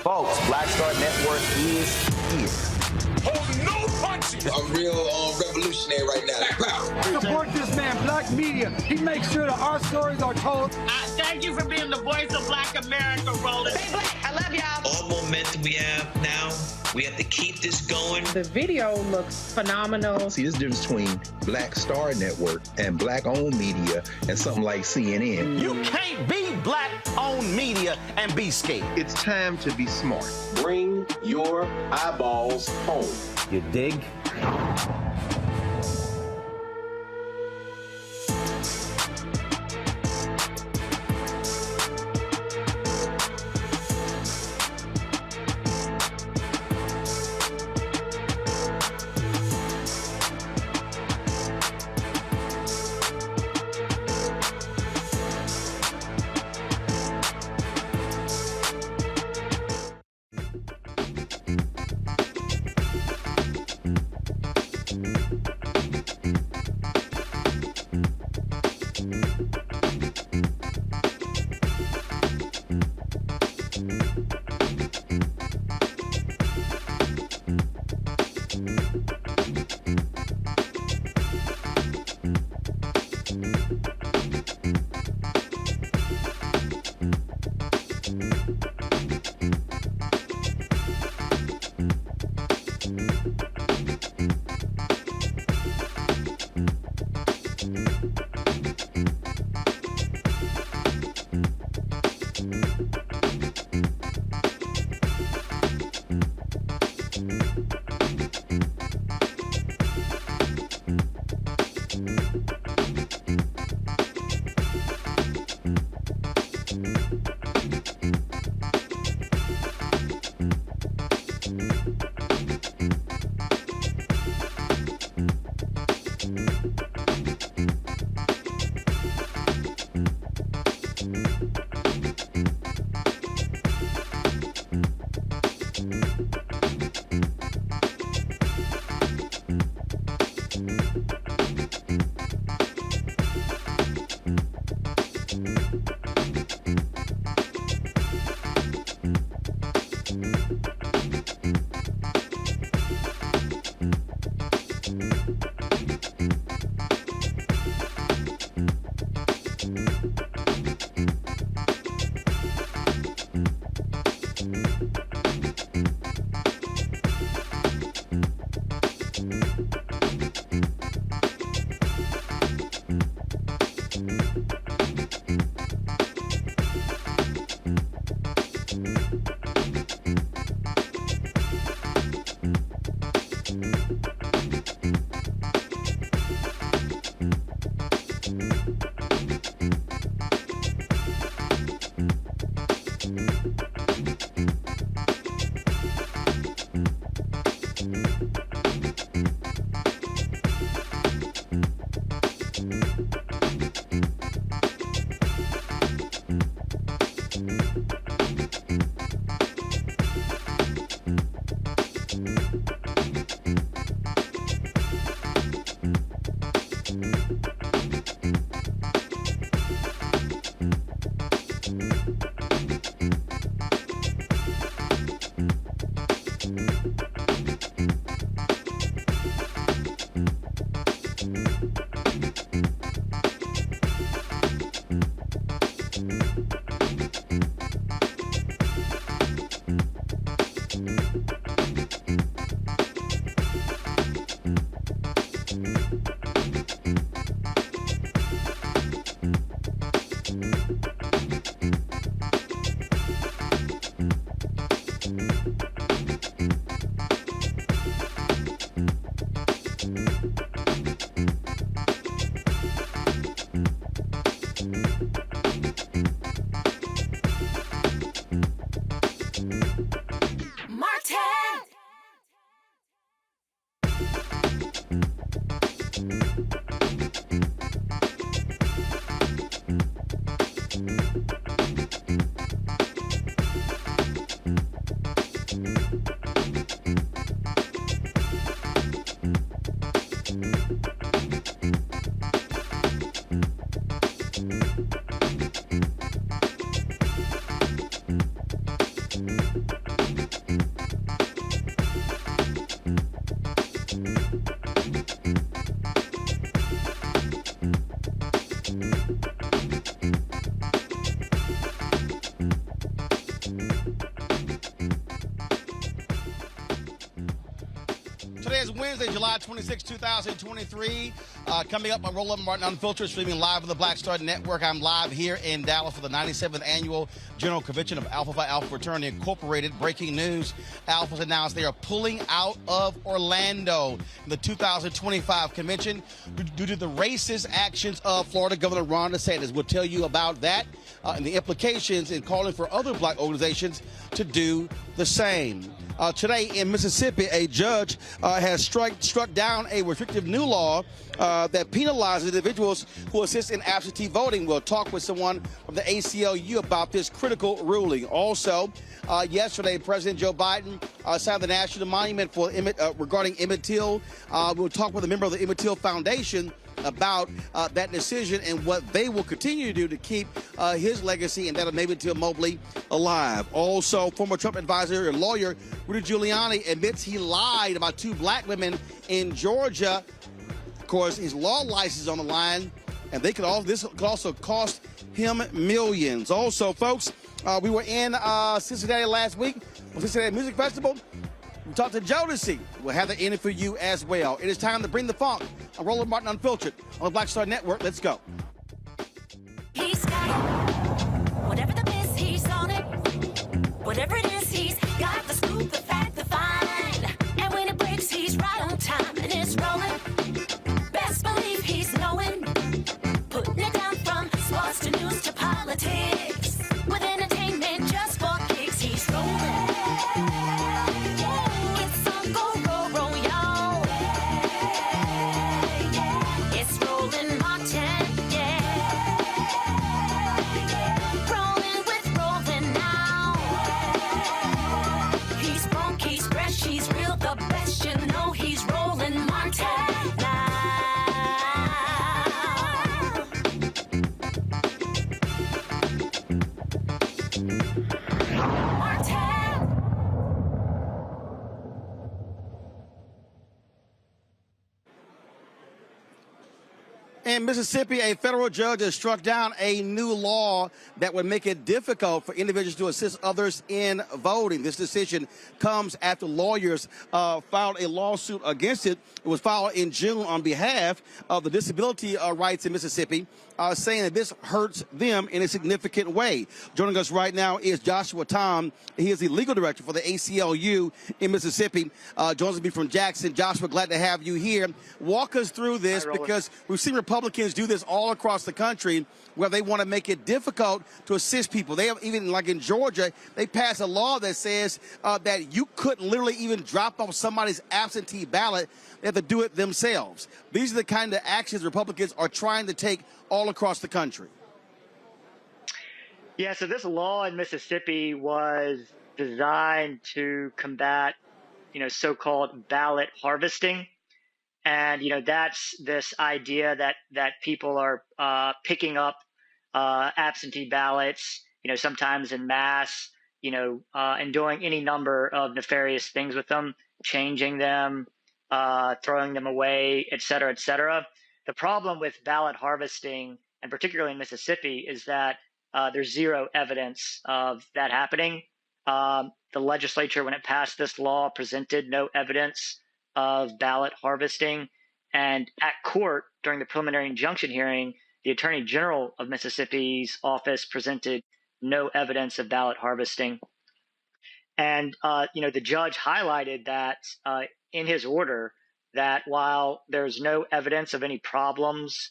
Folks, Black Star Network is here. Hold no punches! I'm real revolutionary right now. Support this man, Black Media. He makes sure that our stories are told. Thank you for being the voice of Black America, Roland. Stay black. I love y'all. All momentum we have now, we have to keep this going. The video looks phenomenal. See, this difference between Black Star Network and black-owned media and something like CNN. You can't be black-owned media and be scared. It's time to be smart. Bring your eyeballs home. You dig? Today is Wednesday, July 26, 2023. Coming up on Roland Martin Unfiltered, streaming live on the Black Star Network. I'm live here in Dallas for the 97th Annual General Convention of Alpha Phi Alpha Fraternity Incorporated. Breaking news, Alpha's announced they are pulling out of Orlando in the 2025 convention due to the racist actions of Florida Governor Ron DeSantis. We'll tell you about that and the implications in calling for other black organizations to do the same. Today in Mississippi, a judge has struck down a restrictive new law that penalizes individuals who assist in absentee voting. We'll talk with someone from the ACLU about this critical ruling. Also, yesterday, President Joe Biden signed the national monument for regarding Emmett Till. We'll talk with a member of the Emmett Till Foundation about that decision and what they will continue to do to keep his legacy and that of Mamie Till-Mobley alive. Also, former Trump advisor and lawyer Rudy Giuliani admits he lied about two black women in Georgia. Of course, his law license is on the line, and this could also cost him millions. Also, folks, we were in Cincinnati last week on Cincinnati Music Festival. We talked to Jodeci. We'll have the ending for you as well. It is time to bring the funk on Roland Martin Unfiltered on the Black Star Network. Let's go. He's got it. Whatever the miss, he's on it. Whatever it is, he's got the scoop, the fact, the find. And when it breaks, he's right on time and it's rolling. Best believe he's knowing. Putting it down from sports to news to politics. With entertainment just for kicks, he's rolling. In Mississippi, a federal judge has struck down a new law that would make it difficult for individuals to assist others in voting. This decision comes after lawyers filed a lawsuit against it. It was filed in June on behalf of the disability rights in Mississippi, saying that this hurts them in a significant way. Joining us right now is Joshua Tom. He is the legal director for the ACLU in Mississippi. Joins me from Jackson. Joshua, glad to have you here. Walk us through this, because we've seen Republicans do this all across the country where they want to make it difficult to assist people. They have, even like in Georgia, they passed a law that says that you couldn't literally even drop off somebody's absentee ballot. They have to do it themselves. These are the kind of actions Republicans are trying to take all across the country. Yeah, so this law in Mississippi was designed to combat, so-called ballot harvesting. And, that's this idea that people are picking up absentee ballots, sometimes in mass, and doing any number of nefarious things with them, changing them, throwing them away, et cetera, et cetera. The problem with ballot harvesting, and particularly in Mississippi, is that there's zero evidence of that happening. The legislature, when it passed this law, presented no evidence of ballot harvesting. And at court, during the preliminary injunction hearing, the Attorney General of Mississippi's office presented no evidence of ballot harvesting. And, the judge highlighted that in his order, that while there's no evidence of any problems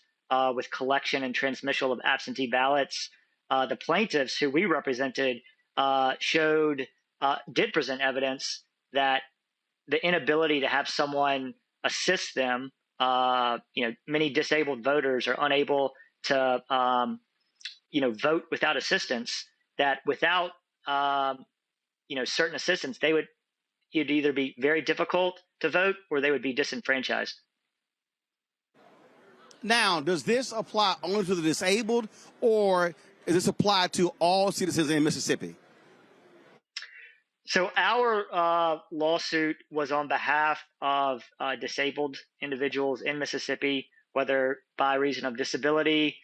with collection and transmission of absentee ballots, the plaintiffs who we represented did present evidence that the inability to have someone assist them, many disabled voters are unable to, vote without assistance, that without, certain assistance, it'd either be very difficult to vote or they would be disenfranchised. Now, does this apply only to the disabled, or is this applied to all citizens in Mississippi? So our lawsuit was on behalf of disabled individuals in Mississippi, whether by reason of disability,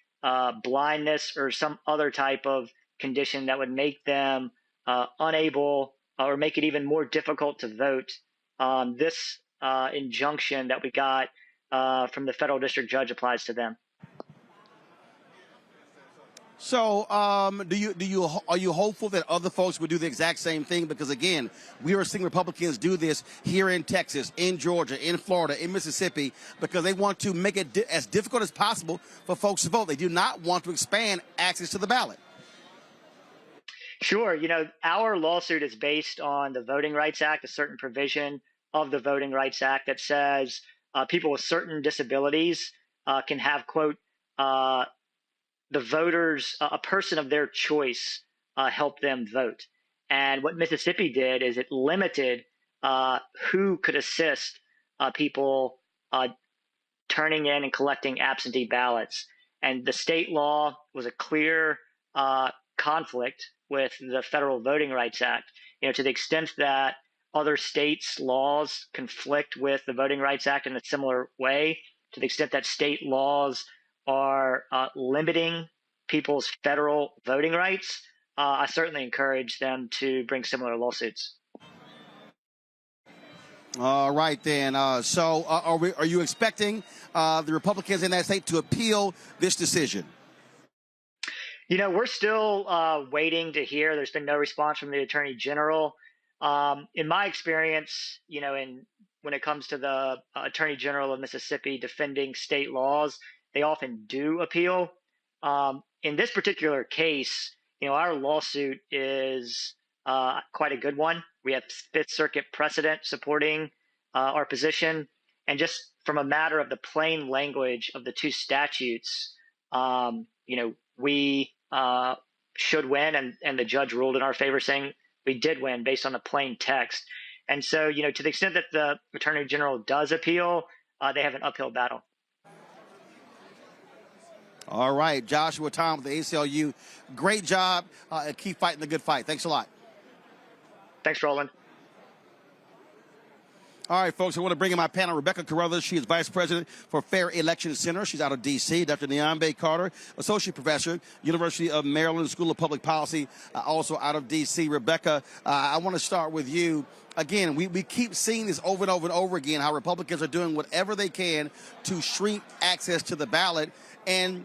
blindness, or some other type of condition that would make them unable or make it even more difficult to vote. This injunction that we got from the federal district judge applies to them. So, are you hopeful that other folks would do the exact same thing? Because again, we are seeing Republicans do this here in Texas, in Georgia, in Florida, in Mississippi, because they want to make it as difficult as possible for folks to vote. They do not want to expand access to the ballot. Sure. Our lawsuit is based on the Voting Rights Act, a certain provision of the Voting Rights Act that says people with certain disabilities can have, quote, the voters, a person of their choice, help them vote. And what Mississippi did is it limited who could assist people turning in and collecting absentee ballots. And the state law was a clear conflict with the Federal Voting Rights Act. To the extent that other states' laws conflict with the Voting Rights Act in a similar way, to the extent that state laws are limiting people's federal voting rights, I certainly encourage them to bring similar lawsuits. All right, then. So are you expecting the Republicans in that state to appeal this decision? We're still waiting to hear. There's been no response from the Attorney General. In my experience, when it comes to the Attorney General of Mississippi defending state laws, they often do appeal. In this particular case, our lawsuit is quite a good one. We have Fifth Circuit precedent supporting our position. And just from a matter of the plain language of the two statutes, we should win. And the judge ruled in our favor, saying we did win based on the plain text. And so, to the extent that the Attorney General does appeal, they have an uphill battle. All right, Joshua Tom with the ACLU. Great job. Keep fighting the good fight. Thanks a lot. Thanks, Roland. All right, folks, I want to bring in my panel, Rebecca Carruthers. She is Vice President for Fair Election Center. She's out of D.C. Dr. Nyambe Carter, Associate Professor, University of Maryland School of Public Policy, also out of D.C. Rebecca, I want to start with you. Again, we keep seeing this over and over and over again, how Republicans are doing whatever they can to shrink access to the ballot. And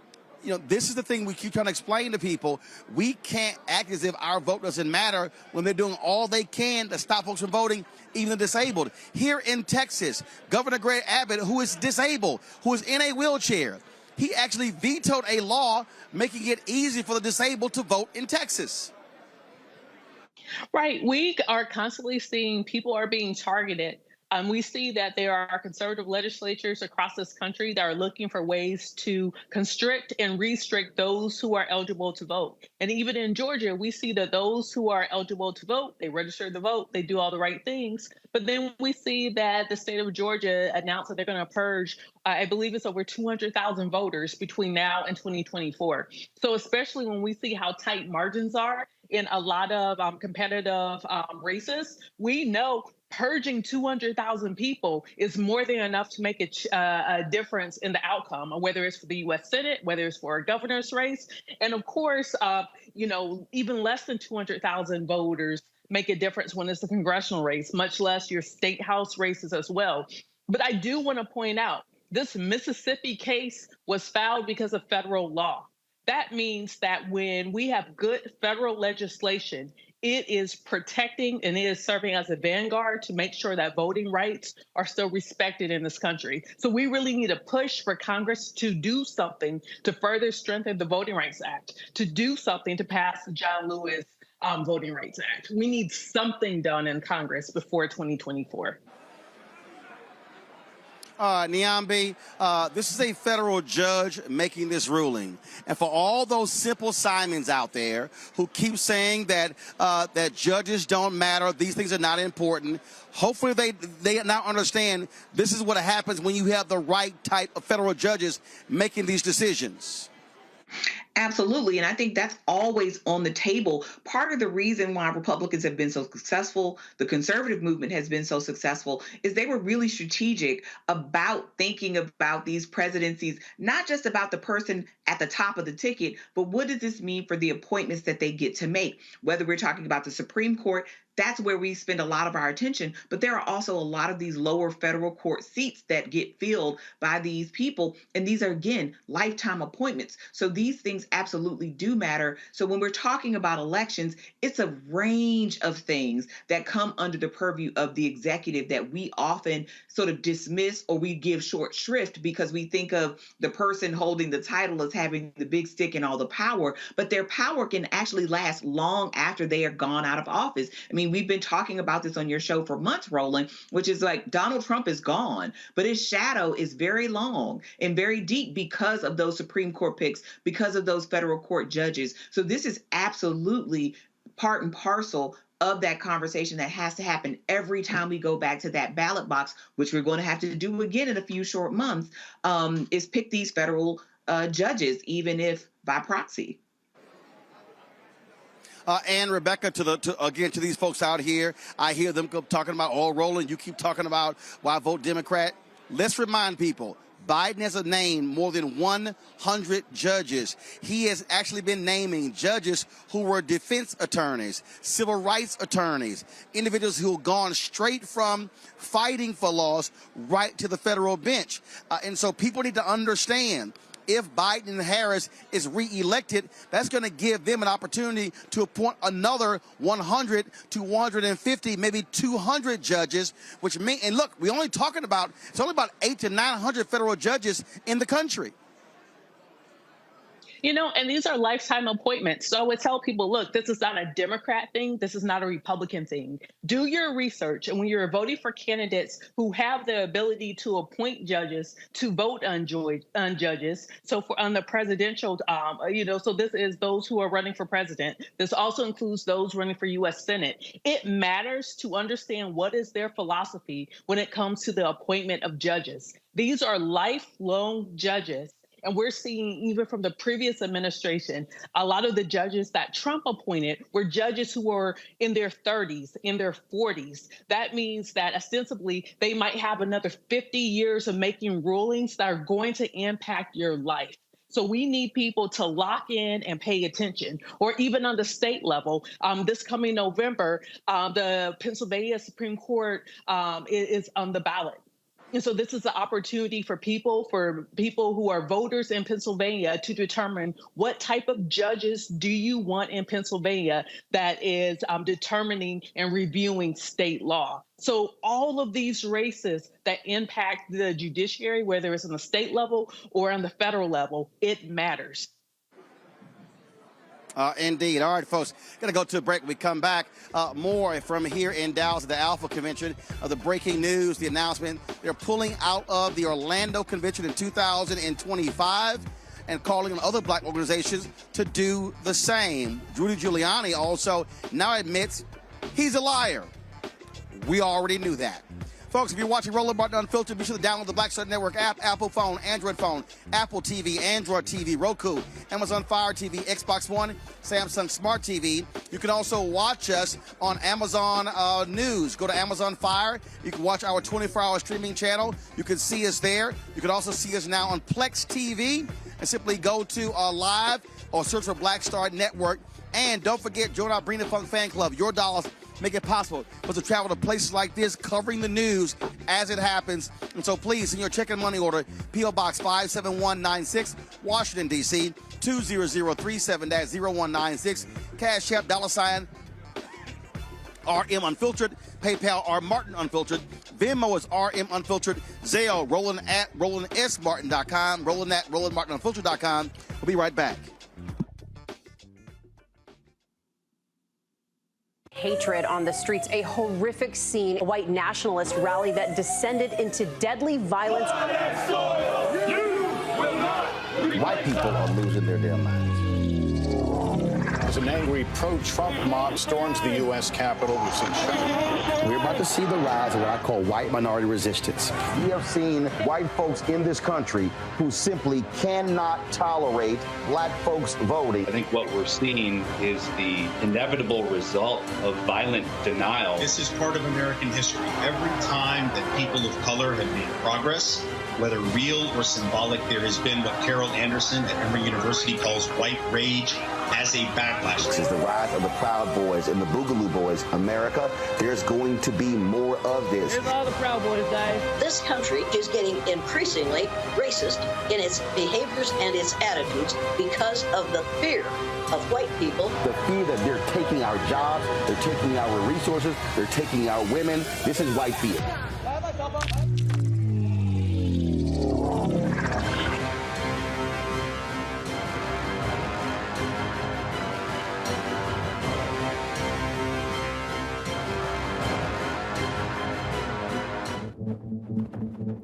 this is the thing we keep trying to explain to people. We can't act as if our vote doesn't matter when they're doing all they can to stop folks from voting, even the disabled. Here in Texas, Governor Greg Abbott, who is disabled, who is in a wheelchair, he actually vetoed a law making it easy for the disabled to vote in Texas. Right. We are constantly seeing people are being targeted. We see that there are conservative legislatures across this country that are looking for ways to constrict and restrict those who are eligible to vote. And even in Georgia, we see that those who are eligible to vote, they register to vote, they do all the right things. But then we see that the state of Georgia announced that they're going to purge, I believe it's over 200,000 voters between now and 2024. So especially when we see how tight margins are in a lot of competitive races, we know purging 200,000 people is more than enough to make a difference in the outcome, whether it's for the U.S. Senate, whether it's for a governor's race. And of course, even less than 200,000 voters make a difference when it's a congressional race, much less your state house races as well. But I do want to point out, this Mississippi case was filed because of federal law. That means that when we have good federal legislation, it is protecting and it is serving as a vanguard to make sure that voting rights are still respected in this country. So we really need to push for Congress to do something to further strengthen the Voting Rights Act, to do something to pass the John Lewis Voting Rights Act. We need something done in Congress before 2024. Nyambe, this is a federal judge making this ruling. And for all those simple Simons out there who keep saying that that judges don't matter, these things are not important, hopefully they now understand this is what happens when you have the right type of federal judges making these decisions. Absolutely. And I think that's always on the table. Part of the reason why Republicans have been so successful, the conservative movement has been so successful, is they were really strategic about thinking about these presidencies, not just about the person at the top of the ticket, but what does this mean for the appointments that they get to make? Whether we're talking about the Supreme Court, that's where we spend a lot of our attention. But there are also a lot of these lower federal court seats that get filled by these people. And these are, again, lifetime appointments. So these things absolutely do matter. So when we're talking about elections, it's a range of things that come under the purview of the executive that we often sort of dismiss, or we give short shrift because we think of the person holding the title as having the big stick and all the power. But their power can actually last long after they are gone out of office. I mean, we've been talking about this on your show for months, Roland, which is like Donald Trump is gone, but his shadow is very long and very deep because of those Supreme Court picks, because of those federal court judges. So this is absolutely part and parcel of that conversation that has to happen every time we go back to that ballot box, which we're going to have to do again in a few short months, is pick these federal judges, even if by proxy. And Rebecca, to these folks out here, I hear them talking about, oh, Roland, you keep talking about why vote Democrat. Let's remind people, Biden has named more than 100 judges. He has actually been naming judges who were defense attorneys, civil rights attorneys, individuals who have gone straight from fighting for laws right to the federal bench. And so people need to understand, if Biden and Harris is reelected, that's going to give them an opportunity to appoint another 100 to 150, maybe 200 judges, which mean, and look, it's only about 800 to 900 federal judges in the country. You know, and these are lifetime appointments. So I would tell people, look, this is not a Democrat thing. This is not a Republican thing. Do your research. And when you're voting for candidates who have the ability to appoint judges, to vote on judges. So on the presidential, so this is those who are running for president. This also includes those running for U.S. Senate. It matters to understand what is their philosophy when it comes to the appointment of judges. These are lifelong judges. And we're seeing, even from the previous administration, a lot of the judges that Trump appointed were judges who were in their 30s, in their 40s. That means that ostensibly they might have another 50 years of making rulings that are going to impact your life. So we need people to lock in and pay attention. Or even on the state level, this coming November, the Pennsylvania Supreme Court is on the ballot. And so this is an opportunity for people who are voters in Pennsylvania to determine what type of judges do you want in Pennsylvania that is determining and reviewing state law. So all of these races that impact the judiciary, whether it's on the state level or on the federal level, it matters. Indeed. All right, folks, going to go to a break. When we come back, more from here in Dallas at the Alpha Convention. The breaking news, the announcement, they're pulling out of the Orlando Convention in 2025 and calling on other black organizations to do the same. Rudy Giuliani also now admits he's a liar. We already knew that. Folks, if you're watching Roland Martin Unfiltered, be sure to download the Black Star Network app, Apple phone, Android phone, Apple TV, Android TV, Roku, Amazon Fire TV, Xbox One, Samsung Smart TV. You can also watch us on Amazon News. Go to Amazon Fire. You can watch our 24-hour streaming channel. You can see us there. You can also see us now on Plex TV. And simply go to Live or search for Black Star Network. And don't forget, join our Bring the Funk fan club. Your dollars make it possible for us to travel to places like this, covering the news as it happens. And so please, send your check and money order, P.O. Box 57196, Washington, D.C., 20037-0196, Cash App, $, RM Unfiltered, PayPal, R Martin Unfiltered, Venmo is RM Unfiltered, Zelle, Roland at RolandSMartin.com, Roland at RolandMartinUnfiltered.com. We'll be right back. Hatred on the streets, a horrific scene, a white nationalist rally that descended into deadly violence. White people are losing their damn minds. As an angry pro-Trump mob storms the U.S. Capitol, we've seen shooting. We're about to see the rise of what I call white minority resistance. We have seen white folks in this country who simply cannot tolerate black folks voting. I think what we're seeing is the inevitable result of violent denial. This is part of American history. Every time that people of color have made progress, whether real or symbolic, there has been what Carol Anderson at Emory University calls white rage as a backlash. This is the rise of the Proud Boys and the Boogaloo Boys. America, there's going to be more of this. Here's all the Proud Boys, guys. This country is getting increasingly racist in its behaviors and its attitudes because of the fear of white people. The fear that they're taking our jobs, they're taking our resources, they're taking our women. This is white fear.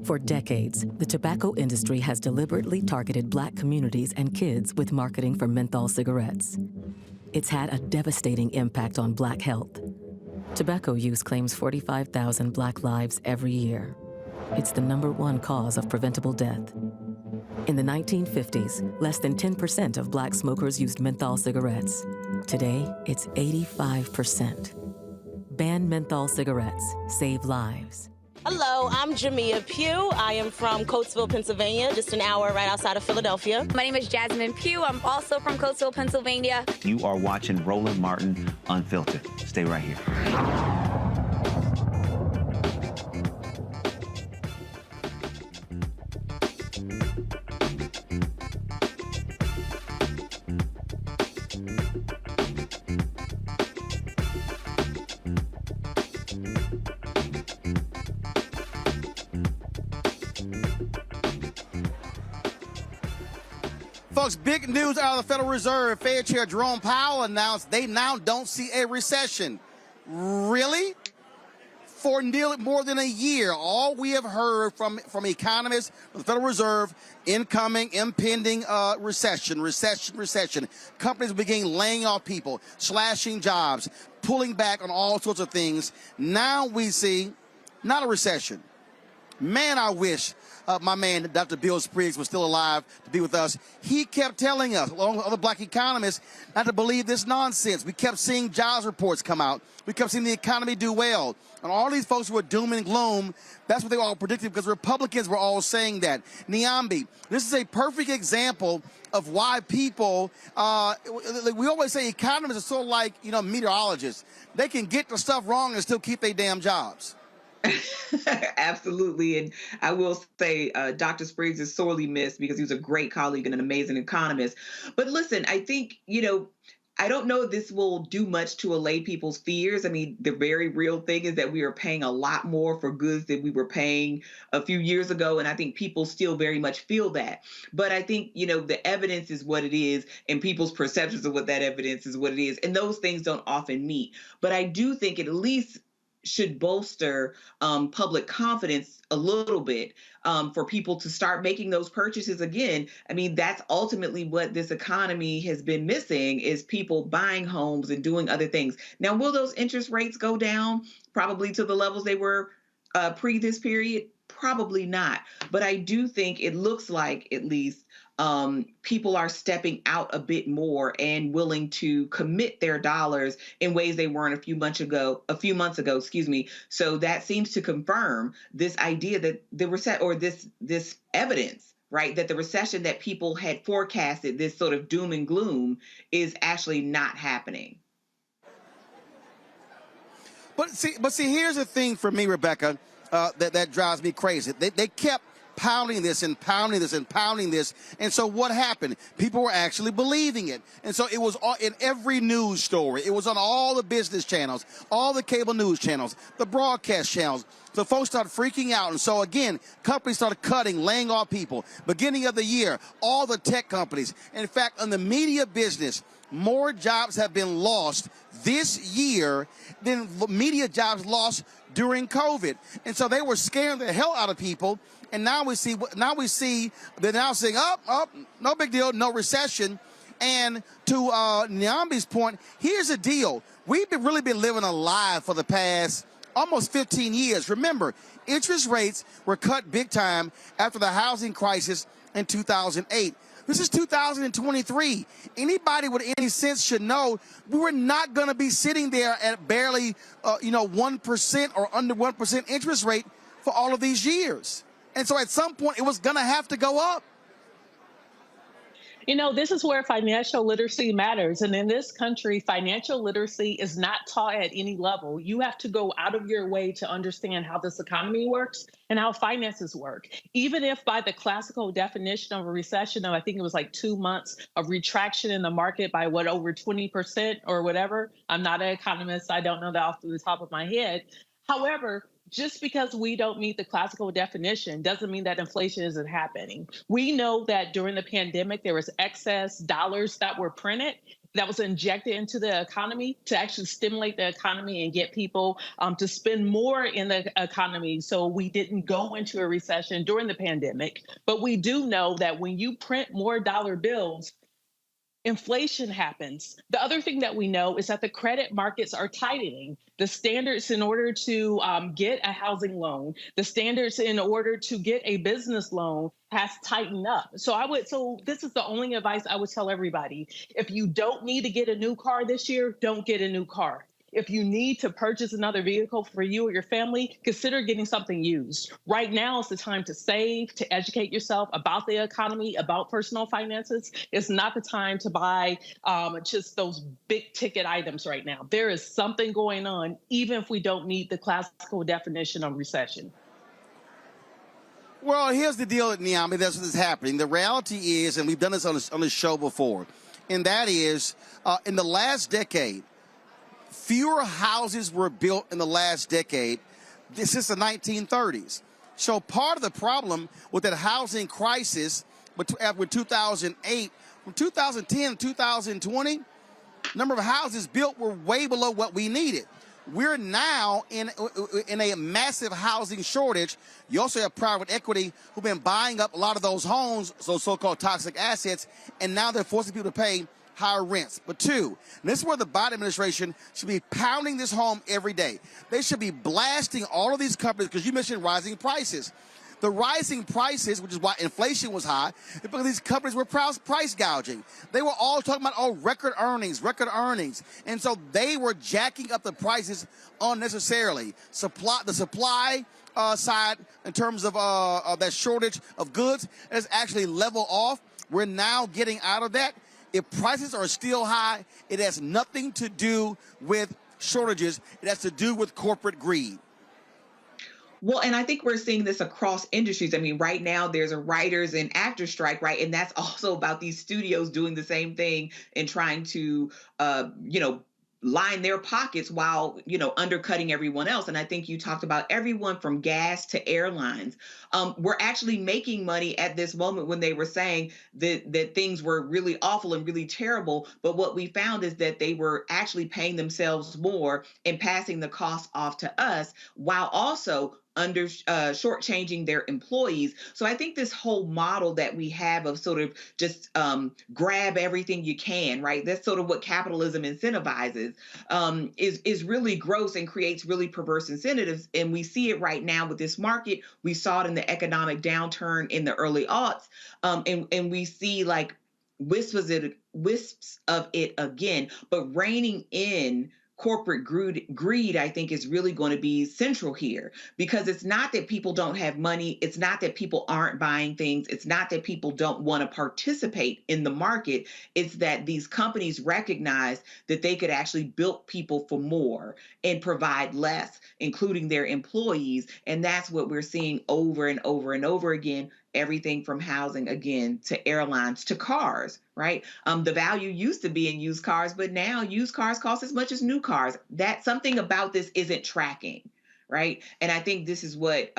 For decades, the tobacco industry has deliberately targeted Black communities and kids with marketing for menthol cigarettes. It's had a devastating impact on Black health. Tobacco use claims 45,000 Black lives every year. It's the #1 cause of preventable death. In the 1950s, less than 10% of Black smokers used menthol cigarettes. Today, it's 85%. Ban menthol cigarettes. Save lives. Hello, I'm Jamia Pugh. I am from Coatesville, Pennsylvania, just an hour right outside of Philadelphia. My name is Jasmine Pugh. I'm also from Coatesville, Pennsylvania. You are watching Roland Martin Unfiltered. Stay right here. Folks, big news out of the Federal Reserve. Fed Chair Jerome Powell announced they now don't see a recession. Really? For nearly more than a year, all we have heard from economists, from the Federal Reserve, incoming, impending recession. Companies begin laying off people, slashing jobs, pulling back on all sorts of things. Now we see not a recession. Man, I wish my man, Dr. Bill Spriggs, was still alive to be with us. He kept telling us, along with other Black economists, not to believe this nonsense. We kept seeing jobs reports come out. We kept seeing the economy do well. And all these folks who were doom and gloom, that's what they all predicted because Republicans were all saying that. Niambi, this is a perfect example of why people, we always say economists are sort of like, meteorologists. They can get the stuff wrong and still keep their damn jobs. Absolutely. And I will say Dr. Spriggs is sorely missed because he was a great colleague and an amazing economist. But listen, I think, I don't know if this will do much to allay people's fears. I mean, the very real thing is that we are paying a lot more for goods than we were paying a few years ago. And I think people still very much feel that. But I think, the evidence is what it is and people's perceptions of what that evidence is what it is. And those things don't often meet. But I do think it at least should bolster public confidence a little bit for people to start making those purchases again. I mean, that's ultimately what this economy has been missing is people buying homes and doing other things. Now, will those interest rates go down probably to the levels they were pre this period? Probably not. But I do think it looks like at least people are stepping out a bit more and willing to commit their dollars in ways they weren't a few months ago, So that seems to confirm this idea that this evidence, right, that the recession that people had forecasted, this sort of doom and gloom, is actually not happening. But see, here's the thing for me, Rebecca, that drives me crazy. They kept pounding this. And so what happened? People were actually believing it. And so it was in every news story. It was on all the business channels, all the cable news channels, the broadcast channels. So folks started freaking out. And so, again, companies started cutting, laying off people. Beginning of the year, all the tech companies. In fact, in the media business, more jobs have been lost this year than media jobs lost during COVID. And so they were scaring the hell out of people. And now we see they're now saying, no big deal, no recession. And to Niambi's point, here's the deal. We've really been living a lie for the past almost 15 years. Remember, interest rates were cut big time after the housing crisis in 2008. This is 2023. Anybody with any sense should know we were not going to be sitting there at barely, 1% or under 1% interest rate for all of these years. And so at some point, it was going to have to go up. You know, this is where financial literacy matters. And in this country, financial literacy is not taught at any level. You have to go out of your way to understand how this economy works and how finances work. Even if by the classical definition of a recession, I think it was like 2 months of retraction in the market by over 20% or whatever. I'm not an economist. I don't know that off the top of my head. However, just because we don't meet the classical definition doesn't mean that inflation isn't happening. We know that during the pandemic, there was excess dollars that were printed that was injected into the economy to actually stimulate the economy and get people to spend more in the economy. So we didn't go into a recession during the pandemic. But we do know that when you print more dollar bills, inflation happens. The other thing that we know is that the credit markets are tightening. The standards in order to get a housing loan, the standards in order to get a business loan has tightened up. So this is the only advice I would tell everybody. If you don't need to get a new car this year, don't get a new car. If you need to purchase another vehicle for you or your family, consider getting something used. Right now is the time to save, to educate yourself about the economy, about personal finances. It's not the time to buy just those big ticket items right now. There is something going on, even if we don't meet the classical definition of recession. Well, here's the deal, Niamey, that's what's happening. The reality is, and we've done this on the show before, and that is, in the last decade, fewer houses were built in the last decade since the 1930s. So part of the problem with that housing crisis with 2008, from 2010 to 2020, number of houses built were way below what we needed. We're now in a massive housing shortage. You also have private equity who've been buying up a lot of those homes, those so-called toxic assets, and now they're forcing people to pay higher rents. But two, and this is where the Biden administration should be pounding this home every day. They should be blasting all of these companies, because you mentioned rising prices. The rising prices, which is why inflation was high, is because these companies were price gouging. They were all talking about, record earnings. And so they were jacking up the prices unnecessarily. The supply side, in terms of that shortage of goods, has actually leveled off. We're now getting out of that. If prices are still high, it has nothing to do with shortages. It has to do with corporate greed. Well, and I think we're seeing this across industries. I mean, right now there's a writers and actors strike, right? And that's also about these studios doing the same thing and trying to, line their pockets while, undercutting everyone else. And I think you talked about everyone from gas to airlines. We're actually making money at this moment when they were saying that things were really awful and really terrible. But what we found is that they were actually paying themselves more and passing the cost off to us, while also shortchanging their employees. So I think this whole model that we have of sort of just grab everything you can, right? That's sort of what capitalism incentivizes, is really gross and creates really perverse incentives. And we see it right now with this market. We saw it in the economic downturn in the early aughts. And we see like wisps of it again, but reining in corporate greed, I think, is really going to be central here, because it's not that people don't have money. It's not that people aren't buying things. It's not that people don't want to participate in the market. It's that these companies recognize that they could actually bilk people for more and provide less, including their employees. And that's what we're seeing over and over and over again. Everything from housing, again, to airlines, to cars, right? The value used to be in used cars, but now used cars cost as much as new cars. That something about this isn't tracking, right? And I think this is what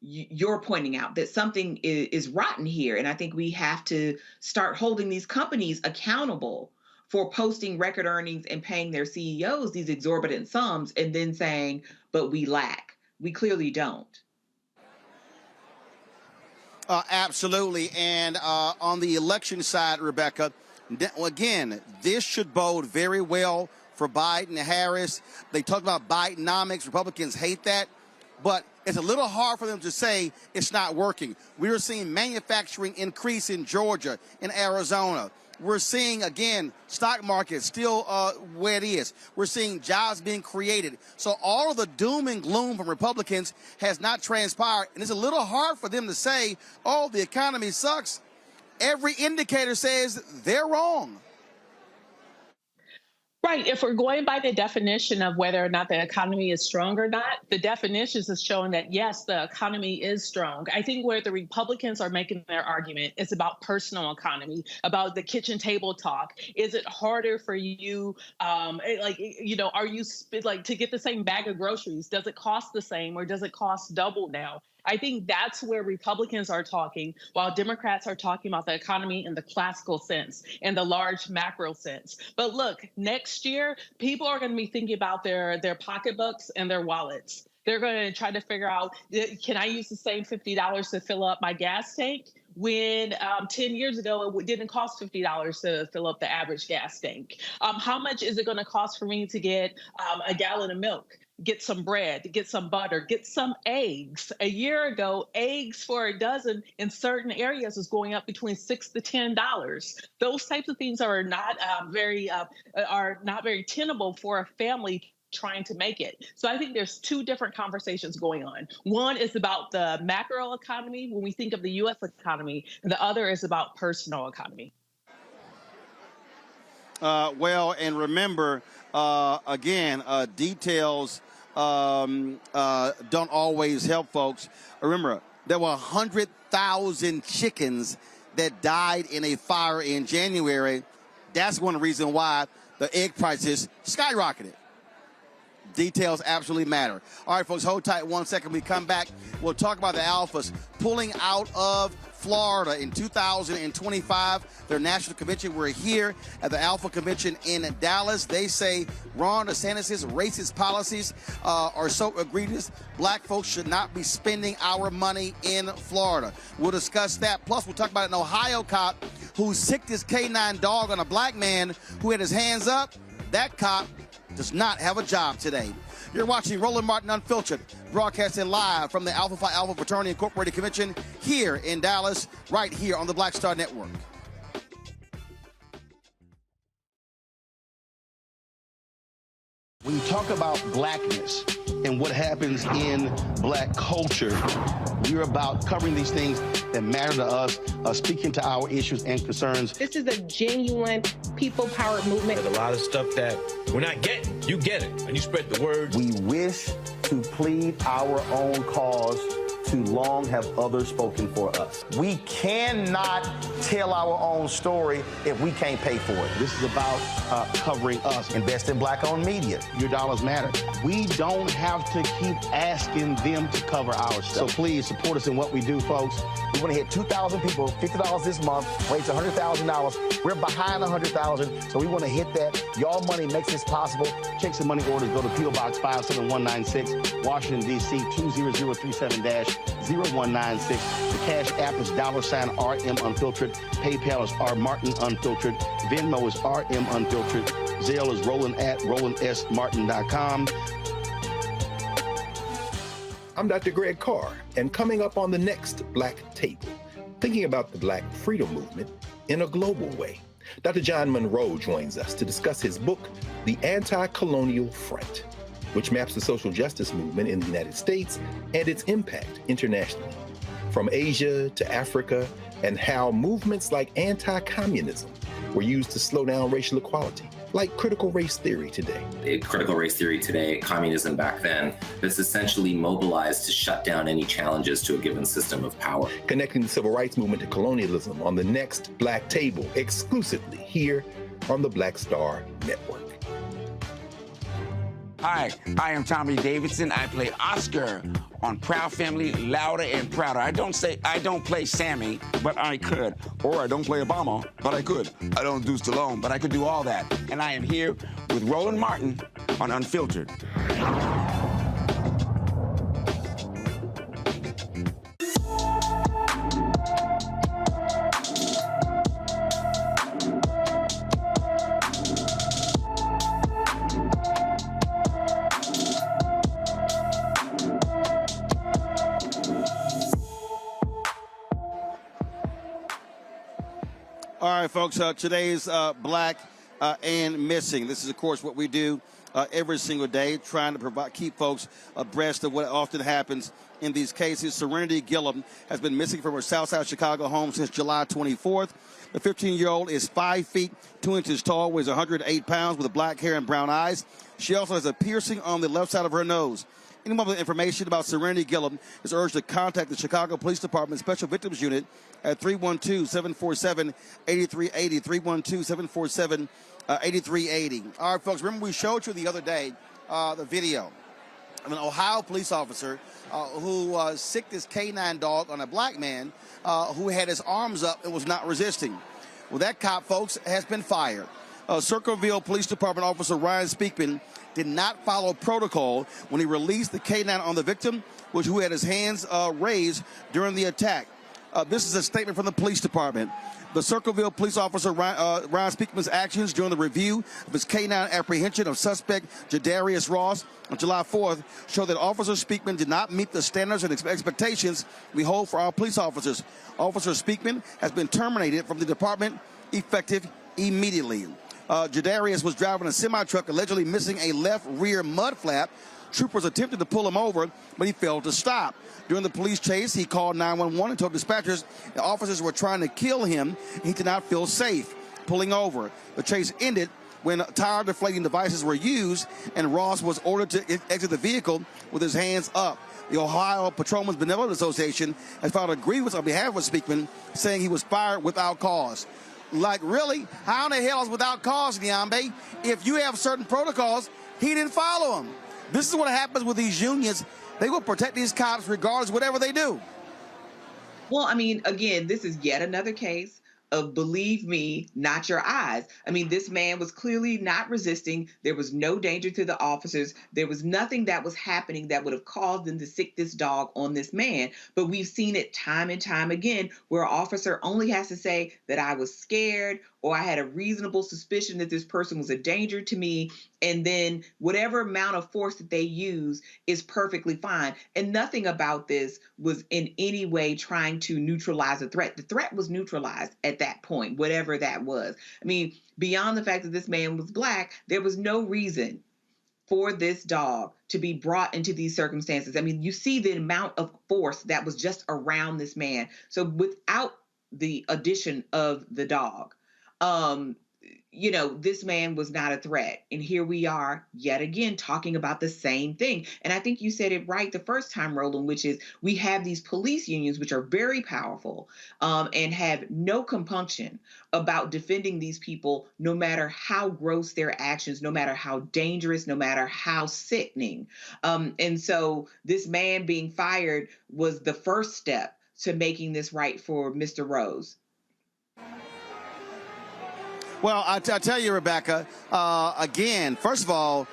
you're pointing out, that something is rotten here. And I think we have to start holding these companies accountable for posting record earnings and paying their CEOs these exorbitant sums, and then saying, but we lack. We clearly don't. Absolutely. And on the election side, Rebecca, again, this should bode very well for Biden and Harris. They talk about Bidenomics. Republicans hate that. But it's a little hard for them to say it's not working. We are seeing manufacturing increase in Georgia, in Arizona. We're seeing, again, stock market still where it is. We're seeing jobs being created. So all of the doom and gloom from Republicans has not transpired. And it's a little hard for them to say, oh, the economy sucks. every indicator says they're wrong. Right. If we're going by the definition of whether or not the economy is strong or not, the definitions is showing that, yes, the economy is strong. I think where the Republicans are making their argument is about personal economy, about the kitchen table talk. Is it harder for you, are you to get the same bag of groceries? Does it cost the same or does it cost double now? I think that's where Republicans are talking, while Democrats are talking about the economy in the classical sense, in the large macro sense. But look, next year, people are going to be thinking about their pocketbooks and their wallets. They're going to try to figure out, can I use the same $50 to fill up my gas tank? When 10 years ago, it didn't cost $50 to fill up the average gas tank. How much is it going to cost for me to get a gallon of milk? Get some bread, get some butter, get some eggs. A year ago, eggs for a dozen in certain areas was going up between $6 to $10. Those types of things are not very tenable for a family trying to make it. So I think there's two different conversations going on. One is about the macro economy when we think of the U.S. economy, and the other is about personal economy. And remember, again, details don't always help folks. Remember, there were 100,000 chickens that died in a fire in January. That's one reason why the egg prices skyrocketed. Details absolutely matter. All right, folks, hold tight 1 second. We come back. We'll talk about the Alphas pulling out of Florida in 2025, their national convention. We're here at the Alpha Convention in Dallas. They say Ron DeSantis' racist policies are so egregious, black folks should not be spending our money in Florida. We'll discuss that. Plus, we'll talk about an Ohio cop who sicked his canine dog on a black man who had his hands up. That cop does not have a job today. You're watching Roland Martin Unfiltered, broadcasting live from the Alpha Phi Alpha Fraternity Incorporated Convention here in Dallas, right here on the Black Star Network. When you talk about blackness and what happens in black culture, we're about covering these things that matter to us, speaking to our issues and concerns. This is a genuine people-powered movement. There's a lot of stuff that we're not getting. You get it, and you spread the word. We wish to plead our own cause. Too long have others spoken for us. We cannot tell our own story if we can't pay for it. This is about covering us. Invest in black-owned media. Your dollars matter. We don't have to keep asking them to cover our stuff. So please support us in what we do, folks. We want to hit 2,000 people, $50 this month, raise $100,000. We're behind 100,000, so we want to hit that. Y'all money makes this possible. Check some money orders. Go to P.O. Box 57196, Washington, D.C. 20037-0196. The Cash App is $RM Unfiltered. PayPal is R Martin Unfiltered. Venmo is RM Unfiltered. Zelle is Roland at RolandSMartin.com. I'm Dr. Greg Carr, and coming up on the next Black Table, thinking about the Black freedom movement in a global way. Dr. John Monroe joins us to discuss his book, The Anti-Colonial Front, which maps the social justice movement in the United States and its impact internationally, from Asia to Africa, and how movements like anti-communism were used to slow down racial equality, like critical race theory today. Critical race theory today, communism back then, that's essentially mobilized to shut down any challenges to a given system of power. Connecting the civil rights movement to colonialism on the next Black Table, exclusively here on the Black Star Network. Hi, I am Tommy Davidson. I play Oscar on Proud Family, Louder and Prouder. I don't play Sammy, but I could. Or I don't play Obama, but I could. I don't do Stallone, but I could do all that. And I am here with Roland Martin on Unfiltered. All right, folks, today's Black and Missing. This is, of course, what we do every single day, trying to keep folks abreast of what often happens in these cases. Serenity Gillum has been missing from her Southside Chicago home since July 24th. The 15-year-old is 5 feet 2 inches tall, weighs 108 pounds, with black hair and brown eyes. She also has a piercing on the left side of her nose. Anyone with information about Serenity Gillum is urged to contact the Chicago Police Department Special Victims Unit at 312-747-8380, 312-747-8380. All right, folks, remember we showed you the other day the video of an Ohio police officer who sicked his canine dog on a black man who had his arms up and was not resisting. Well, that cop, folks, has been fired. Circleville Police Department officer Ryan Speakman did not follow protocol when he released the canine on the victim, who had his hands raised during the attack. This is a statement from the police department. The Circleville police officer Ryan Speakman's actions during the review of his canine apprehension of suspect Jadarius Ross on July 4th show that Officer Speakman did not meet the standards and expectations we hold for our police officers. Officer Speakman has been terminated from the department effective immediately. Jadarius was driving a semi-truck allegedly missing a left rear mud flap. Troopers attempted to pull him over, but he failed to stop. During the police chase, he called 911 and told dispatchers the officers were trying to kill him. He did not feel safe pulling over. The chase ended when tire deflating devices were used, and Ross was ordered to exit the vehicle with his hands up. The Ohio Patrolmen's Benevolent Association has filed a grievance on behalf of Speakman, saying he was fired without cause. Like, really? How in the hell is without cause, Niambe? If you have certain protocols, he didn't follow them. This is what happens with these unions. They will protect these cops regardless of whatever they do. Well, I mean, again, this is yet another case of believe me, not your eyes. I mean, this man was clearly not resisting. There was no danger to the officers. There was nothing that was happening that would have caused them to sick this dog on this man. But we've seen it time and time again where an officer only has to say that I was scared or I had a reasonable suspicion that this person was a danger to me, and then whatever amount of force that they use is perfectly fine. And nothing about this was in any way trying to neutralize the threat. The threat was neutralized at that point, whatever that was. I mean, beyond the fact that this man was black, there was no reason for this dog to be brought into these circumstances. I mean, you see the amount of force that was just around this man. So without the addition of the dog, you know, this man was not a threat. And here we are yet again talking about the same thing. And I think you said it right the first time, Roland, which is we have these police unions, which are very powerful and have no compunction about defending these people, no matter how gross their actions, no matter how dangerous, no matter how sickening. And so this man being fired was the first step to making this right for Mr. Rose. Well, I tell you, Rebecca, again, first of all,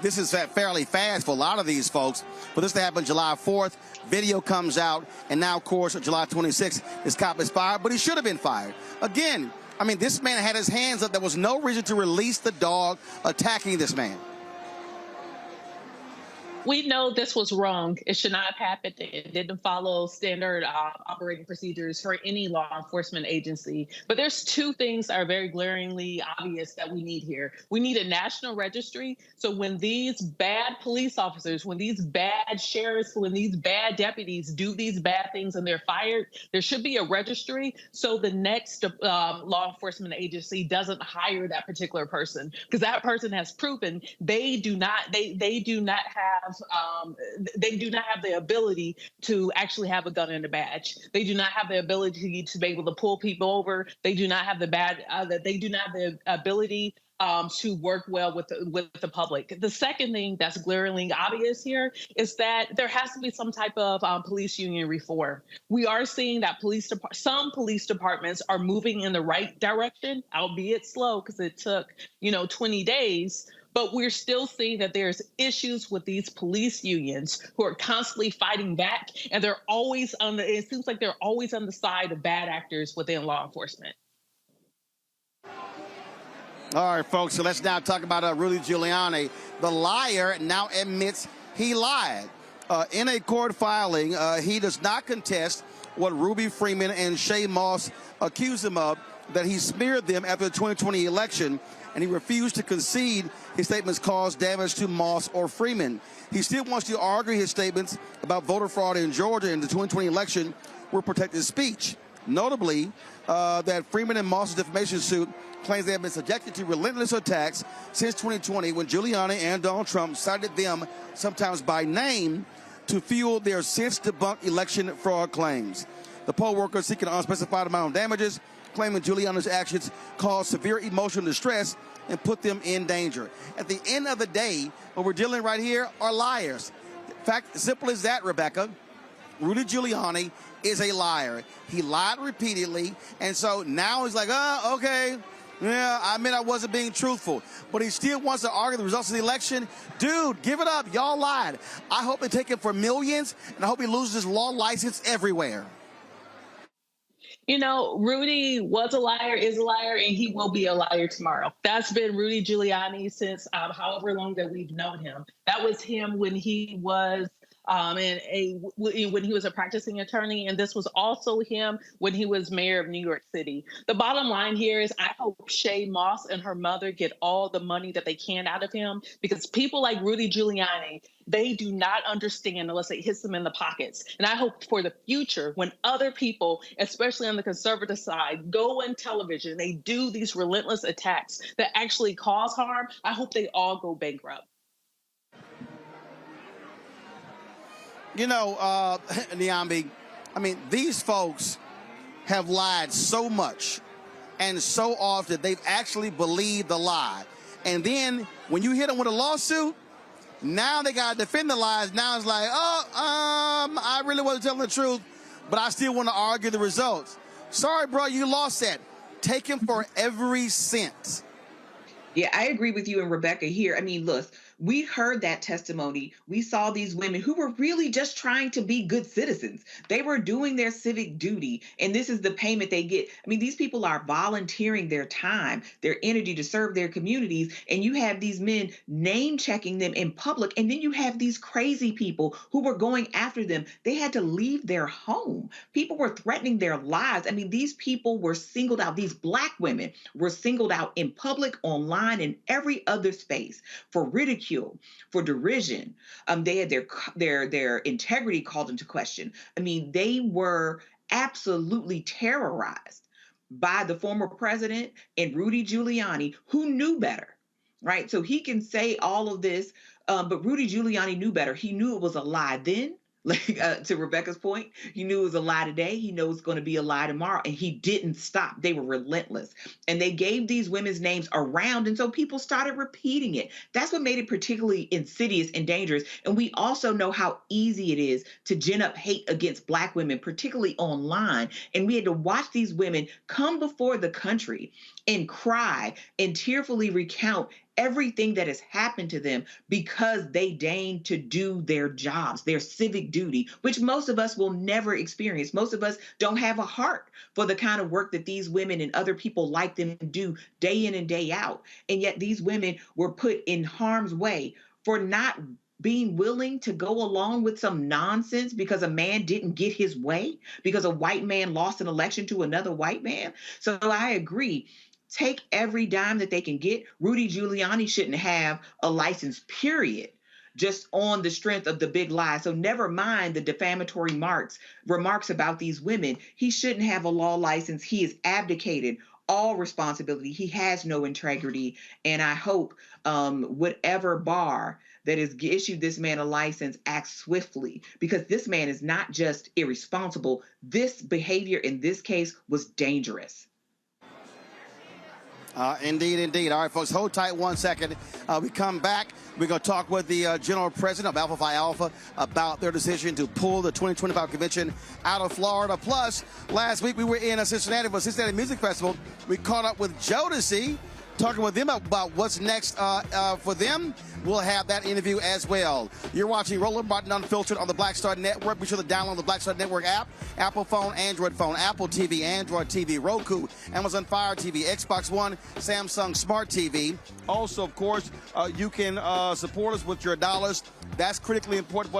this is fairly fast for a lot of these folks. For this to happen July 4th, video comes out, and now, of course, July 26th, this cop is fired, but he should have been fired. Again, I mean, this man had his hands up. There was no reason to release the dog attacking this man. We know this was wrong. It should not have happened. It didn't follow standard operating procedures for any law enforcement agency. But there's two things that are very glaringly obvious that we need here. We need a national registry. So when these bad police officers, when these bad sheriffs, when these bad deputies do these bad things and they're fired, there should be a registry so the next law enforcement agency doesn't hire that particular person, because that person has proven they do not have the ability to actually have a gun and a badge. They do not have the ability to be able to pull people over. They do not have the ability to work well with the public. The second thing that's glaringly obvious here is that there has to be some type of police union reform. We are seeing that some police departments are moving in the right direction, albeit slow because it took 20 days. But we're still seeing that there's issues with these police unions who are constantly fighting back, and it seems like they're always on the side of bad actors within law enforcement. All right, folks, so let's now talk about Rudy Giuliani. The liar now admits he lied. In a court filing, he does not contest what Ruby Freeman and Shay Moss accused him of, that he smeared them after the 2020 election and he refused to concede his statements caused damage to Moss or Freeman. He still wants to argue his statements about voter fraud in Georgia in the 2020 election were protected speech. Notably, that Freeman and Moss's defamation suit claims they have been subjected to relentless attacks since 2020 when Giuliani and Donald Trump cited them, sometimes by name, to fuel their since-debunked election fraud claims. The poll workers seeking an unspecified amount of damages, claiming Giuliani's actions caused severe emotional distress and put them in danger. At the end of the day, what we're dealing right here are liars. In fact, simple as that, Rebecca. Rudy Giuliani is a liar. He lied repeatedly, and so now he's like, oh, okay, yeah, I admit I wasn't being truthful. But he still wants to argue the results of the election. Dude, give it up. Y'all lied. I hope they take him for millions, and I hope he loses his law license everywhere. You know, Rudy was a liar, is a liar, and he will be a liar tomorrow. That's been Rudy Giuliani since however long that we've known him. That was him when he was when he was a practicing attorney, and this was also him when he was mayor of New York City. The bottom line here is I hope Shay Moss and her mother get all the money that they can out of him, because people like Rudy Giuliani, they do not understand unless it hits them in the pockets. And I hope for the future, when other people, especially on the conservative side, go on television, they do these relentless attacks that actually cause harm, I hope they all go bankrupt. You know, Niambi, I mean, these folks have lied so much and so often they've actually believed the lie. And then when you hit them with a lawsuit, now they got to defend the lies. Now it's like, I really wasn't telling the truth, but I still want to argue the results. Sorry, bro, you lost that. Take him for every cent. Yeah, I agree with you and Rebecca here. I mean, look, we heard that testimony. We saw these women who were really just trying to be good citizens. They were doing their civic duty, and this is the payment they get. I mean, these people are volunteering their time, their energy to serve their communities, and you have these men name-checking them in public, and then you have these crazy people who were going after them. They had to leave their home. People were threatening their lives. I mean, these people were singled out. These Black women were singled out in public, online, and every other space for ridicule, for derision. They had their integrity called into question. I mean, they were absolutely terrorized by the former president and Rudy Giuliani, who knew better, right? So he can say all of this, but Rudy Giuliani knew better. He knew it was a lie then. Like to Rebecca's point, he knew it was a lie today. He knows it's going to be a lie tomorrow. And he didn't stop. They were relentless. And they gave these women's names around. And so people started repeating it. That's what made it particularly insidious and dangerous. And we also know how easy it is to gin up hate against Black women, particularly online. And we had to watch these women come before the country and cry and tearfully recount everything that has happened to them because they deigned to do their jobs, their civic duty, which most of us will never experience. Most of us don't have a heart for the kind of work that these women and other people like them do day in and day out. And yet these women were put in harm's way for not being willing to go along with some nonsense because a man didn't get his way, because a white man lost an election to another white man. So I agree. Take every dime that they can get. Rudy Giuliani shouldn't have a license, period, just on the strength of the big lie. So never mind the defamatory remarks about these women. He shouldn't have a law license. He has abdicated all responsibility. He has no integrity. And I hope whatever bar that has issued this man a license acts swiftly, because this man is not just irresponsible. This behavior in this case was dangerous. Indeed, indeed. All right, folks, hold tight 1 second. We come back. We're going to talk with the general president of Alpha Phi Alpha about their decision to pull the 2025 convention out of Florida. Plus, last week we were in Cincinnati for the Cincinnati Music Festival. We caught up with Jodeci, talking with them about what's next for them. We'll have that interview as well. You're watching Roland Martin Unfiltered on the Black Star Network. Be sure to download the Black Star Network app, Apple phone, Android phone, Apple TV, Android TV, Roku, Amazon Fire TV, Xbox One, Samsung Smart TV. Also, of course, you can support us with your dollars. That's critically important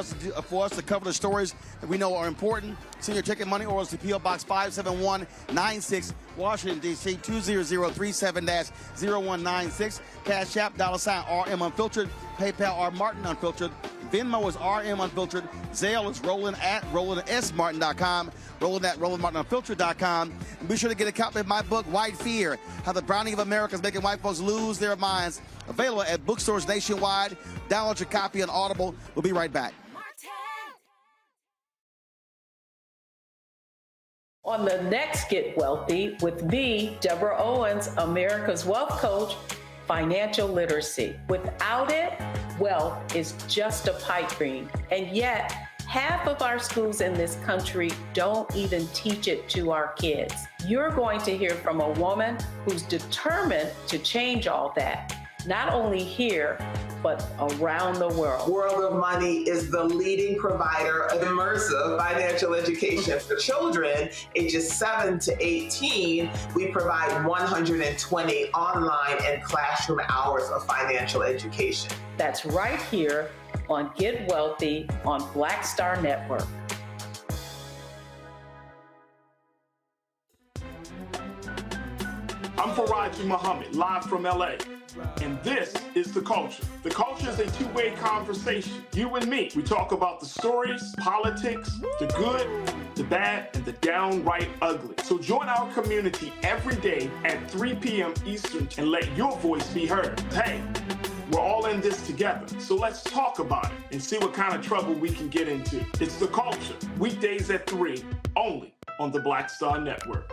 for us to cover the stories that we know are important. Send your check and money orders to P.O. Box 57196 Washington, D.C., 20037-0196. Cash App, $RM Unfiltered. PayPal, R Martin Unfiltered. Venmo is RM Unfiltered. Zelle is Roland at RolandSMartin.com. Roland at RolandMartinUnfiltered.com. And be sure to get a copy of my book, White Fear, How the Browning of America is Making White Folks Lose Their Minds. Available at bookstores nationwide. Download your copy on Audible. We'll be right back. On the next Get Wealthy with me, Deborah Owens, America's Wealth Coach, financial literacy. Without it, wealth is just a pipe dream. And yet, half of our schools in this country don't even teach it to our kids. You're going to hear from a woman who's determined to change all that, not only here, but around the world. World of Money is the leading provider of immersive financial education for children ages 7 to 18. We provide 120 online and classroom hours of financial education. That's right here on Get Wealthy on Black Star Network. I'm Faraji Muhammad, live from LA. And this is The Culture. The Culture is a two-way conversation. You and me. We talk about the stories, politics, the good, the bad, and the downright ugly. So join our community every day at 3 p.m. Eastern and let your voice be heard. Hey, we're all in this together. So let's talk about it and see what kind of trouble we can get into. It's The Culture. Weekdays at 3, only on the Black Star Network.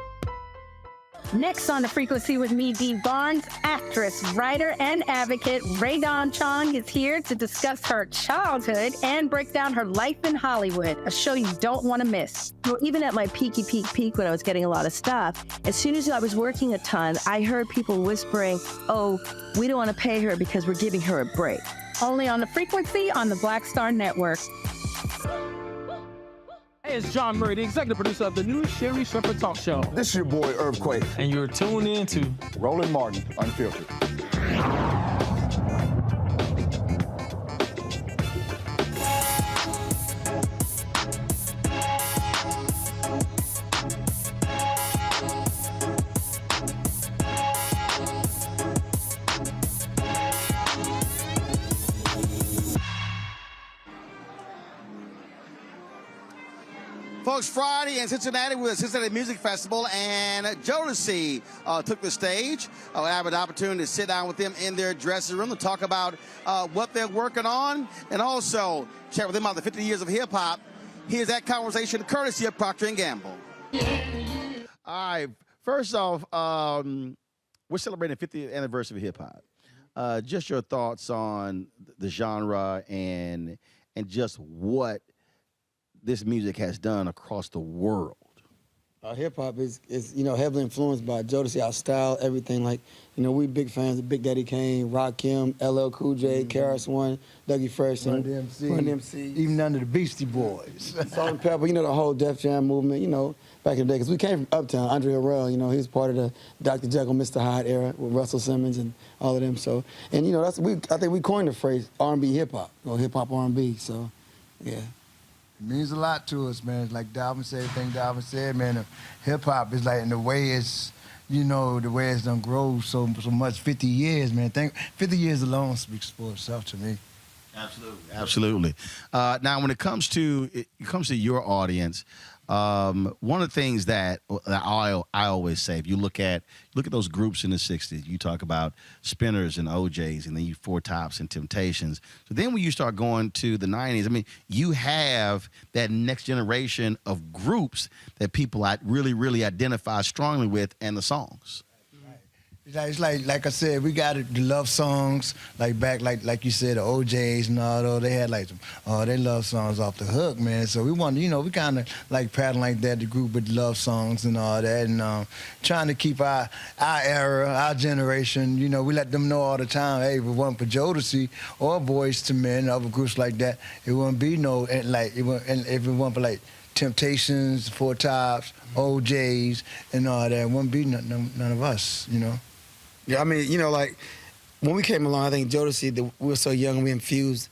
Next on The Frequency with me, Dee Barnes, actress, writer, and advocate Rae Dawn Chong is here to discuss her childhood and break down her life in Hollywood, a show you don't want to miss. Well, even at my peak when I was getting a lot of stuff, as soon as I was working a ton, I heard people whispering, oh, we don't want to pay her because we're giving her a break. Only on The Frequency on the Black Star Network. Hey, it's John Murray, the executive producer of the new Sherry Shepherd Talk Show. This is your boy, Earthquake. And you're tuned in to Roland Martin, Unfiltered. Folks, Friday in Cincinnati with the Cincinnati Music Festival, and Jodeci took the stage. I have an opportunity to sit down with them in their dressing room to talk about what they're working on, and also chat with them about the 50 years of hip-hop. Here's that conversation courtesy of Procter & Gamble. All right, first off, we're celebrating the 50th anniversary of hip-hop. Just your thoughts on the genre and just what this music has done across the world. Hip hop is heavily influenced by Jodeci, our style, everything. Like, we big fans of Big Daddy Kane, Rakim, LL Cool J, KRS-One, Dougie Fresh, Run DMC, even under the Beastie Boys. Salt and Pepper, the whole Def Jam movement, back in the day. Because we came from Uptown, Andre Harrell, he was part of the Dr. Jekyll, Mr. Hyde era with Russell Simmons and all of them. So, and I think we coined the phrase R&B hip hop, or hip hop R&B. So, yeah. It means a lot to us, man. It's like Dalvin said, everything Dalvin said, man. Hip-hop is like, in the way it's, the way it's done grown so much, 50 years, man. 50 years alone speaks for itself to me. Absolutely. Now, when it comes to your audience, one of the things that I always say, if you look at those groups in the 60s, you talk about Spinners and OJs, and then you Four Tops and Temptations. So then when you start going to the 90s, you have that next generation of groups that people really, really identify strongly with, and the songs. It's like I said, we got the love songs, like you said, the OJs and all those. They had they love songs off the hook, man. So we want, we kind of like pattern like that, the group with love songs and all that, and trying to keep our era, our generation. We let them know all the time, hey, if it wasn't for Jodeci or Boys to Men, other groups like that, it wouldn't be and if it wasn't for Temptations, Four Tops, OJs, and all that, it wouldn't be none of us, Yeah, when we came along, I think Jodeci, we were so young, we infused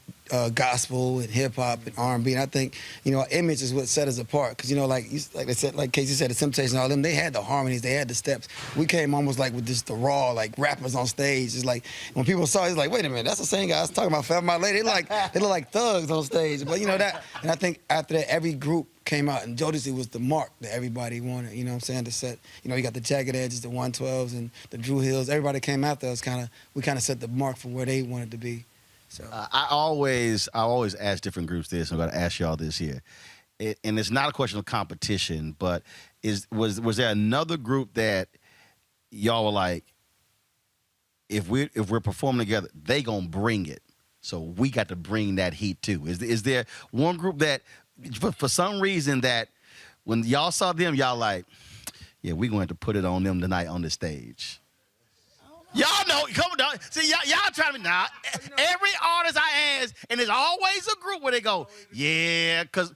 gospel and hip hop and R&B, and I think our image is what set us apart. Because like they said, like Casey said, the Temptations, all them, they had the harmonies, they had the steps. We came almost like with just the raw, like rappers on stage. It's like when people saw it, it's like, wait a minute, that's the same guy I was talking about, Forever My Lady. They look like thugs on stage. But that, and I think after that, every group came out, and Jodeci was the mark that everybody wanted. You know what I'm saying? To set, you got the Jagged Edges, the 112s, and the Drew Hills. Everybody came after us. We kind of set the mark for where they wanted to be. So I always ask different groups this. I'm going to ask y'all this here, and it's not a question of competition, but was there another group that y'all were like, if we're performing together, they gonna bring it, so we got to bring that heat too? Is there one group that for some reason that when y'all saw them, y'all like, yeah, we going to put it on them tonight on the stage? Y'all know, come on, see, y'all trying to be, nah, every artist I ask, and there's always a group where they go, yeah, because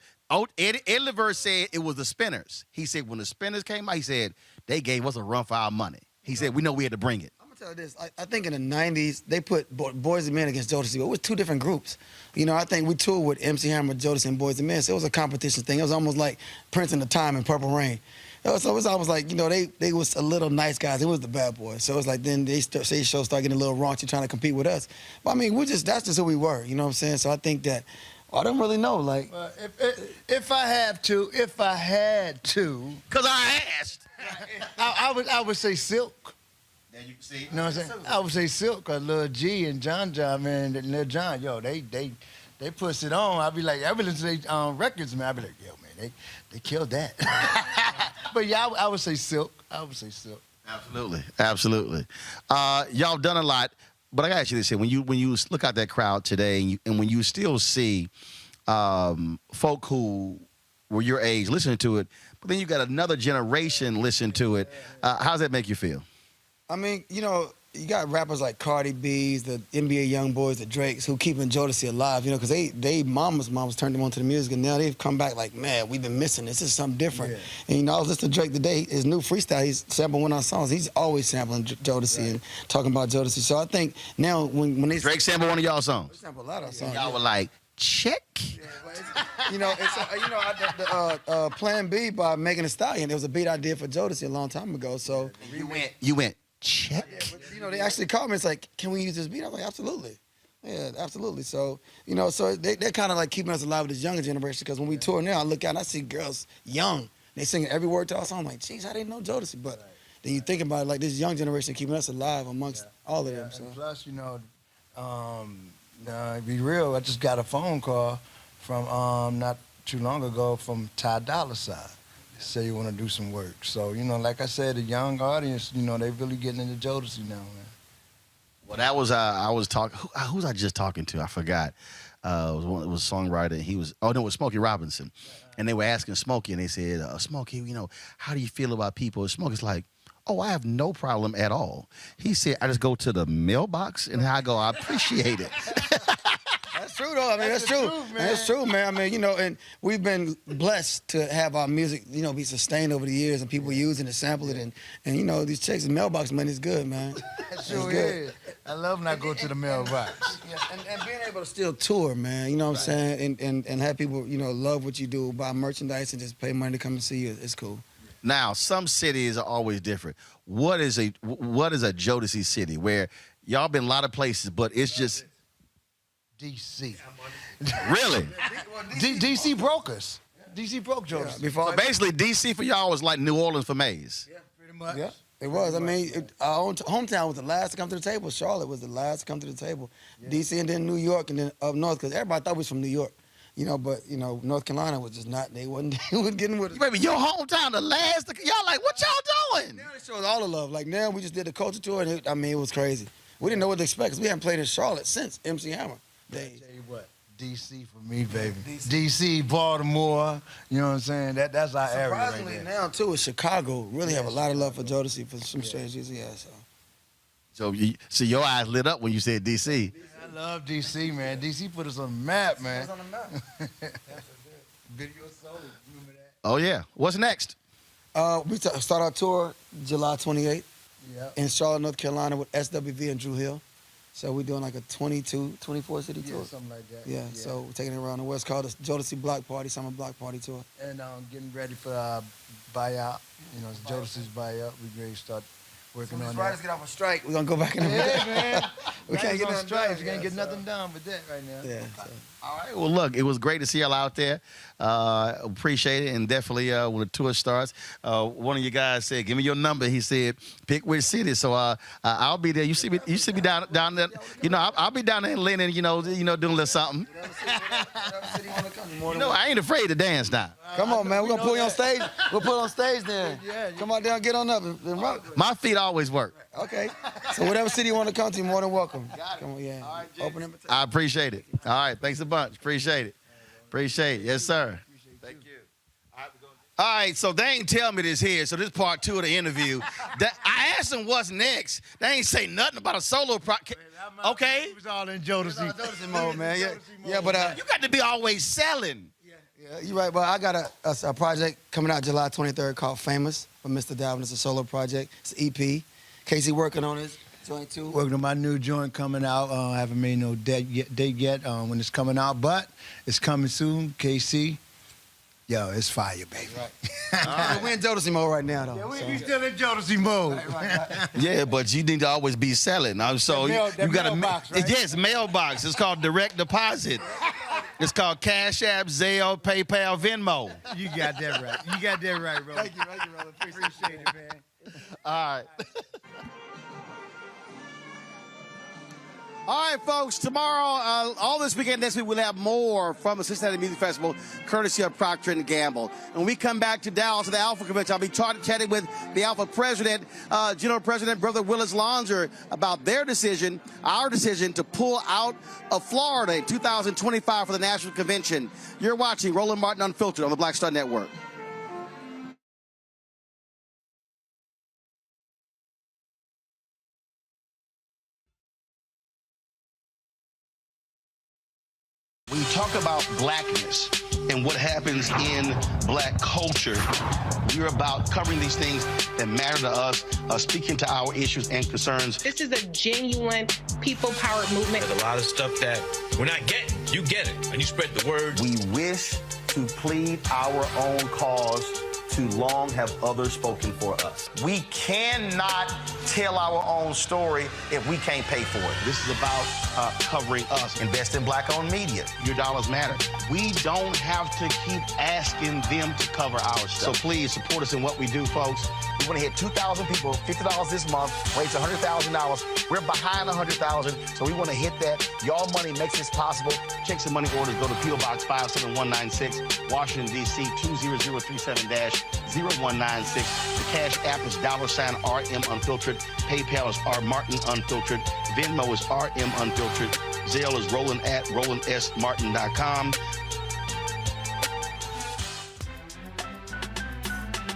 Eddie LeVert said it was the Spinners. He said when the Spinners came out, he said, they gave us a run for our money. He said, we know we had to bring it. I'm going to tell you this, I think in the 90s, they put Boys and Men against Jodeci, but it was two different groups. I think we toured with MC Hammer, Jodeci, and Boys and Men, so it was a competition thing. It was almost like Prince and the Time and Purple Rain. So it was almost like, they was a little nice guys. It was the bad boys. So it's like then they show start getting a little raunchy trying to compete with us. But I mean, that's just who we were, you know what I'm saying? So I think that, I don't really know, like. If I had to. Because I asked. I would say Silk. There you see. You know what I'm saying? I would say Silk, because Lil G and John, man, Lil John, yo, they push it on. I be listening to their records, man. I be like, yo, man, they killed that. But yeah, I would say Silk. Absolutely. Y'all done a lot, but I gotta ask you this here: when you look at that crowd today, and when you still see folk who were your age listening to it, but then you got another generation listening to it, how does that make you feel? I mean, you got rappers like Cardi B's, the NBA Young Boys, the Drakes, who keeping Jodeci alive, because they mamas turned them onto the music, and now they've come back like, man, we've been missing this. This is something different. Yeah. And I was listening to Drake today, his new freestyle, he's sampling one of our songs. He's always sampling Jodeci and talking about Jodeci. So I think now when they Drake sample one of y'all songs. They sample a lot of our songs. Y'all were like, check. Yeah, Plan B by Megan Thee Stallion. It was a beat I did for Jodeci a long time ago. So you went. Check. Yeah, but, they actually called me. It's like, can we use this beat? I was like, absolutely. Yeah, absolutely. So, so they're kind of like keeping us alive with this younger generation, because when we tour now, I look out and I see girls young. They singing every word to our song. I'm like, geez, I didn't know Jodeci. But then you think about it, like this young generation keeping us alive amongst all of them. So. And plus, be real, I just got a phone call from not too long ago from Ty Dolla $ign. Say you want to do some work. So, like I said, the young audience, they really getting into Jodeci now, man. Well, that was, I was talking, who was I just talking to? I forgot. It was a songwriter. He was, it was Smokey Robinson. And they were asking Smokey, and they said, Smokey, how do you feel about people? And Smokey's like, oh, I have no problem at all. He said, I just go to the mailbox, and I go, I appreciate it. That's true, though. I mean, that's true. That's true, man. I mean, and we've been blessed to have our music, be sustained over the years, and people using it, sample it, and these checks and mailbox money is good, man. That sure is. I love when I go to the mailbox. And being able to still tour, man, you know what I'm saying, and have people, love what you do, buy merchandise, and just pay money to come and see you, it's cool. Now, some cities are always different. What is a Jodeci city where y'all been a lot of places, but it's just DC. Really? DC broke us. DC broke Jodeci. Yeah, so basically, DC for y'all was like New Orleans for Maze. Yeah, pretty much. Yeah, it was. I mean, our own hometown was the last to come to the table. Charlotte was the last to come to the table. Yeah. DC and then New York and then up north, because everybody thought we was from New York. But North Carolina was just not. They wasn't getting with us. Baby, your hometown, the last. Y'all like, what y'all doing? Now they show us all the love. Like now, we just did the culture tour, and it was crazy. We didn't know what to expect, because we haven't played in Charlotte since MC Hammer. I tell you what, DC for me, baby. DC, Baltimore, you know what I'm saying? That's our area right Surprisingly there. now, too, is Chicago really have a lot of love for Jodeci for some strange reason. Yeah, so your eyes lit up when you said DC. I love DC, man. DC put us on the map, man. Put us on the map. Video Soul, remember that? Oh, yeah. What's next? We start our tour July 28th in Charlotte, North Carolina with SWV and Drew Hill. So we're doing like a 24 city tour. Something like that. Yeah, so we're taking it around the West. Called the Jodeci Block Party, Summer Block Party Tour. And getting ready for buyout. You know, it's Jodeci's buyout. We're ready to start working on that. Riders get off a strike, we're gonna go back in the man. We can't get on nothing strikes. done. You can't get nothing done with that right now. Yeah. All right. Well, look, it was great to see y'all out there. Appreciate it, and definitely when the tour starts, one of you guys said, "Give me your number." He said, "Pick which city." So I'll be there. You see me down there. You know, I'll be down there in Lennon. You know, doing a little something. You know, I ain't afraid to dance now. Come on, man. We're gonna put you on stage. We'll put you on stage then. Come on down, get on up and rock. My feet always work. Okay. So whatever city you want to come to, you're more than welcome. Come on, yeah. Open invitation. I appreciate it. All right. Thanks a bunch. Appreciate it. Appreciate it. Yes, sir. Thank you. All right, so they ain't tell me this here, so this part 2 of the interview. I asked them what's next. They ain't say nothing about a solo okay. It was all in Jodeci. Jodeci mode, man. Yeah, but you got to be always selling. Yeah, you're right, but I got a project coming out July 23rd called Famous with Mr. Dalvin. It's a solo project. It's an EP. Casey working on his joint too. Working on my new joint coming out. I haven't made no date yet when it's coming out, but it's coming soon. KC, yo, it's fire, baby. Right. We're in Jodeci mode right now, though. Yeah, we still in Jodeci mode. Yeah, but you need to always be selling. So you got a mailbox, right? Yes, mailbox. It's called direct deposit. It's called Cash App, Zelle, PayPal, Venmo. You got that right. You got that right, bro. Thank you, brother. Appreciate it, man. All right. All right, folks. Tomorrow, all this weekend, next week, we'll have more from the Cincinnati Music Festival, courtesy of Procter & Gamble. When we come back to Dallas to the Alpha Convention, I'll be chatting with the Alpha President, General President Brother Willis Lonser, about their decision, our decision, to pull out of Florida in 2025 for the National Convention. You're watching Roland Martin Unfiltered on the Black Star Network. When you talk about blackness and what happens in black culture, we're about covering these things that matter to us, speaking to our issues and concerns. This is a genuine people-powered movement. There's a lot of stuff that we're not getting. You get it, and you spread the word. We wish to plead our own cause. Too long have others spoken for us. We cannot tell our own story if we can't pay for it. This is about covering us. Invest in black-owned media. Your dollars matter. We don't have to keep asking them to cover our stuff. So please support us in what we do, folks. We want to hit 2,000 people, $50 this month, raise $100,000. We're behind 100,000, so we want to hit that. Y'all money makes this possible. Check some money orders. Go to P.O. Box 57196, Washington, D.C. 20037-0196. The Cash App is $RM Unfiltered. PayPal is R Martin Unfiltered. Venmo is RM Unfiltered. Zelle is Roland at RolandSMartin.com.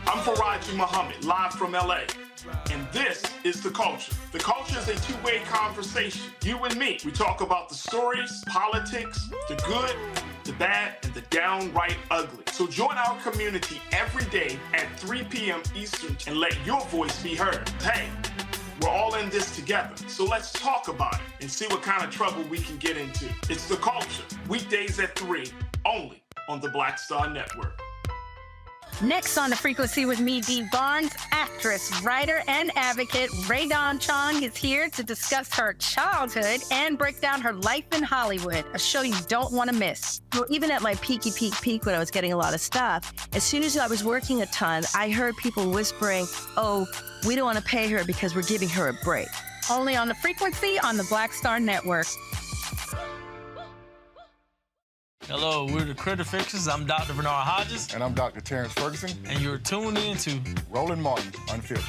I'm Faraji Muhammad, live from LA. And this is The Culture. The Culture is a two-way conversation. You and me. We talk about the stories, politics, the good, the bad, and the downright ugly. So join our community every day at 3 p.m. Eastern and let your voice be heard. Hey, we're all in this together. So let's talk about it and see what kind of trouble we can get into. It's The Culture, weekdays at 3, only on the Black Star Network. Next on The Frequency with me, Dee Barnes, actress, writer, and advocate Rae Dawn Chong is here to discuss her childhood and break down her life in Hollywood, a show you don't want to miss. Well, even at my peak when I was getting a lot of stuff, as soon as I was working a ton, I heard people whispering, oh, we don't want to pay her because we're giving her a break. Only on The Frequency on the Black Star Network. Hello, we're the Critter Fixers. I'm Dr. Bernard Hodges. And I'm Dr. Terrence Ferguson. And you're tuned in to Roland Martin Unfiltered.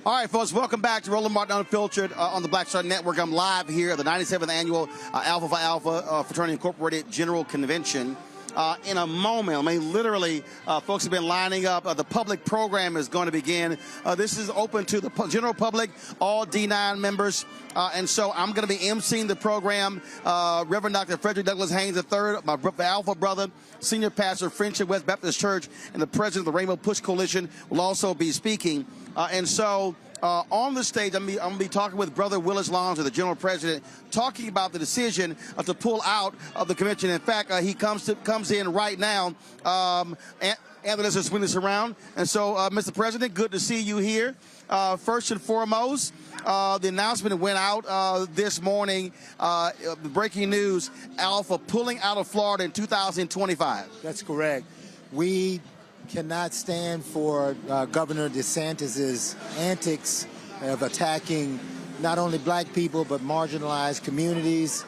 All right, folks, welcome back to Roland Martin Unfiltered on the Black Star Network. I'm live here at the 97th Annual Alpha Phi Alpha Fraternity Incorporated General Convention. in a moment. I mean, literally, folks have been lining up. The public program is going to begin. This is open to the general public, all D9 members. And so I'm going to be emceeing the program. Reverend Dr. Frederick Douglass Haynes III, my Alpha brother, senior pastor of Friendship West Baptist Church, and the president of the Rainbow Push Coalition will also be speaking. And so on the stage, I'm going to be talking with Brother Willis Longs, the general president, talking about the decision to pull out of the convention. In fact, he comes in right now. Anthony, let's just swing this around. And so, Mr. President, good to see you here. First and foremost, the announcement went out this morning, breaking news, Alpha pulling out of Florida in 2025. That's correct. We cannot stand for Governor DeSantis's antics of attacking not only black people but marginalized communities,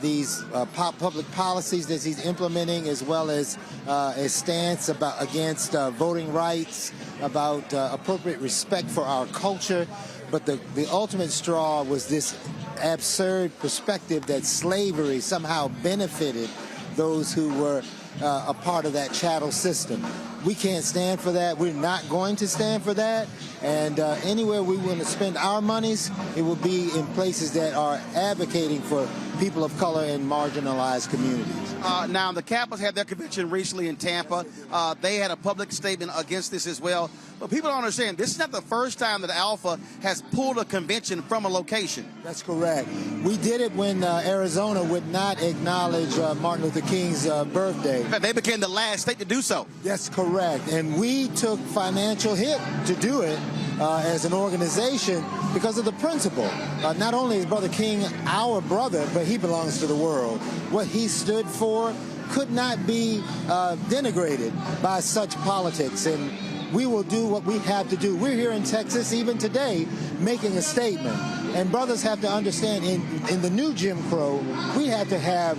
these public policies that he's implementing, as well as a stance against voting rights, about appropriate respect for our culture. But the ultimate straw was this absurd perspective that slavery somehow benefited those who were a part of that chattel system. We can't stand for that. We're not going to stand for that. And anywhere we want to spend our monies, it will be in places that are advocating for people of color and marginalized communities. Now, the Capitals had their convention recently in Tampa. They had a public statement against this as well. But people don't understand, this is not the first time that Alpha has pulled a convention from a location. That's correct. We did it when Arizona would not acknowledge Martin Luther King's birthday. They became the last state to do so. That's correct. And we took financial hit to do it as an organization because of the principle. Not only is Brother King our brother, but he belongs to the world. What he stood for could not be denigrated by such politics. And we will do what we have to do. We're here in Texas, even today, making a statement. And brothers have to understand, in the new Jim Crow, we have to have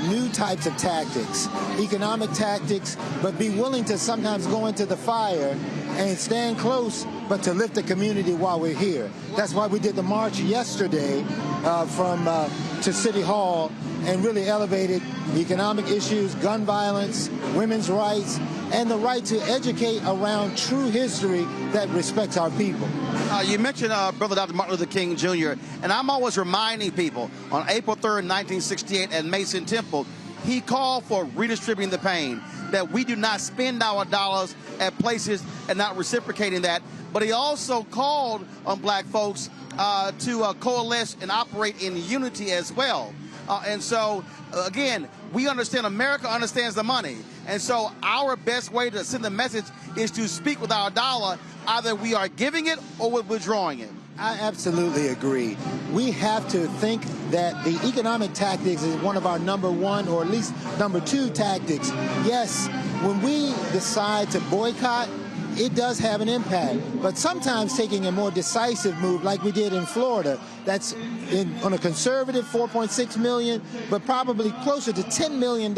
new types of tactics, economic tactics, but be willing to sometimes go into the fire and stand close, but to lift the community while we're here. That's why we did the march yesterday to City Hall and really elevated economic issues, gun violence, women's rights, and the right to educate around true history that respects our people. You mentioned Brother Dr. Martin Luther King Jr., and I'm always reminding people, on April 3rd, 1968 at Mason Temple, he called for redistributing the pain, that we do not spend our dollars at places and not reciprocating that. But he also called on black folks to coalesce and operate in unity as well. And so, again, we understand, America understands the money. And so our best way to send the message is to speak with our dollar. Either we are giving it or we're withdrawing it. I absolutely agree. We have to think that the economic tactics is one of our number one or at least number two tactics. Yes, when we decide to boycott, it does have an impact. But sometimes taking a more decisive move like we did in Florida, that's on a conservative $4.6 million, but probably closer to $10 million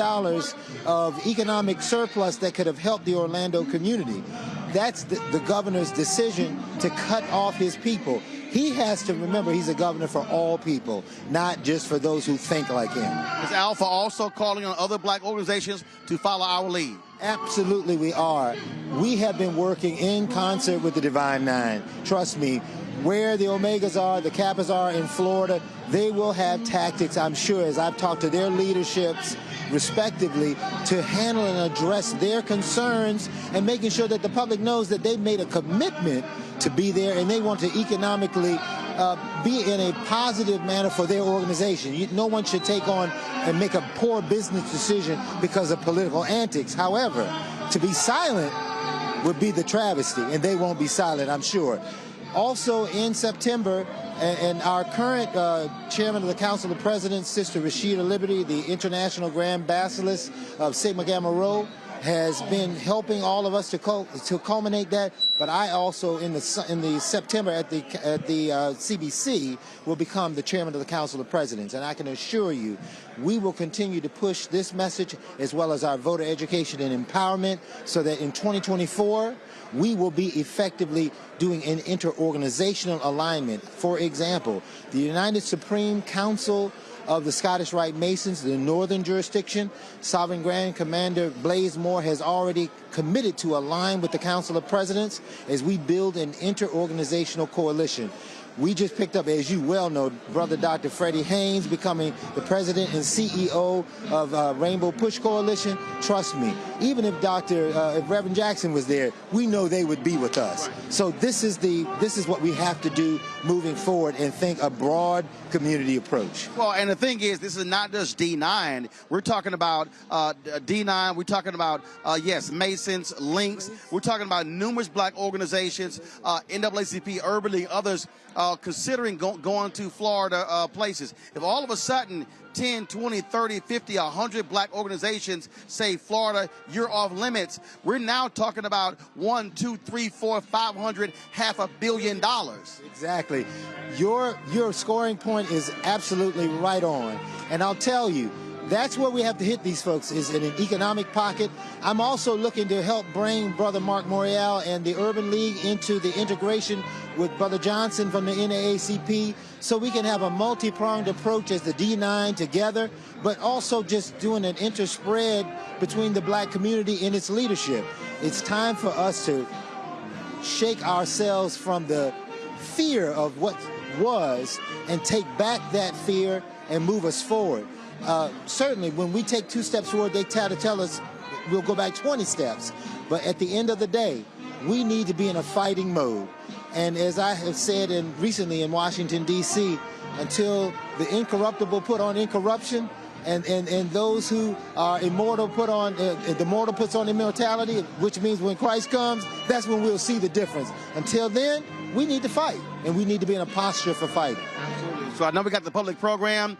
of economic surplus that could have helped the Orlando community. That's the governor's decision to cut off his people. He has to remember he's a governor for all people, not just for those who think like him. Is Alpha also calling on other black organizations to follow our lead? Absolutely we are. We have been working in concert with the Divine Nine. Trust me, where the Omegas are, the Kappas are in Florida, they will have tactics, I'm sure, as I've talked to their leaderships, respectively, to handle and address their concerns and making sure that the public knows that they've made a commitment to be there and they want to economically be in a positive manner for their organization. No one should take on and make a poor business decision because of political antics. However, to be silent would be the travesty, and they won't be silent, I'm sure. Also in September, and our current chairman of the Council of Presidents, Sister Rashida Liberty, the International Grand Basilisk of Sigma Gamma Rho, has been helping all of us to culminate that. But I also, in the September at the CBC, will become the chairman of the Council of Presidents. And I can assure you, we will continue to push this message as well as our voter education and empowerment so that in 2024, we will be effectively doing an interorganizational alignment. For example, the United Supreme Council of the Scottish Rite Masons, the northern jurisdiction. Sovereign Grand Commander Blaise Moore has already committed to align with the Council of Presidents as we build an inter-organizational coalition. We just picked up, as you well know, Brother Dr. Freddie Haynes becoming the president and CEO of Rainbow Push Coalition. Trust me, even if if Reverend Jackson was there, we know they would be with us. So this is what we have to do moving forward and think a broad community approach. Well, and the thing is, this is not just D9. We're talking about D9. We're talking about, yes, Masons, Links. We're talking about numerous black organizations, NAACP, Urban League, others considering going to Florida places. If all of a sudden 10, 20, 30, 50, 100 black organizations say, Florida, you're off limits, we're now talking about 1, 2, 3, 4, 500, $500 million. Exactly. Your scoring point is absolutely right on. And I'll tell you, that's where we have to hit these folks, is in an economic pocket. I'm also looking to help bring Brother Mark Morial and the Urban League into the integration with Brother Johnson from the NAACP, so we can have a multi-pronged approach as the D9 together, but also just doing an interspread between the black community and its leadership. It's time for us to shake ourselves from the fear of what was and take back that fear and move us forward. Certainly, when we take 2 steps forward, they try to tell us we'll go back 20 steps. But at the end of the day, we need to be in a fighting mode. And as I have said recently in Washington, D.C., until the incorruptible put on incorruption, and those who are immortal put on, the mortal puts on immortality, which means when Christ comes, that's when we'll see the difference. Until then, we need to fight, and we need to be in a posture for fighting. So I know we got the public program.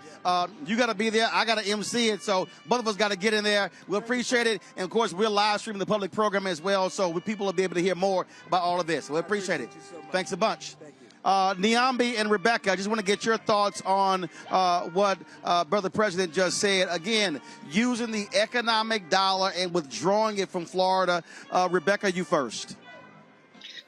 You got to be there. I got to MC it. So both of us got to get in there. We'll appreciate it. And, of course, we're live streaming the public program as well, so people will be able to hear more about all of this. We appreciate it. Thanks a bunch. Niambi and Rebecca, I just want to get your thoughts on what Brother President just said. Again, using the economic dollar and withdrawing it from Florida. Rebecca, you first.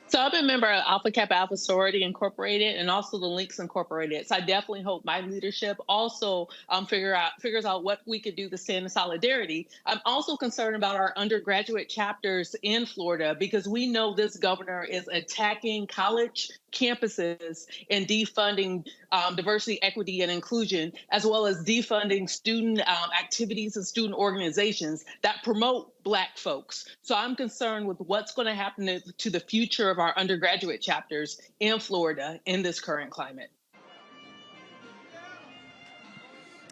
So I've been a member of Alpha Kappa Alpha Sorority Incorporated and also the Links Incorporated. So I definitely hope my leadership also figures out what we could do to stand in solidarity. I'm also concerned about our undergraduate chapters in Florida because we know this governor is attacking college campuses and defunding diversity, equity, and inclusion, as well as defunding student activities and student organizations that promote Black folks. So I'm concerned with what's going to happen to the future of our undergraduate chapters in Florida in this current climate.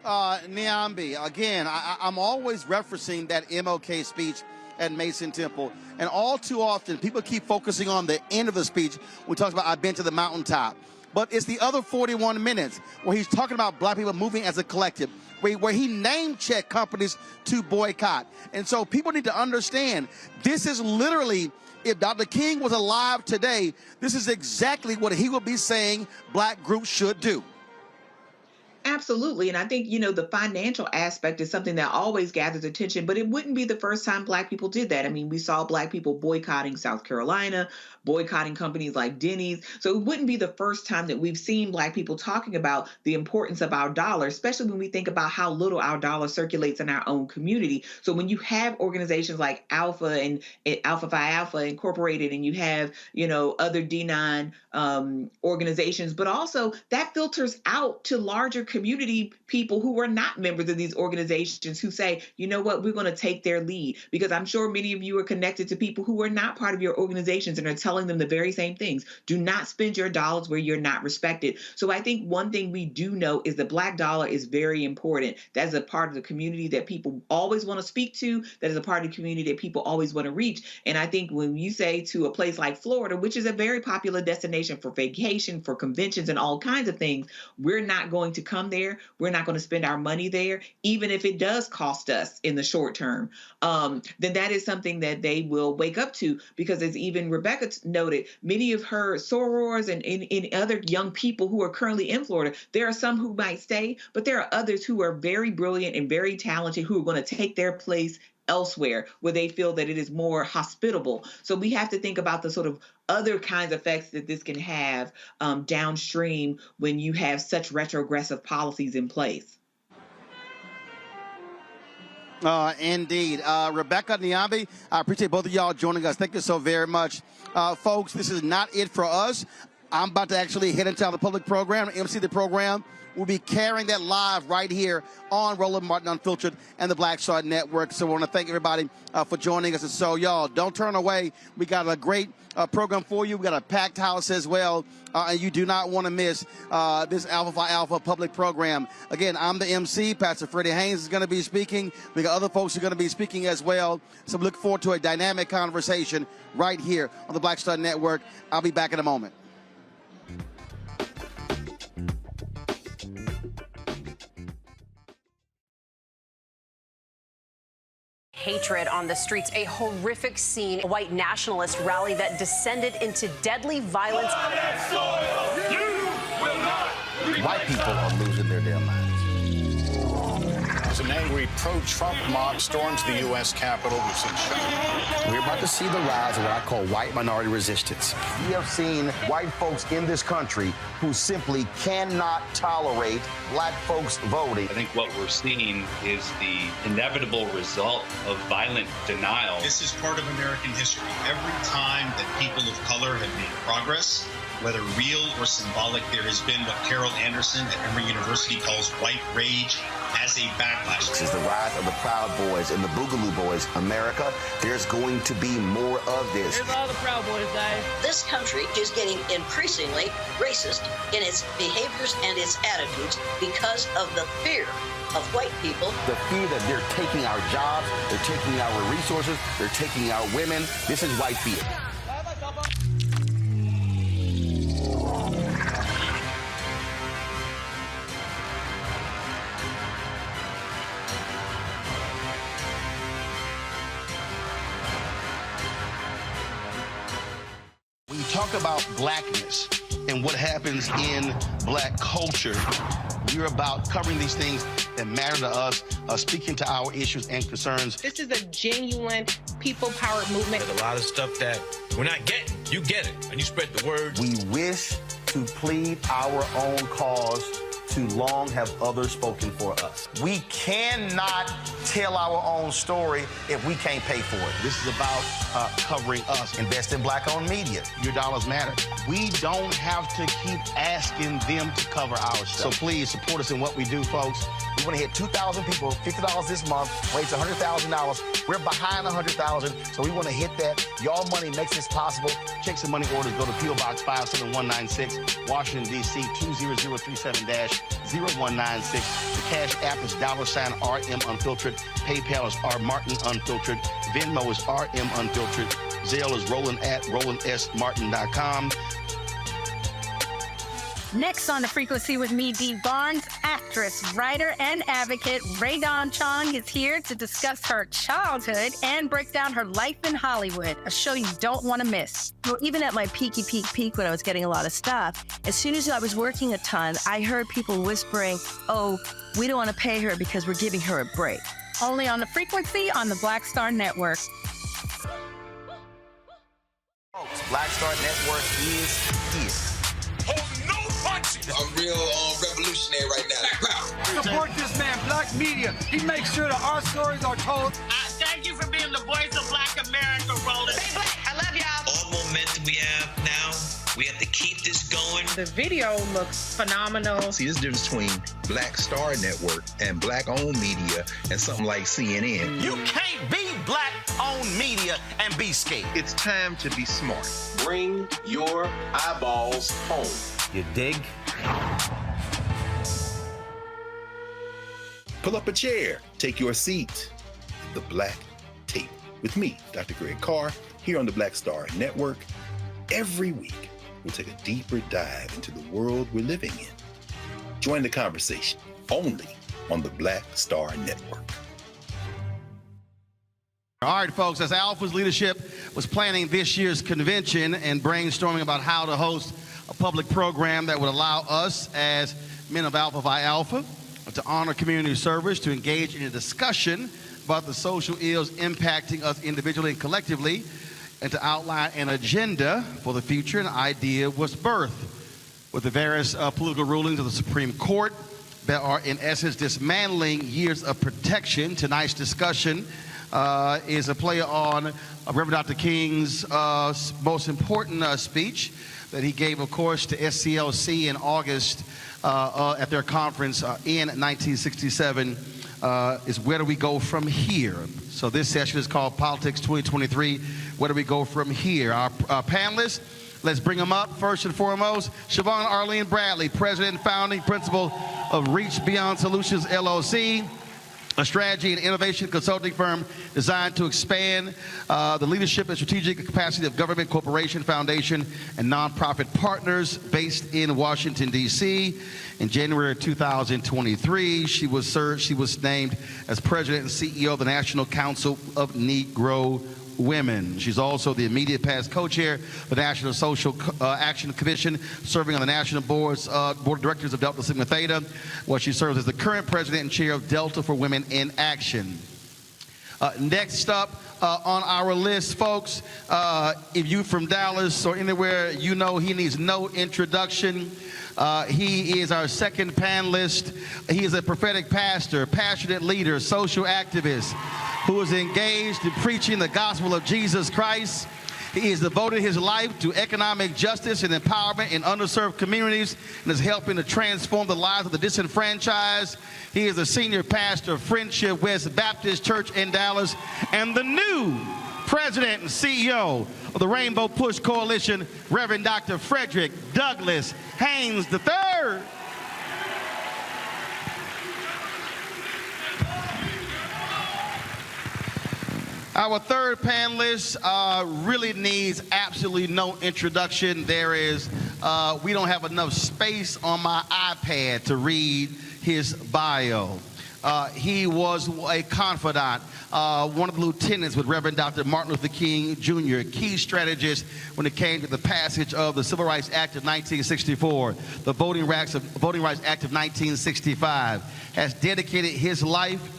Niambi, again, I'm always referencing that MLK speech at Mason Temple. And all too often, people keep focusing on the end of the speech when he talks about, I've been to the mountaintop. But it's the other 41 minutes where he's talking about black people moving as a collective, where he name-checked companies to boycott. And so people need to understand, this is literally, if Dr. King was alive today, this is exactly what he would be saying black groups should do. Absolutely. And I think, the financial aspect is something that always gathers attention, but it wouldn't be the first time Black people did that. I mean, we saw Black people boycotting South Carolina, boycotting companies like Denny's. So it wouldn't be the first time that we've seen Black people talking about the importance of our dollar, especially when we think about how little our dollar circulates in our own community. So when you have organizations like Alpha and Alpha Phi Alpha Incorporated, and you have, other D9 organizations, but also that filters out to larger community people who are not members of these organizations who say, you know what, we're going to take their lead. Because I'm sure many of you are connected to people who are not part of your organizations and are telling them the very same things. Do not spend your dollars where you're not respected. So I think one thing we do know is the Black dollar is very important. That is a part of the community that people always want to speak to. That is a part of the community that people always want to reach. And I think when you say to a place like Florida, which is a very popular destination for vacation, for conventions and all kinds of things, we're not going to come there. We're not going to spend our money there, even if it does cost us in the short term. Then that is something that they will wake up to, because as even Rebecca noted, many of her sorors and other young people who are currently in Florida, there are some who might stay, but there are others who are very brilliant and very talented who are going to take their place elsewhere where they feel that it is more hospitable. So we have to think about the sort of other kinds of effects that this can have downstream when you have such retrogressive policies in place. Indeed. Rebecca, Niambi, I appreciate both of y'all joining us. Thank you so very much. Folks, this is not it for us. I'm about to actually head into the public program, MC the program. We'll be carrying that live right here on Roland Martin Unfiltered and the Black Star Network. So I want to thank everybody for joining us. And so, y'all, don't turn away. We got a great program for you. We got a packed house as well. And you do not want to miss this Alpha Phi Alpha public program. Again, I'm the MC. Pastor Freddie Haynes is going to be speaking. We got other folks who are going to be speaking as well. So we look forward to a dynamic conversation right here on the Black Star Network. I'll be back in a moment. Hatred on the streets, a horrific scene, a white nationalist rally that descended into deadly violence. White people are losing their damn minds. As an angry pro-Trump mob storms the U.S. Capitol, we've seen shooting. We're about to see the rise of what I call white minority resistance. We have seen white folks in this country who simply cannot tolerate black folks voting. I think what we're seeing is the inevitable result of violent denial. This is part of American history. Every time that people of color have made progress, whether real or symbolic, there has been what Carol Anderson at Emory University calls white rage as a backlash. This is the rise of the Proud Boys and the Boogaloo Boys. America, there's going to be more of this. Here's all the Proud Boys, guys. This country is getting increasingly racist in its behaviors and its attitudes because of the fear of white people. The fear that they're taking our jobs, they're taking our resources, they're taking our women. This is white fear. When you talk about blackness and what happens in black culture, we're about covering these things that matter to us, speaking to our issues and concerns. This is a genuine people-powered movement. There's a lot of stuff that we're not getting. You get it, and you spread the word. We wish to plead our own cause. Too long have others spoken for us. We cannot tell our own story if we can't pay for it. This is about covering us. Invest in black-owned media. Your dollars matter. We don't have to keep asking them to cover our stuff. So please support us in what we do, folks. We want to hit 2,000 people, $50 this month, raise $100,000. We're behind $100,000, so we want to hit that. Y'all money makes this possible. Checks and money orders go to P.O. Box 57196, Washington, D.C. 20037-0196. The Cash App is $RM Unfiltered. PayPal is R Martin Unfiltered. Venmo is RM Unfiltered. Zelle is Roland at RolandSMartin.com. Next on The Frequency with me, Dee Barnes, actress, writer, and advocate Ray Dawn Chong is here to discuss her childhood and break down her life in Hollywood, a show you don't want to miss. Well, even at my peak when I was getting a lot of stuff, as soon as I was working a ton, I heard people whispering, oh, we don't want to pay her because we're giving her a break. Only on The Frequency on the Black Star Network. Black Star Network is here. I'm real revolutionary right now. Support this man, Black Media. He makes sure that our stories are told. Thank you for being the voice of Black America, Roland. Stay black. I love y'all. All momentum we have now, we have to keep this going. The video looks phenomenal. See, there's a difference between Black Star Network and black-owned media and something like CNN. You can't be black-owned media and be scared. It's time to be smart. Bring your eyeballs home. You dig? Pull up a chair, take your seat at the Black Table with me, Dr. Greg Carr, here on the Black Star Network. Every week, we'll take a deeper dive into the world we're living in. Join the conversation only on the Black Star Network. All right, folks, as Alpha's leadership was planning this year's convention and brainstorming about how to host a public program that would allow us as men of Alpha Phi Alpha to honor community service, to engage in a discussion about the social ills impacting us individually and collectively, and to outline an agenda for the future, an idea was birthed. With the various political rulings of the Supreme Court, that are, in essence, dismantling years of protection. Tonight's discussion is a play on Reverend Dr. King's most important speech that he gave, of course, to SCLC in August at their conference in 1967, is where do we go from here? So this session is called Politics 2023, where do we go from here? Our panelists, let's bring them up. First and foremost, Siobhan Arlene Bradley, President and Founding Principal of Reach Beyond Solutions, LLC, a strategy and innovation consulting firm designed to expand the leadership and strategic capacity of government, corporation, foundation, and nonprofit partners based in Washington, D.C. In January of 2023, she was named as President and CEO of the National Council of Negro Women. She's also the immediate past co-chair of the National Social Action Commission, serving on the National Board of Directors of Delta Sigma Theta, where she serves as the current president and chair of Delta for Women in Action. Next up on our list, folks, if you're from Dallas or anywhere, you know he needs no introduction. He is our second panelist. He is a prophetic pastor, passionate leader, social activist who is engaged in preaching the gospel of Jesus Christ. He has devoted his life to economic justice and empowerment in underserved communities and is helping to transform the lives of the disenfranchised. He is the senior pastor of Friendship West Baptist Church in Dallas and the new president and CEO of the Rainbow Push Coalition, Reverend Dr. Frederick Douglass Haynes III. Our third panelist really needs absolutely no introduction. We don't have enough space on my iPad to read his bio. He was a confidant, one of the lieutenants with Reverend Dr. Martin Luther King Jr., key strategist when it came to the passage of the Civil Rights Act of 1964, the Voting Rights Act of 1965, has dedicated his life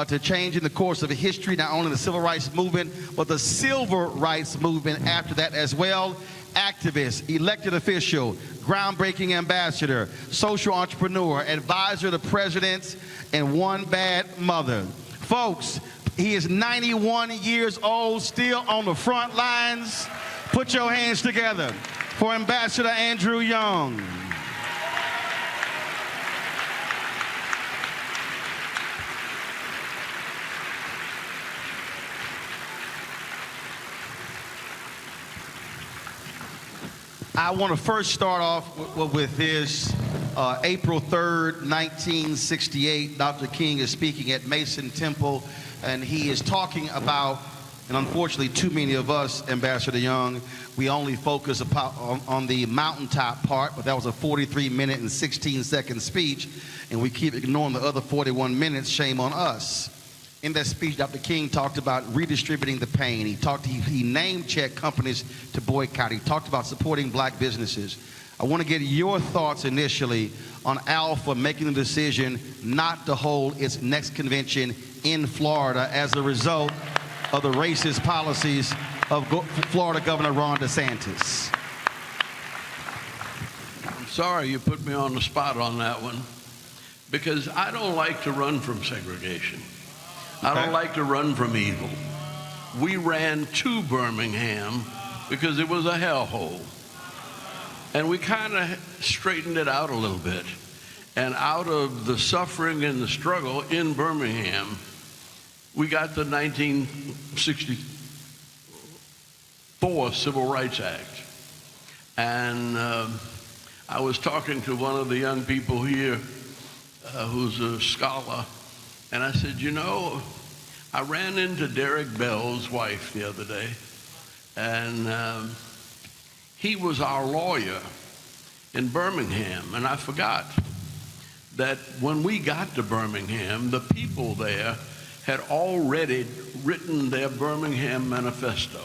to changing the course of history, not only the civil rights movement, but the civil rights movement after that as well. Activist, elected official, groundbreaking ambassador, social entrepreneur, advisor to presidents, and one bad mother. Folks, he is 91 years old, still on the front lines. Put your hands together for Ambassador Andrew Young. I want to first start off with this. April 3rd, 1968, Dr. King is speaking at Mason Temple, and he is talking about, and unfortunately too many of us, Ambassador Young, we only focus on the mountaintop part, but that was a 43-minute and 16-second speech, and we keep ignoring the other 41 minutes. Shame on us. In that speech, Dr. King talked about redistributing the pain. He name-checked companies to boycott. He talked about supporting black businesses. I want to get your thoughts initially on Alpha making the decision not to hold its next convention in Florida as a result of the racist policies of Florida Governor Ron DeSantis. I'm sorry you put me on the spot on that one, because I don't like to run from segregation. I don't like to run from evil. We ran to Birmingham because it was a hellhole. And we kind of straightened it out a little bit. And out of the suffering and the struggle in Birmingham, we got the 1964 Civil Rights Act. And I was talking to one of the young people here who's a scholar, and I said, you know, I ran into Derek Bell's wife the other day, and he was our lawyer in Birmingham, and I forgot that when we got to Birmingham, the people there had already written their Birmingham manifesto.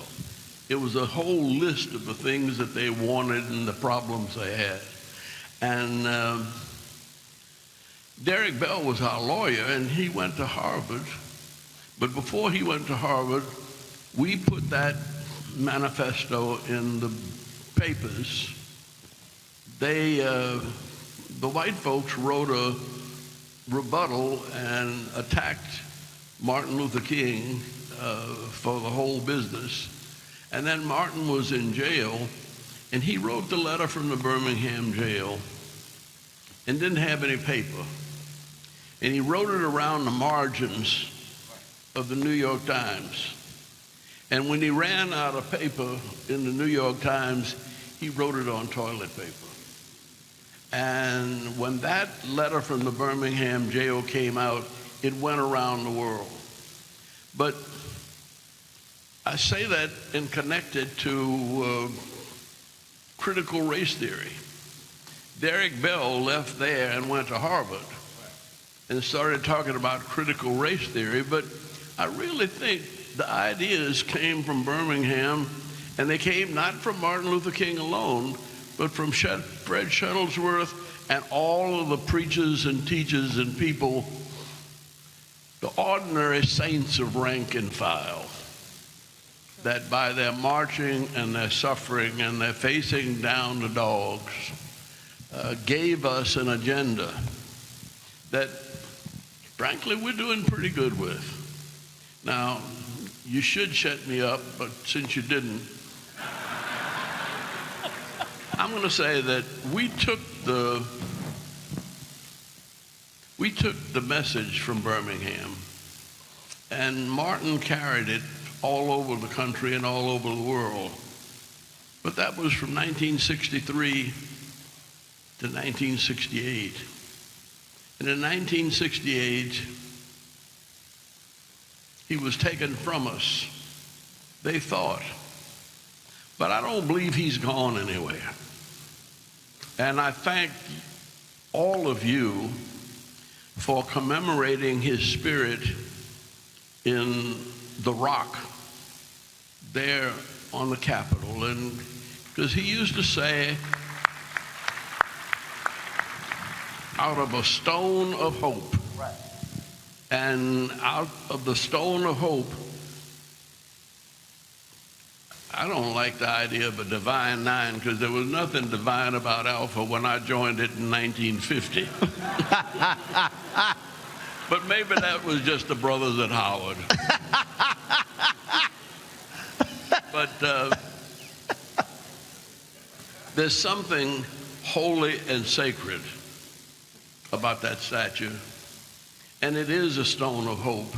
It was a whole list of the things that they wanted and the problems they had. And Derek Bell was our lawyer, and he went to Harvard. But before he went to Harvard, we put that manifesto in the papers. The white folks wrote rebuttal and attacked Martin Luther King for the whole business. And then Martin was in jail, and he wrote the letter from the Birmingham jail and didn't have any paper. And he wrote it around the margins of the New York Times. And when he ran out of paper in the New York Times, he wrote it on toilet paper. And when that letter from the Birmingham jail came out, it went around the world. But I say that and connect it to critical race theory. Derek Bell left there and went to Harvard and started talking about critical race theory, but I really think the ideas came from Birmingham, and they came not from Martin Luther King alone, but from Fred Shuttlesworth and all of the preachers and teachers and people, the ordinary saints of rank and file, that by their marching and their suffering and their facing down the dogs gave us an agenda that, frankly, we're doing pretty good with. Now, you should shut me up, but since you didn't, I'm going to say that we took the message from Birmingham, and Martin carried it all over the country and all over the world. But that was from 1963 to 1968. And in 1968, he was taken from us, they thought. But I don't believe he's gone anywhere. And I thank all of you for commemorating his spirit in the Rock there on the Capitol. And because he used to say, out of a stone of hope. Right. And out of the stone of hope, I don't like the idea of a divine nine, because there was nothing divine about Alpha when I joined it in 1950. But maybe that was just the brothers at Howard. But there's something holy and sacred about that statue, and it is a stone of hope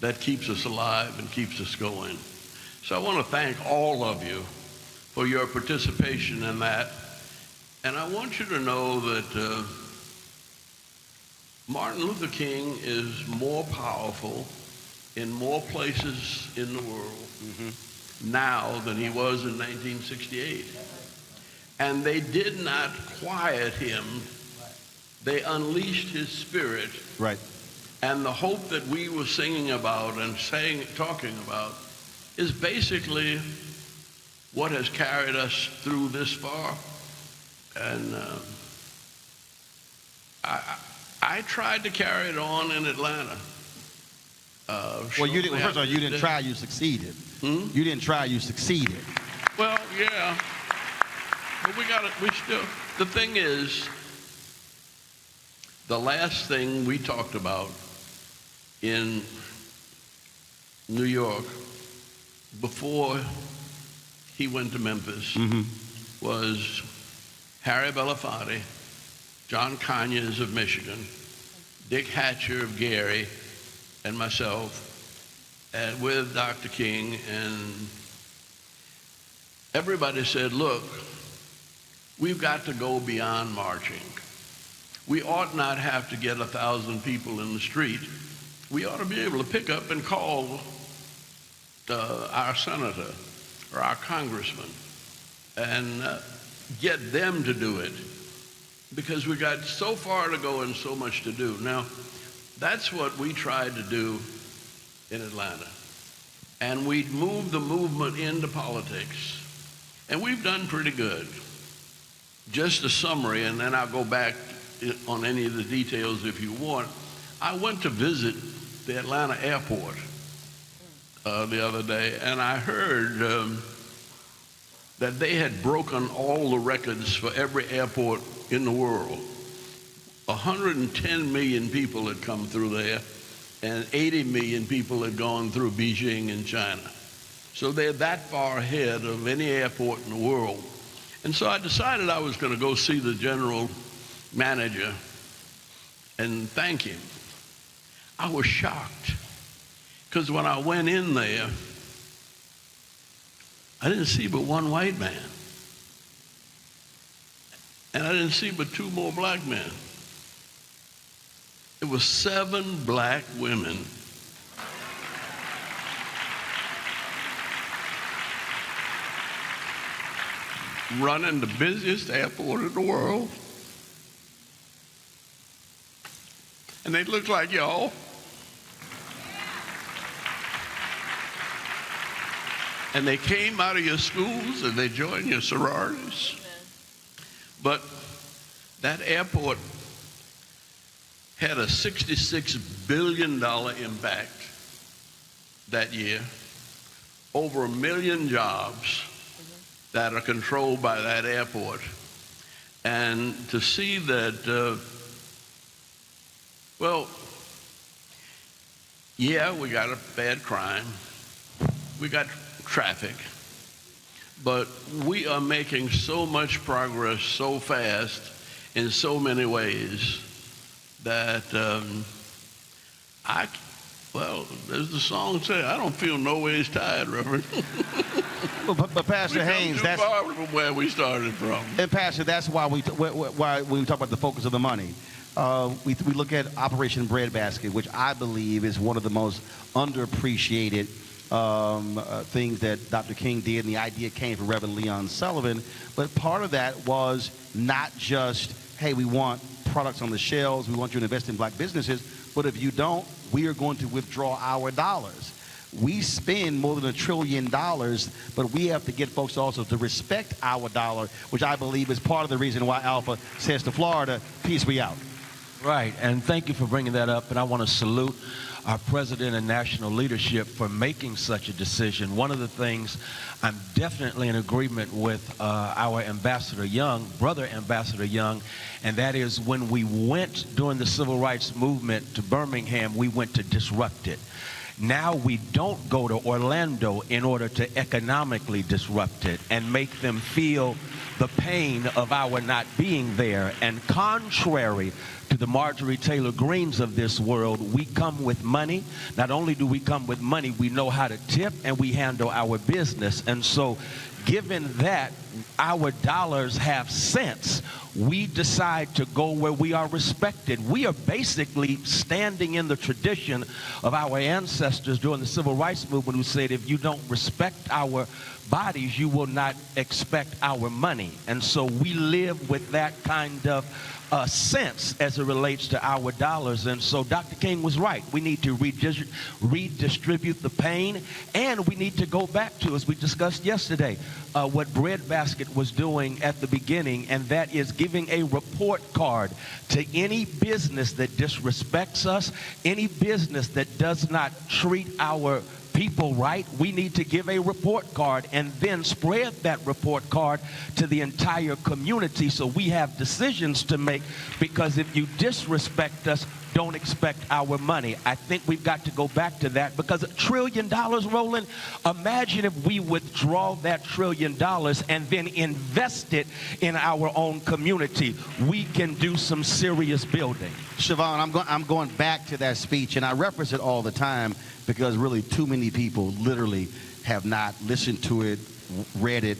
that keeps us alive and keeps us going. So I want to thank all of you for your participation in that, and I want you to know that Martin Luther King is more powerful in more places in the world now than he was in 1968. And they did not quiet him. They unleashed his spirit. Right. And the hope that we were singing about and talking about is basically what has carried us through this far. And I tried to carry it on in Atlanta. Well, you didn't. First of all, you didn't try. You succeeded. You didn't try. You succeeded. Well, yeah. But we got it. We still. The thing is, the last thing we talked about in New York before he went to Memphis was Harry Belafonte, John Conyers of Michigan, Dick Hatcher of Gary, and myself, and with Dr. King, and everybody said, look, we've got to go beyond marching. We ought not have to get 1,000 people in the street. We ought to be able to pick up and call our senator or our congressman and get them to do it, because we got so far to go and so much to do. Now, that's what we tried to do in Atlanta. And we moved the movement into politics. And we've done pretty good. Just a summary, and then I'll go back on any of the details if you want. I went to visit the Atlanta airport the other day, and I heard that they had broken all the records for every airport in the world. 110 million people had come through there, and 80 million people had gone through Beijing in China. So they're that far ahead of any airport in the world. And so I decided I was going to go see the general manager and thank him. I was shocked, because when I went in there, I didn't see but one white man. And I didn't see but 2 more black men. It was 7 black women running the busiest airport in the world. And they looked like y'all. And they came out of your schools and they joined your sororities. But that airport had a $66 billion impact that year, over 1 million jobs that are controlled by that airport. And to see that, well, yeah, we got a bad crime, we got traffic, but we are making so much progress so fast in so many ways that well, as the song says, I don't feel no ways tired, Reverend. But Pastor Haynes, that's far from where we started from. And Pastor, that's why when we talk about the focus of the money, we look at Operation Breadbasket, which I believe is one of the most underappreciated things that Dr. King did, and the idea came from Reverend Leon Sullivan. But part of that was not just, hey, we want products on the shelves, we want you to invest in black businesses, but if you don't, we are going to withdraw our dollars. We spend more than $1 trillion, but we have to get folks also to respect our dollar, which I believe is part of the reason why Alpha says to Florida, peace be out. Right, and thank you for bringing that up, and I want to salute our president and national leadership for making such a decision. One of the things I'm definitely in agreement with our Ambassador Young, brother Ambassador Young, and that is when we went during the civil rights movement to Birmingham, we went to disrupt it. Now we don't go to Orlando in order to economically disrupt it and make them feel the pain of our not being there. And contrary to the Marjorie Taylor Greens of this world, we come with money. Not only do we come with money, we know how to tip and we handle our business. And so given that our dollars have sense, we decide to go where we are respected. We are basically standing in the tradition of our ancestors during the civil rights movement who said, if you don't respect our bodies, you will not expect our money. And so we live with that kind of sense as it relates to our dollars. And so Dr. King was right. We need to redistribute the pain, and we need to go back to, as we discussed yesterday, what Breadbasket was doing at the beginning, and that is giving a report card to any business that disrespects us, any business that does not treat our people right. We need to give a report card and then spread that report card to the entire community so we have decisions to make, because if you disrespect us, don't expect our money. I think we've got to go back to that, because $1 trillion, Roland, imagine if we withdraw that $1 trillion and then invest it in our own community. We can do some serious building. Siobhan, I'm going back to that speech, and I reference it all the time because really too many people literally have not listened to it, read it.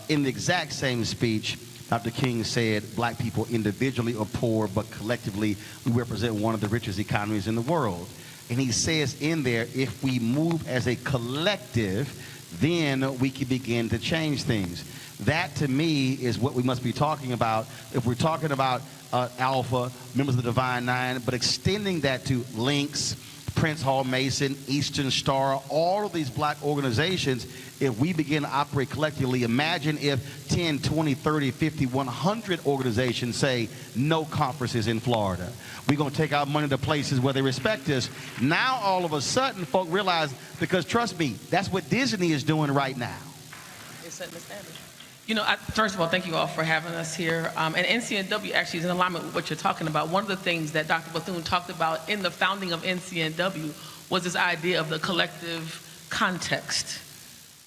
In the exact same speech, Dr. King said black people individually are poor, but collectively we represent one of the richest economies in the world. And he says in there, if we move as a collective, then we can begin to change things. That to me is what we must be talking about. If we're talking about Alpha, members of the Divine Nine, but extending that to Links, Prince Hall Mason, Eastern Star, all of these black organizations, if we begin to operate collectively, imagine if 10, 20, 30, 50, 100 organizations say no conferences in Florida. We're going to take our money to places where they respect us. Now all of a sudden folk realize, because trust me, that's what Disney is doing right now. It's setting the standard. First of all, thank you all for having us here. And NCNW actually is in alignment with what you're talking about. One of the things that Dr. Bethune talked about in the founding of NCNW was this idea of the collective context,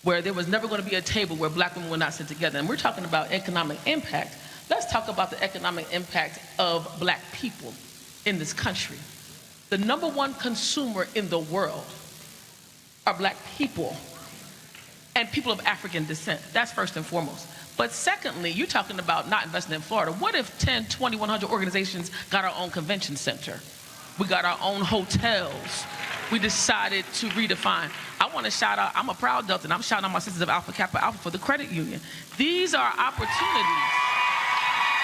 where there was never going to be a table where black women would not sit together. And we're talking about economic impact. Let's talk about the economic impact of black people in this country. The number one consumer in the world are black people and people of African descent. That's first and foremost. But secondly, you're talking about not investing in Florida. What if 10, 20, 100 organizations got our own convention center? We got our own hotels. We decided to redefine. I want to shout out, I'm a proud Delta, and I'm shouting out my sisters of Alpha Kappa Alpha for the credit union. These are opportunities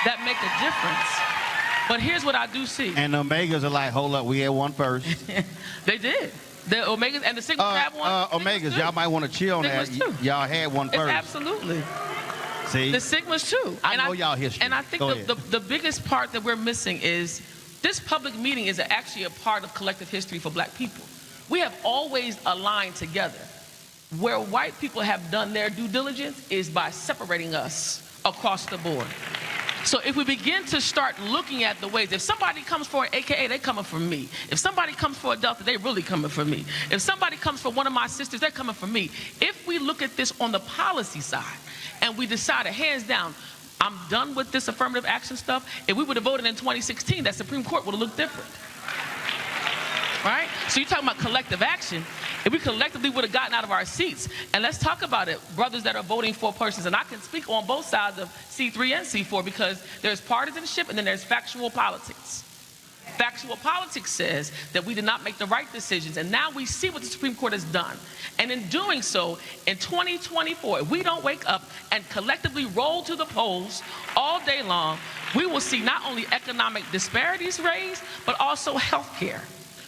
that make a difference. But here's what I do see. And the Omegas are like, hold up, we had one first. They did. The Omegas and the Sigmas have one. Omegas, y'all might want to chill on that. Y'all had one first. Absolutely. See? The Sigmas too. I know y'all history. And I think the biggest part that we're missing is this public meeting is actually a part of collective history for black people. We have always aligned together. Where white people have done their due diligence is by separating us across the board. So if we begin to start looking at the ways, if somebody comes for an AKA, they coming for me. If somebody comes for a Delta, they really coming for me. If somebody comes for one of my sisters, they're coming for me. If we look at this on the policy side and we decided, hands down, I'm done with this affirmative action stuff, if we would have voted in 2016, that Supreme Court would have looked different. Right? So you're talking about collective action. If we collectively would have gotten out of our seats, and let's talk about it, brothers that are voting for persons, and I can speak on both sides of C3 and C4 because there's partisanship and then there's factual politics. Factual politics says that we did not make the right decisions, and now we see what the Supreme Court has done. And in doing so, in 2024, if we don't wake up and collectively roll to the polls all day long, we will see not only economic disparities raised, but also health care.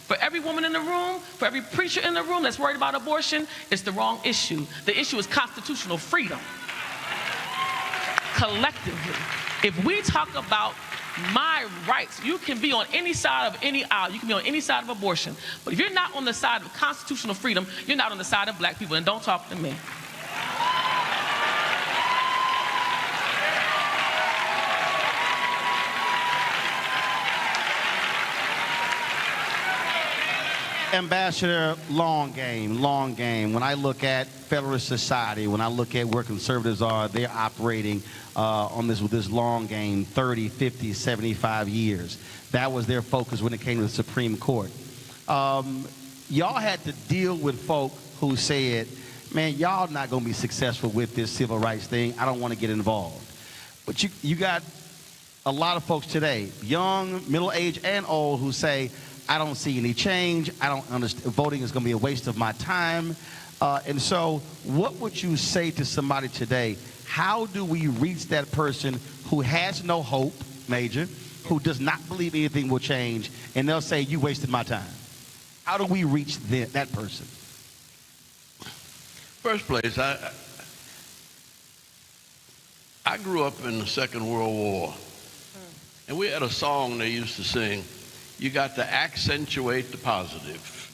For every woman in the room, for every preacher in the room that's worried about abortion, it's the wrong issue. The issue is constitutional freedom. Collectively, if we talk about my rights, you can be on any side of any aisle, you can be on any side of abortion, but if you're not on the side of constitutional freedom, you're not on the side of black people, and don't talk to me. Ambassador, long game. When I look at Federalist Society, when I look at where conservatives are, they're operating with this long game, 30, 50, 75 years. That was their focus when it came to the Supreme Court. Y'all had to deal with folk who said, man, y'all not going to be successful with this civil rights thing. I don't want to get involved. But you got a lot of folks today, young, middle-aged, and old, who say, I don't see any change. I don't understand. Voting is going to be a waste of my time. And so what would you say to somebody today? How do we reach that person who has no hope, Major, who does not believe anything will change, and they'll say, you wasted my time? How do we reach that person? First place, I grew up in the Second World War, and we had a song they used to sing. You got to accentuate the positive,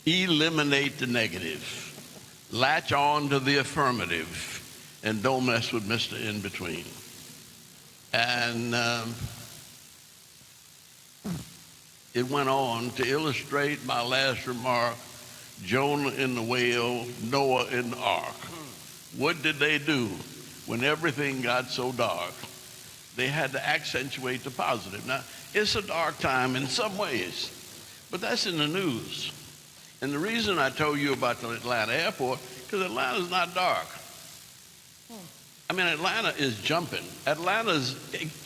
eliminate the negative, latch on to the affirmative, and don't mess with Mr. In Between. And it went on to illustrate my last remark, Jonah in the whale, Noah in the ark. What did they do when everything got so dark? They had to accentuate the positive. Now, it's a dark time in some ways, but that's in the news. And the reason I told you about the Atlanta airport, because Atlanta's not dark. I mean, Atlanta is jumping. Atlanta's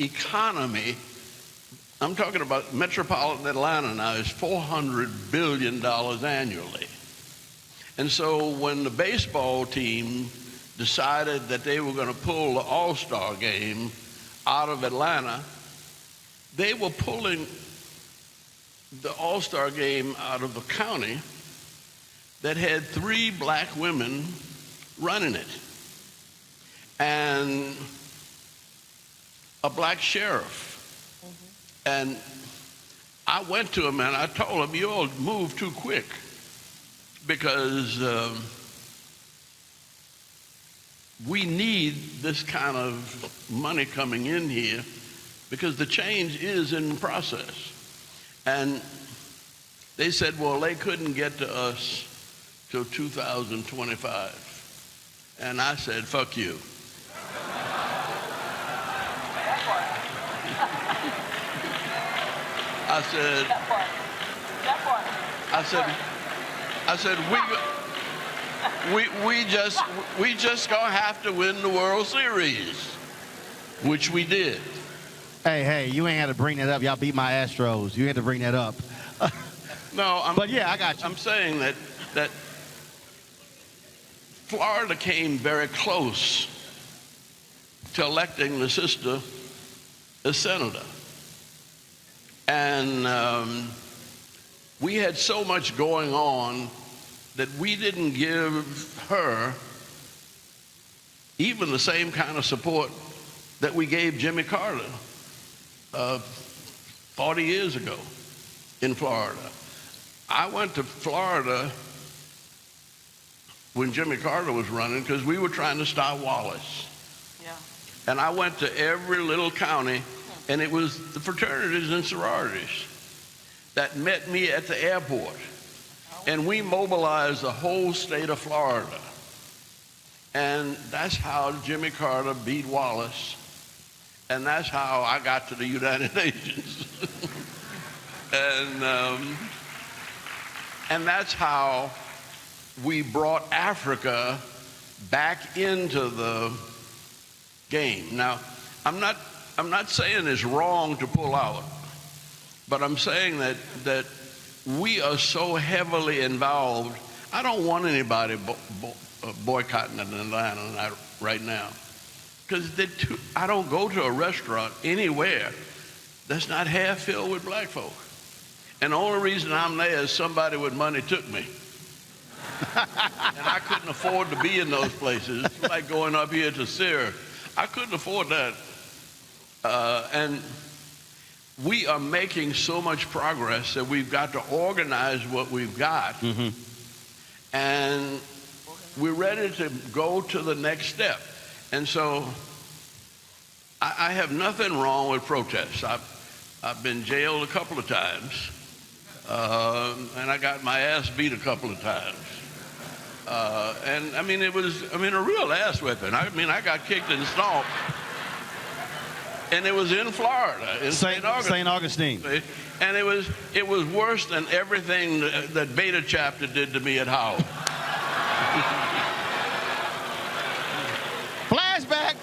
economy, I'm talking about metropolitan Atlanta now, is $400 billion annually. And so when the baseball team decided that they were going to pull the All-Star game out of Atlanta, they were pulling the All-Star game out of a county that had 3 black women running it and a black sheriff. And I went to him and I told him, you all move too quick, because we need this kind of money coming in here because the change is in process. And they said, well, they couldn't get to us till 2025. And I said, fuck you. I said, we just gonna have to win the World Series, which we did. Hey, you ain't had to bring that up. Y'all beat my Astros. You had to bring that up. No, but yeah, I got you. I'm saying that Florida came very close to electing the sister as senator. And we had so much going on that we didn't give her even the same kind of support that we gave Jimmy Carter 40 years ago in Florida. I went to Florida when Jimmy Carter was running because we were trying to stop Wallace. Yeah. And I went to every little county, and it was the fraternities and sororities that met me at the airport. And we mobilized the whole state of Florida. And that's how Jimmy Carter beat Wallace. And that's how I got to the United Nations. And that's how we brought Africa back into the game. Now, I'm not saying it's wrong to pull out, but I'm saying that we are so heavily involved. I don't want anybody boycotting Atlanta right now, because I don't go to a restaurant anywhere that's not half filled with black folk. And the only reason I'm there is somebody with money took me. And I couldn't afford to be in those places. It's like going up here to Syria. I couldn't afford that. And we are making so much progress that we've got to organize what we've got. Mm-hmm. And we're ready to go to the next step. And so I have nothing wrong with protests. I've been jailed a couple of times. And I got my ass beat a couple of times. And I mean, it was a real ass whipping. I got kicked and stomped. And it was in Florida, in St. Augustine. And it was worse than everything that Beta Chapter did to me at Howard. Flashback.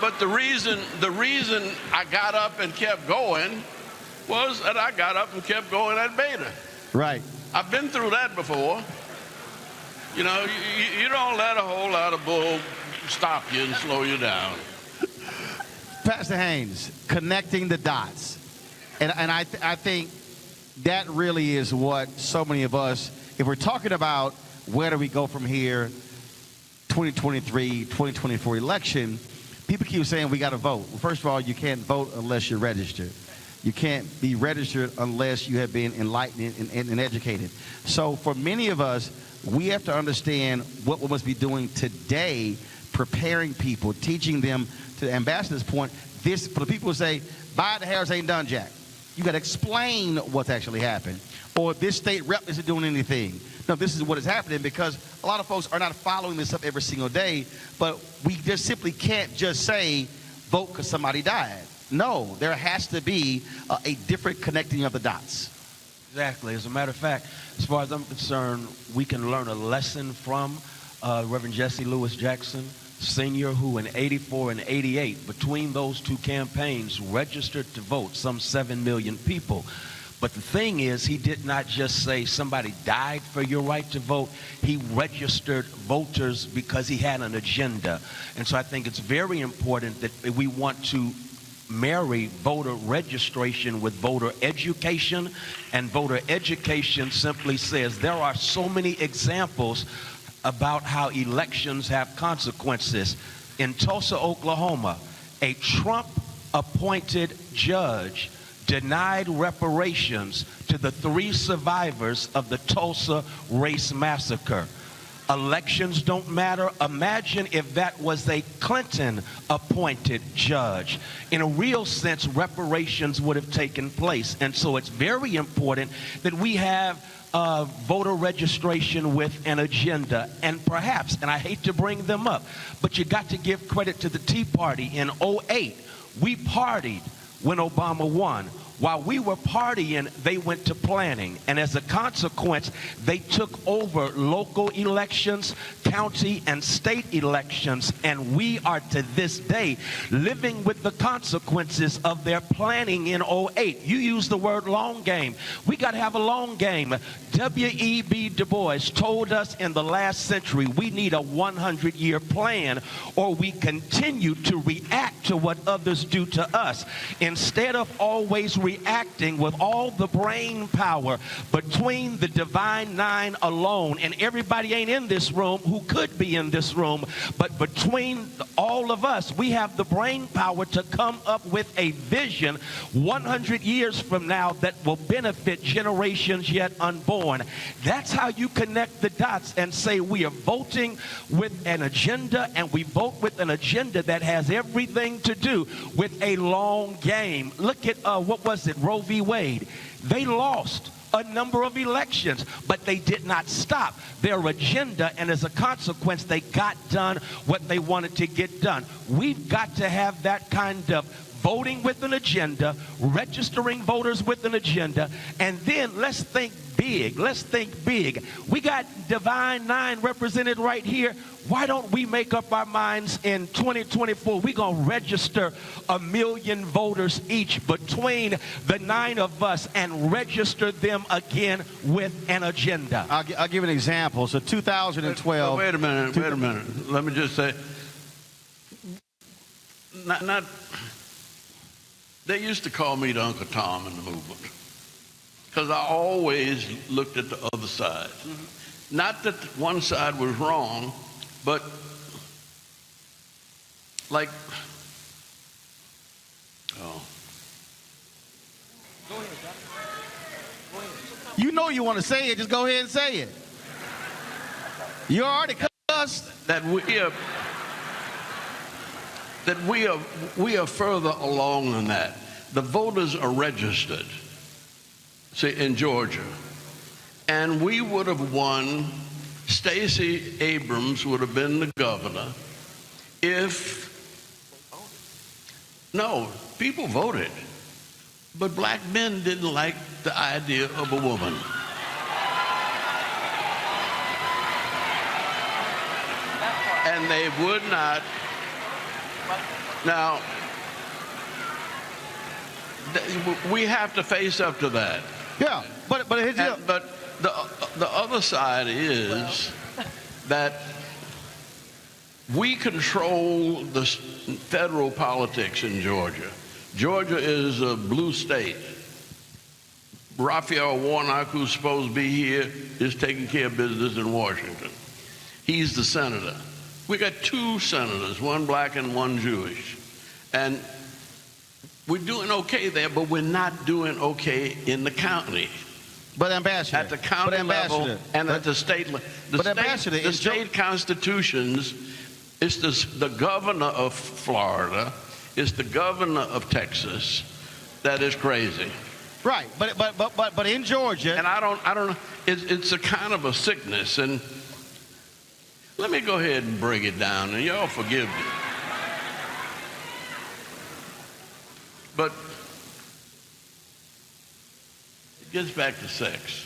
But the reason I got up and kept going was that I got up and kept going at Beta. Right. I've been through that before. You know, you don't let a whole lot of bull stop you and slow you down. Pastor Haynes, connecting the dots. And I think that really is what so many of us, if we're talking about where do we go from here, 2023, 2024 election, people keep saying we got to vote. Well, first of all, you can't vote unless you're registered. You can't be registered unless you have been enlightened and educated. So for many of us, we have to understand what we must be doing today, preparing people, teaching them, to the ambassador's point, this, for the people who say, buy the Harris ain't done jack. You got to explain what's actually happened. Or this state rep isn't doing anything. No, this is what is happening, because a lot of folks are not following this up every single day, but we just simply can't just say, vote because somebody died. No, there has to be a different connecting of the dots. Exactly. As a matter of fact, as far as I'm concerned, we can learn a lesson from Reverend Jesse Lewis Jackson Sr., who in 84 and 88, between those two campaigns, registered to vote some 7 million people. But the thing is, he did not just say somebody died for your right to vote. He registered voters because he had an agenda. And so I think it's very important that we want to marry voter registration with voter education. And voter education simply says there are so many examples about how elections have consequences. In Tulsa, Oklahoma, a Trump-appointed judge denied reparations to the 3 survivors of the Tulsa race massacre. Elections don't matter. Imagine if that was a Clinton-appointed judge. In a real sense, reparations would have taken place. And so it's very important that we have voter registration with an agenda. And perhaps, and I hate to bring them up, but you got to give credit to the Tea Party. In 2008, we partied when Obama won. While we were partying, they went to planning. And as a consequence, they took over local elections, county and state elections. And we are to this day living with the consequences of their planning in 2008. You use the word long game. We got to have a long game. W.E.B. Du Bois told us in the last century we need a 100-year plan, or we continue to react to what others do to us. Instead of always reacting with all the brain power between the Divine Nine alone, and everybody ain't in this room who could be in this room, but between all of us, we have the brain power to come up with a vision 100 years from now that will benefit generations yet unborn. That's how you connect the dots and say we are voting with an agenda, and we vote with an agenda that has everything to do with a long game. Look at, what was it, Roe v. Wade. They lost a number of elections, but they did not stop their agenda, and as a consequence, they got done what they wanted to get done. We've got to have that kind of voting with an agenda, registering voters with an agenda, and then let's think big. Let's think big. We got Divine Nine represented right here. Why don't we make up our minds in 2024? We're going to register 1 million voters each between the 9 of us and register them again with an agenda. I'll give an example. So 2012. Wait a minute. Let me just say, they used to call me the Uncle Tom in the movement because I always looked at the other side. Mm-hmm. Not that one side was wrong, but like, You know you want to say it, just go ahead and say it. You already cussed. That we are further along than that. The voters are registered, see, in Georgia. And we would have won, Stacey Abrams would have been the governor if, no, people voted. But black men didn't like the idea of a woman. And they would not. Now, we have to face up to that. Yeah, but the other side is that we control the federal politics in Georgia. Georgia is a blue state. Raphael Warnock, who's supposed to be here, is taking care of business in Washington. He's the senator. We got 2 senators, one black and one Jewish. And we're doing okay there, but we're not doing okay in the county. But Ambassador, at the county level and at the state level. The state constitutions, it's the governor of Florida, it's the governor of Texas that is crazy. Right, but in Georgia, and I don't know. It's a kind of a sickness, and let me go ahead and break it down, and y'all forgive me. But it gets back to sex.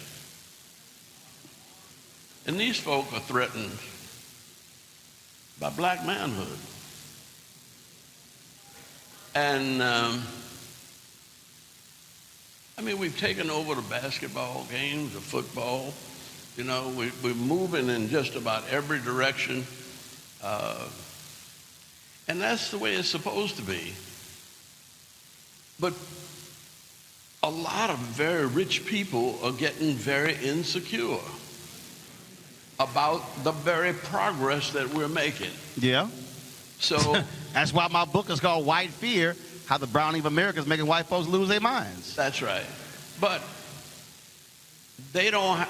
And these folk are threatened by black manhood. And, I mean, we've taken over the basketball games, the football. You know, we're moving in just about every direction. And that's the way it's supposed to be. But a lot of very rich people are getting very insecure about the very progress that we're making. Yeah. So that's why my book is called White Fear, How the Browning of America is Making White Folks Lose Their Minds. That's right. But they don't,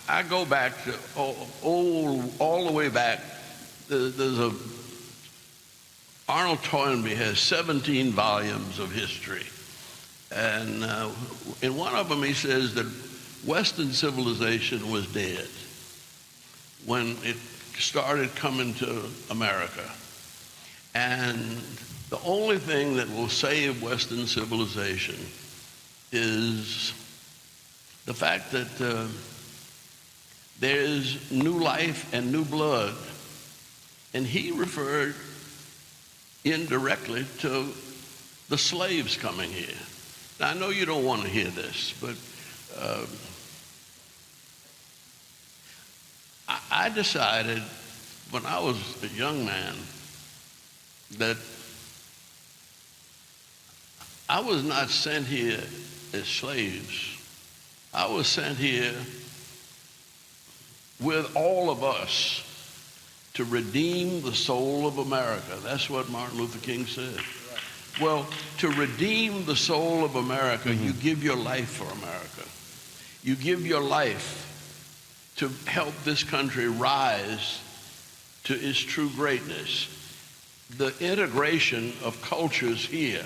I go back to all the way back. There's Arnold Toynbee has 17 volumes of history. And in one of them he says that Western civilization was dead when it started coming to America. And the only thing that will save Western civilization is the fact that there is new life and new blood. And he referred indirectly to the slaves coming here. Now, I know you don't want to hear this, but I decided when I was a young man that I was not sent here as slaves. I was sent here with all of us to redeem the soul of America. That's what Martin Luther King said. Well, to redeem the soul of America, you give your life for America. You give your life to help this country rise to its true greatness. The integration of cultures here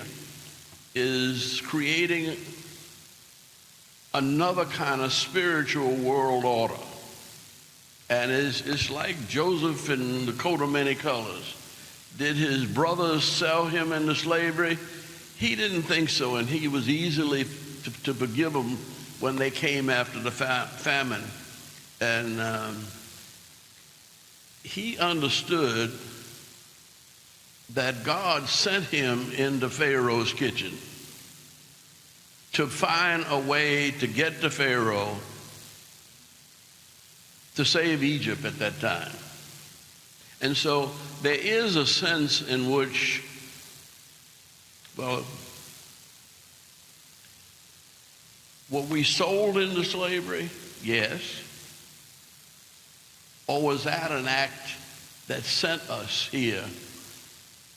is creating another kind of spiritual world order. And it's like Joseph in the coat of many colors. Did his brothers sell him into slavery? He didn't think so, and he was easily to forgive them when they came after the famine. And he understood that God sent him into Pharaoh's kitchen to find a way to get to Pharaoh to save Egypt at that time. And so there is a sense in which, well, were we sold into slavery? Yes. Or was that an act that sent us here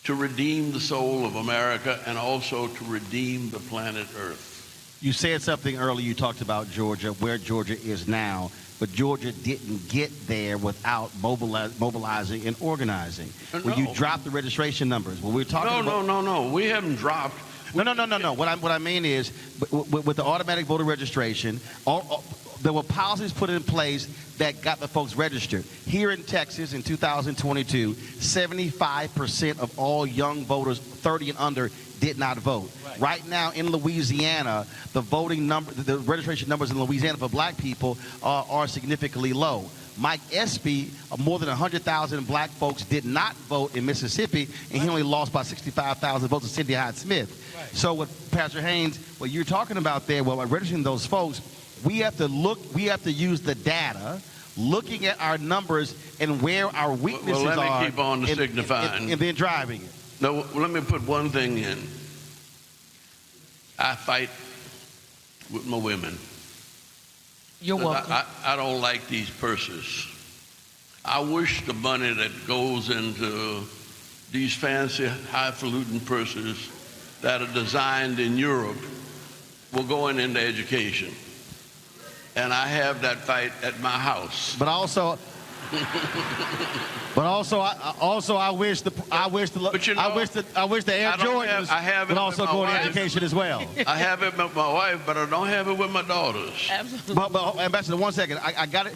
to redeem the soul of America and also to redeem the planet Earth? You said something earlier, you talked about Georgia, where Georgia is now. But Georgia didn't get there without mobilizing and organizing. No. When you dropped the registration numbers, when we're talking about... No. We haven't dropped. No. What I mean is, with the automatic voter registration, there were policies put in place that got the folks registered. Here in Texas in 2022, 75% of all young voters 30 and under did not vote. Right now in Louisiana, the registration numbers in Louisiana for black people are significantly low. Mike Espy, more than 100,000 black folks did not vote in Mississippi, and he only lost by 65,000 votes to Cindy Hyde-Smith. Right. So with Pastor Haynes, what you're talking about there, well, registering those folks, we have to use the data, looking at our numbers and where our weaknesses are. Well, let me keep on to signifying. And then driving it. No, let me put one thing in. I fight with my women. You're welcome. I don't like these purses. I wish the money that goes into these fancy, highfalutin purses that are designed in Europe will go into education. And I have that fight at my house. But also, I wish the Air Jordans would also go into education as well. I have it with my wife, but I don't have it with my daughters. Absolutely. But Ambassador, 1 second. I got it.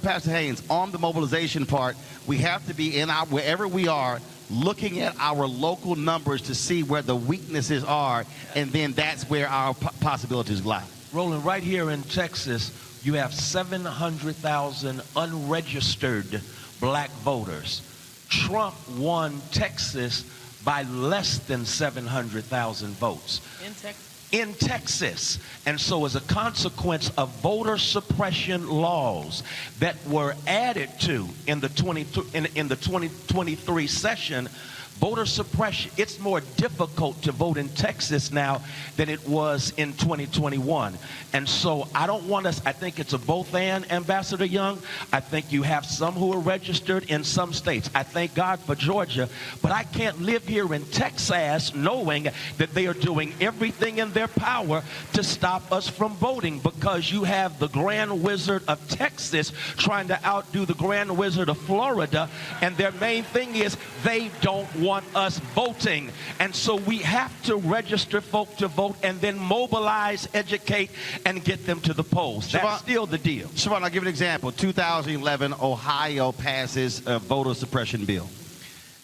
Pastor Haynes, on the mobilization part, we have to be wherever we are, looking at our local numbers to see where the weaknesses are, and then that's where our possibilities lie. Roland, right here in Texas, you have 700,000 unregistered black voters. Trump won Texas by less than 700,000 votes. In Texas? In Texas. And so as a consequence of voter suppression laws that were added to in the 2023 session, Voter suppression, it's more difficult to vote in Texas now than it was in 2021. And so I don't want us, I think it's a both and, Ambassador Young. I think you have some who are registered in some states. I thank God for Georgia, but I can't live here in Texas knowing that they are doing everything in their power to stop us from voting, because you have the Grand Wizard of Texas trying to outdo the Grand Wizard of Florida, and their main thing is they don't want us voting. And so we have to register folk to vote and then mobilize, educate, and get them to the polls. That's still the deal. Siobhan, I'll give you an example. 2011, Ohio passes a voter suppression bill.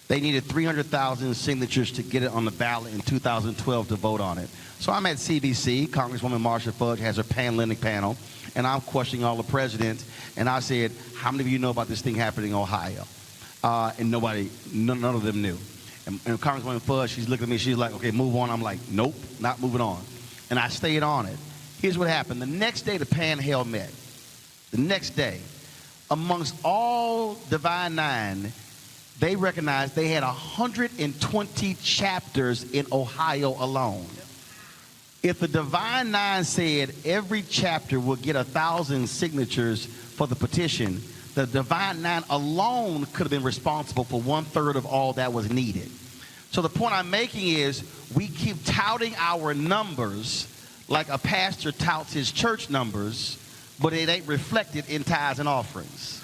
They needed 300,000 signatures to get it on the ballot in 2012 to vote on it. So I'm at CBC. Congresswoman Marsha Fudge has her panelitic panel, and I'm questioning all the presidents. And I said, how many of you know about this thing happening in Ohio? And none of them knew. And Congresswoman Fudge, she's looking at me, she's like, okay, move on. I'm like, nope, not moving on. And I stayed on it. Here's what happened. The next day, the panel met. The next day, amongst all Divine Nine, they recognized they had 120 chapters in Ohio alone. If the Divine Nine said every chapter will get 1,000 signatures for the petition, the Divine Nine alone could have been responsible for 1/3 of all that was needed. So the point I'm making is we keep touting our numbers like a pastor touts his church numbers, but it ain't reflected in tithes and offerings.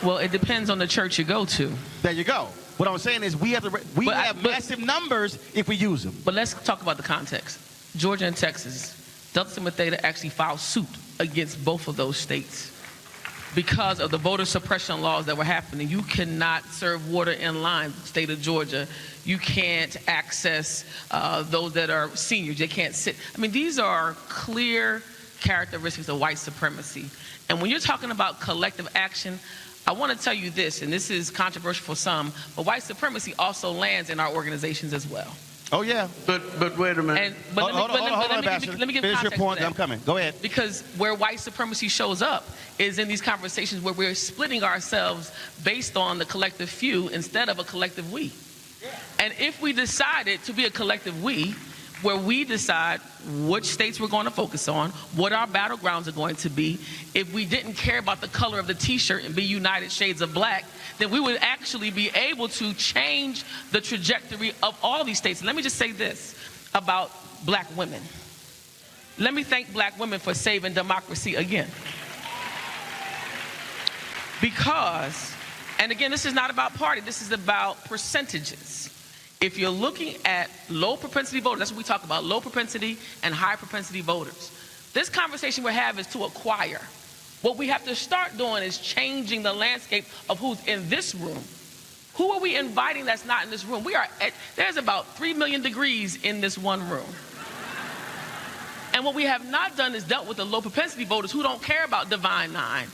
Well, it depends on the church you go to. There you go. What I'm saying is we have massive numbers if we use them. But let's talk about the context. Georgia and Texas, Delta Sigma Theta actually filed suit against both of those states because of the voter suppression laws that were happening. You cannot serve water in line, state of Georgia. You can't access those that are seniors. They can't sit. I mean, these are clear characteristics of white supremacy. And when you're talking about collective action, I want to tell you this, and this is controversial for some, but white supremacy also lands in our organizations as well. Oh, yeah. But wait a minute. Hold on, Ambassador. Let me give Finish your context point. to that. I'm coming. Go ahead. Because where white supremacy shows up is in these conversations where we're splitting ourselves based on the collective few instead of a collective we. And if we decided to be a collective we, where we decide which states we're going to focus on, what our battlegrounds are going to be, if we didn't care about the color of the t-shirt and be United Shades of Black, then we would actually be able to change the trajectory of all these states. And let me just say this about black women. Let me thank black women for saving democracy again. Because, and again, this is not about party, this is about percentages. If you're looking at low propensity voters, that's what we talk about, low propensity and high propensity voters. This conversation we have is to acquire. What we have to start doing is changing the landscape of who's in this room. Who are we inviting that's not in this room? There's about 3 million degrees in this one room. And what we have not done is dealt with the low propensity voters who don't care about Divine Nine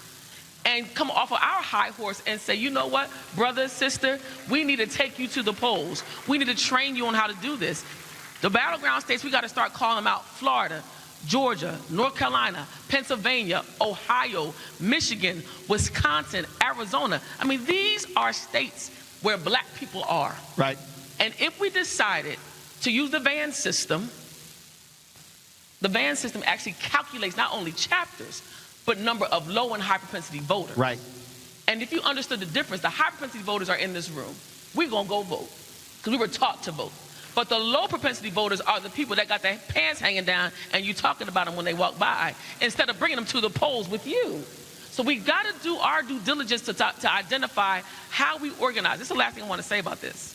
and come off of our high horse and say, you know what, brother, sister, we need to take you to the polls. We need to train you on how to do this. The battleground states, we got to start calling them out. Florida, Georgia, North Carolina, Pennsylvania, Ohio, Michigan, Wisconsin, Arizona. I mean, these are states where black people are. Right. And if we decided to use the VAN system actually calculates not only chapters, but number of low and high propensity voters. Right. And if you understood the difference, the high propensity voters are in this room. We're going to go vote because we were taught to vote. But the low propensity voters are the people that got their pants hanging down and you talking about them when they walk by instead of bringing them to the polls with you. So we got to do our due diligence to identify how we organize. This is the last thing I want to say about this.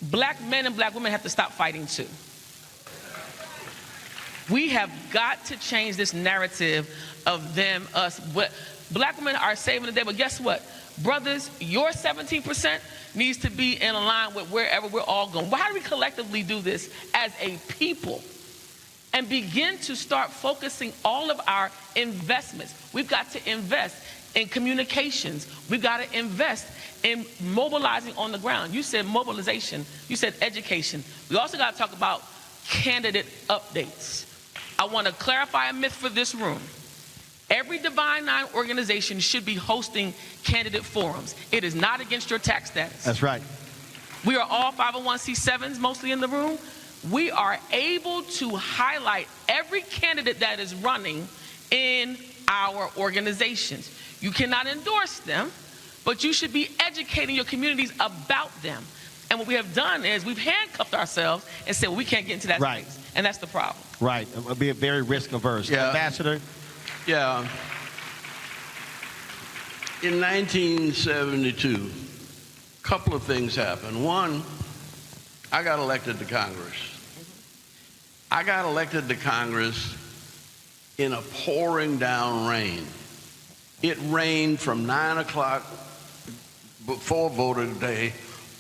Black men and black women have to stop fighting too. We have got to change this narrative of them, us. Black women are saving the day, but guess what? Brothers, your 17% needs to be in line with wherever we're all going. Why do we collectively do this as a people and begin to start focusing all of our investments? We've got to invest in communications. We've got to invest in mobilizing on the ground. You said mobilization. You said education. We also got to talk about candidate updates. I want to clarify a myth for this room. Every Divine Nine organization should be hosting candidate forums. It is not against your tax status. That's right. We are all 501c7s mostly in the room. We are able to highlight every candidate that is running in our organizations. You cannot endorse them, but you should be educating your communities about them. And what we have done is we've handcuffed ourselves and said, well, we can't get into that space. And that's the problem. Right. It'll be very risk averse. Yeah. Ambassador? Yeah. In 1972, a couple of things happened. One, I got elected to Congress. I got elected to Congress in a pouring down rain. It rained from 9 o'clock before voting day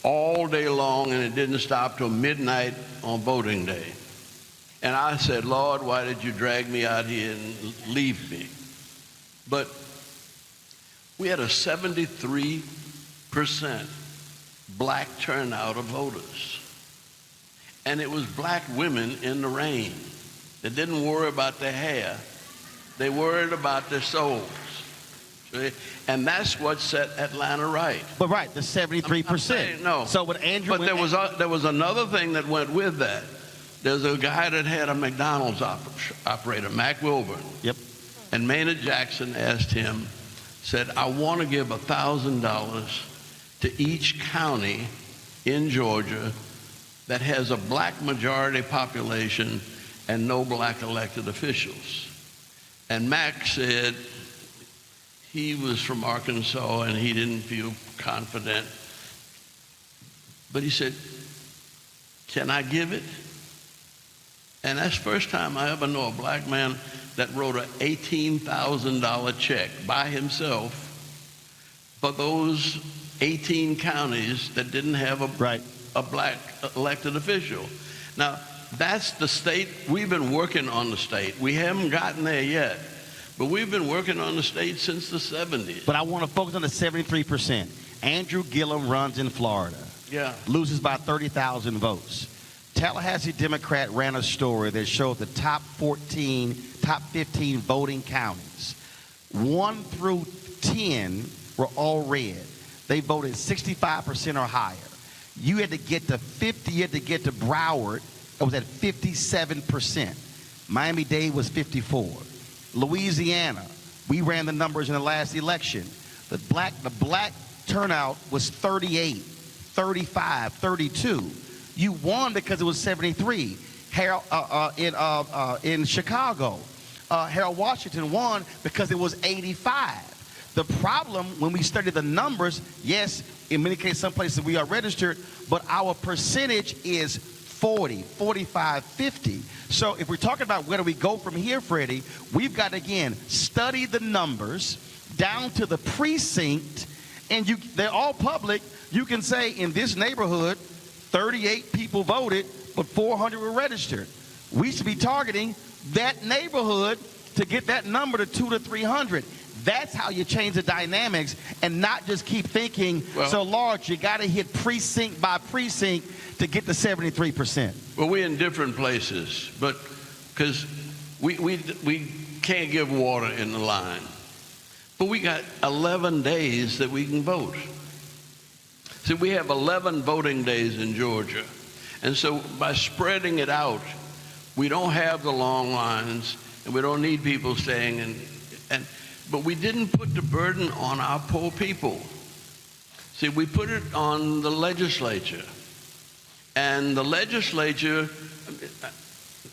all day long, and it didn't stop till midnight on voting day. And I said, Lord, why did you drag me out here and leave me? But we had a 73% black turnout of voters. And it was black women in the rain. They didn't worry about their hair. They worried about their souls. See? And that's what set Atlanta right. But right, the 73%. I'm saying, no. So with Andrew... But there was another thing that went with that. There's a guy that had a McDonald's operator, Mac Wilburn. Yep. And Maynard Jackson asked him, said, I want to give $1,000 to each county in Georgia that has a black majority population and no black elected officials. And Mac said he was from Arkansas and he didn't feel confident. But he said, can I give it? And that's the first time I ever know a black man that wrote an $18,000 check by himself for those 18 counties that didn't have a black elected official. Now, that's the state. We've been working on the state. We haven't gotten there yet, but we've been working on the state since the 70s. But I want to focus on the 73%. Andrew Gillum runs in Florida. Yeah. Loses by 30,000 votes. Tallahassee Democrat ran a story that showed the top 15 voting counties. 1 through 10 were all red. They voted 65% or higher. You had to get to 50, you had to get to Broward. It was at 57%. Miami-Dade was 54. Louisiana, we ran the numbers in the last election. The black turnout was 38, 35, 32. You won because it was 73. In Chicago, Harold Washington won because it was 85. The problem when we study the numbers, yes, in many cases, some places we are registered, but our percentage is 40, 45, 50. So if we're talking about where do we go from here, Freddie, we've got to, again, study the numbers down to the precinct, and they're all public. You can say in this neighborhood, 38 people voted, but 400 were registered. We should be targeting that neighborhood to get that number to 200 to 300. That's how you change the dynamics and not just keep thinking so large. You got to hit precinct by precinct to get the 73%. Well, we're in different places, but because we can't give water in the line. But we got 11 days that we can vote. See, we have 11 voting days in Georgia. And so by spreading it out, we don't have the long lines and we don't need people staying but we didn't put the burden on our poor people. See, we put it on the legislature. And the legislature,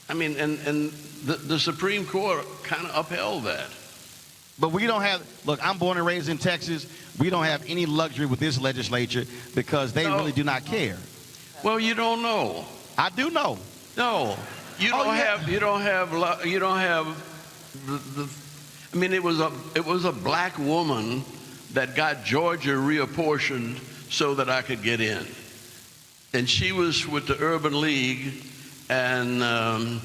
the Supreme Court kind of upheld that. But we don't have, look, I'm born and raised in Texas. We don't have any luxury with this legislature because they really do not care. Well, you don't know. I do know. No, you don't have it was a black woman that got Georgia reapportioned so that I could get in. And she was with the Urban League and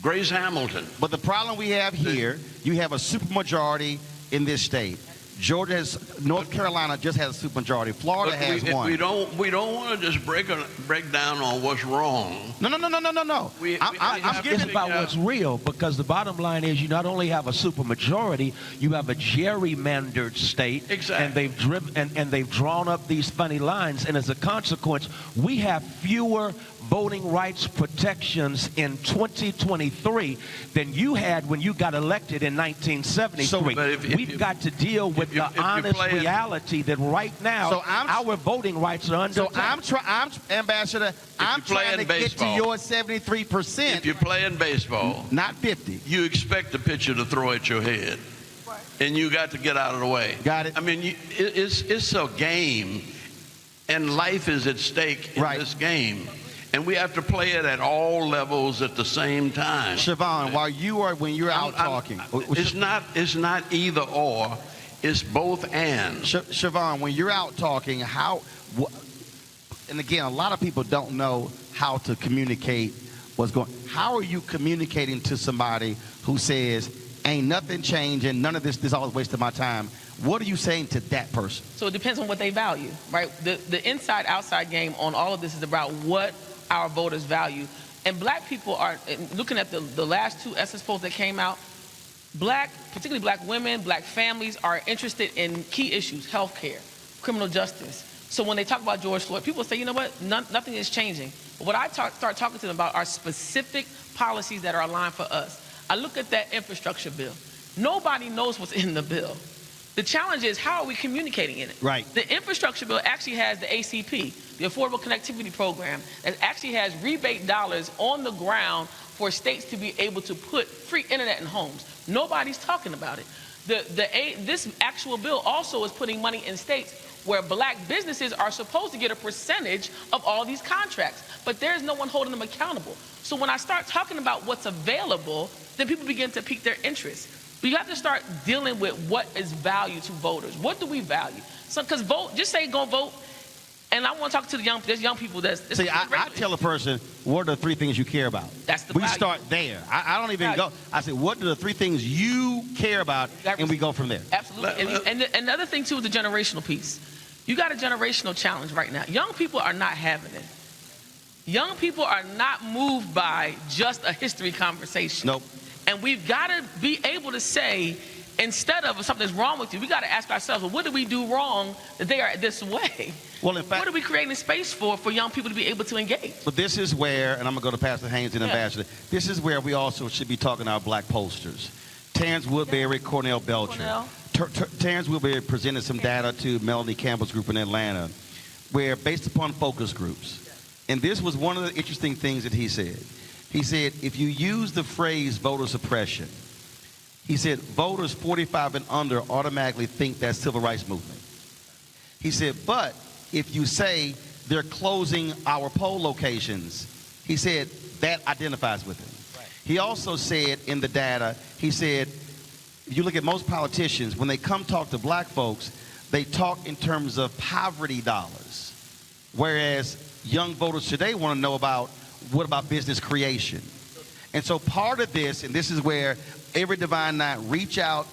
Grace Hamilton. But the problem we have here, you have a supermajority in this state. Georgia has, North Carolina just has a supermajority. Florida has one. We don't want to just break down on what's wrong. No. It's about what's real, because the bottom line is you not only have a supermajority, you have a gerrymandered state. Exactly. And they've drawn up these funny lines, and as a consequence, we have fewer voting rights protections in 2023 than you had when you got elected in 1973. We've got to deal with the honest reality that right now our voting rights are under attack. Ambassador, I'm trying to get to your 73%. If you're playing baseball, not 50, you expect the pitcher to throw at your head, and you got to get out of the way. Got it. I mean, it's a game, and life is at stake in this game. And we have to play it at all levels at the same time. Siobhan, when you're out talking, it's not either or, it's both and. Siobhan, when you're out talking, and again, a lot of people don't know how to communicate what's going. How are you communicating to somebody who says, "Ain't nothing changing, none of this is all a waste of my time"? What are you saying to that person? So it depends on what they value, right? The inside-outside game on all of this is about what our voters value. And black people are, looking at the last two Essence polls that came out, particularly black women, black families are interested in key issues: healthcare, criminal justice. So when they talk about George Floyd, people say, you know what, nothing is changing. But what I start talking to them about are specific policies that are aligned for us. I look at that infrastructure bill. Nobody knows what's in the bill. The challenge is, how are we communicating in it? Right. The infrastructure bill actually has the ACP, the Affordable Connectivity Program, that actually has rebate dollars on the ground for states to be able to put free internet in homes. Nobody's talking about it. This actual bill also is putting money in states where black businesses are supposed to get a percentage of all these contracts, but there's no one holding them accountable. So when I start talking about what's available, then people begin to pique their interest. But you have to start dealing with what is value to voters. What do we value? So, because vote, just say go vote. And I want to talk to there's young people See, I tell a person, what are the three things you care about? That's the We start there. I don't even go. I say, what are the three things you care about? And we go from there. Absolutely. And the other thing, too, is the generational piece. You got a generational challenge right now. Young people are not having it. Young people are not moved by just a history conversation. Nope. And we've got to be able to say, instead of something's wrong with you, we got to ask ourselves, well, what do we do wrong that they are this way? Well, in fact, what are we creating space for young people to be able to engage? But this is where, and I'm going to go to Pastor Haynes and Ambassador, this is where we also should be talking about black posters. Terrence Woodbury, Cornell Belcher. Terrence Woodbury presented some data to Melanie Campbell's group in Atlanta, where based upon focus groups, and this was one of the interesting things that he said. He said, if you use the phrase voter suppression, he said voters 45 and under automatically think that's civil rights movement. He said, but if you say they're closing our poll locations, he said that identifies with it. Right. He also said in the data, he said, if you look at most politicians, when they come talk to black folks, they talk in terms of poverty dollars. Whereas young voters today want to know about, what about business creation? And so part of this, and this is where every Divine Night reach out,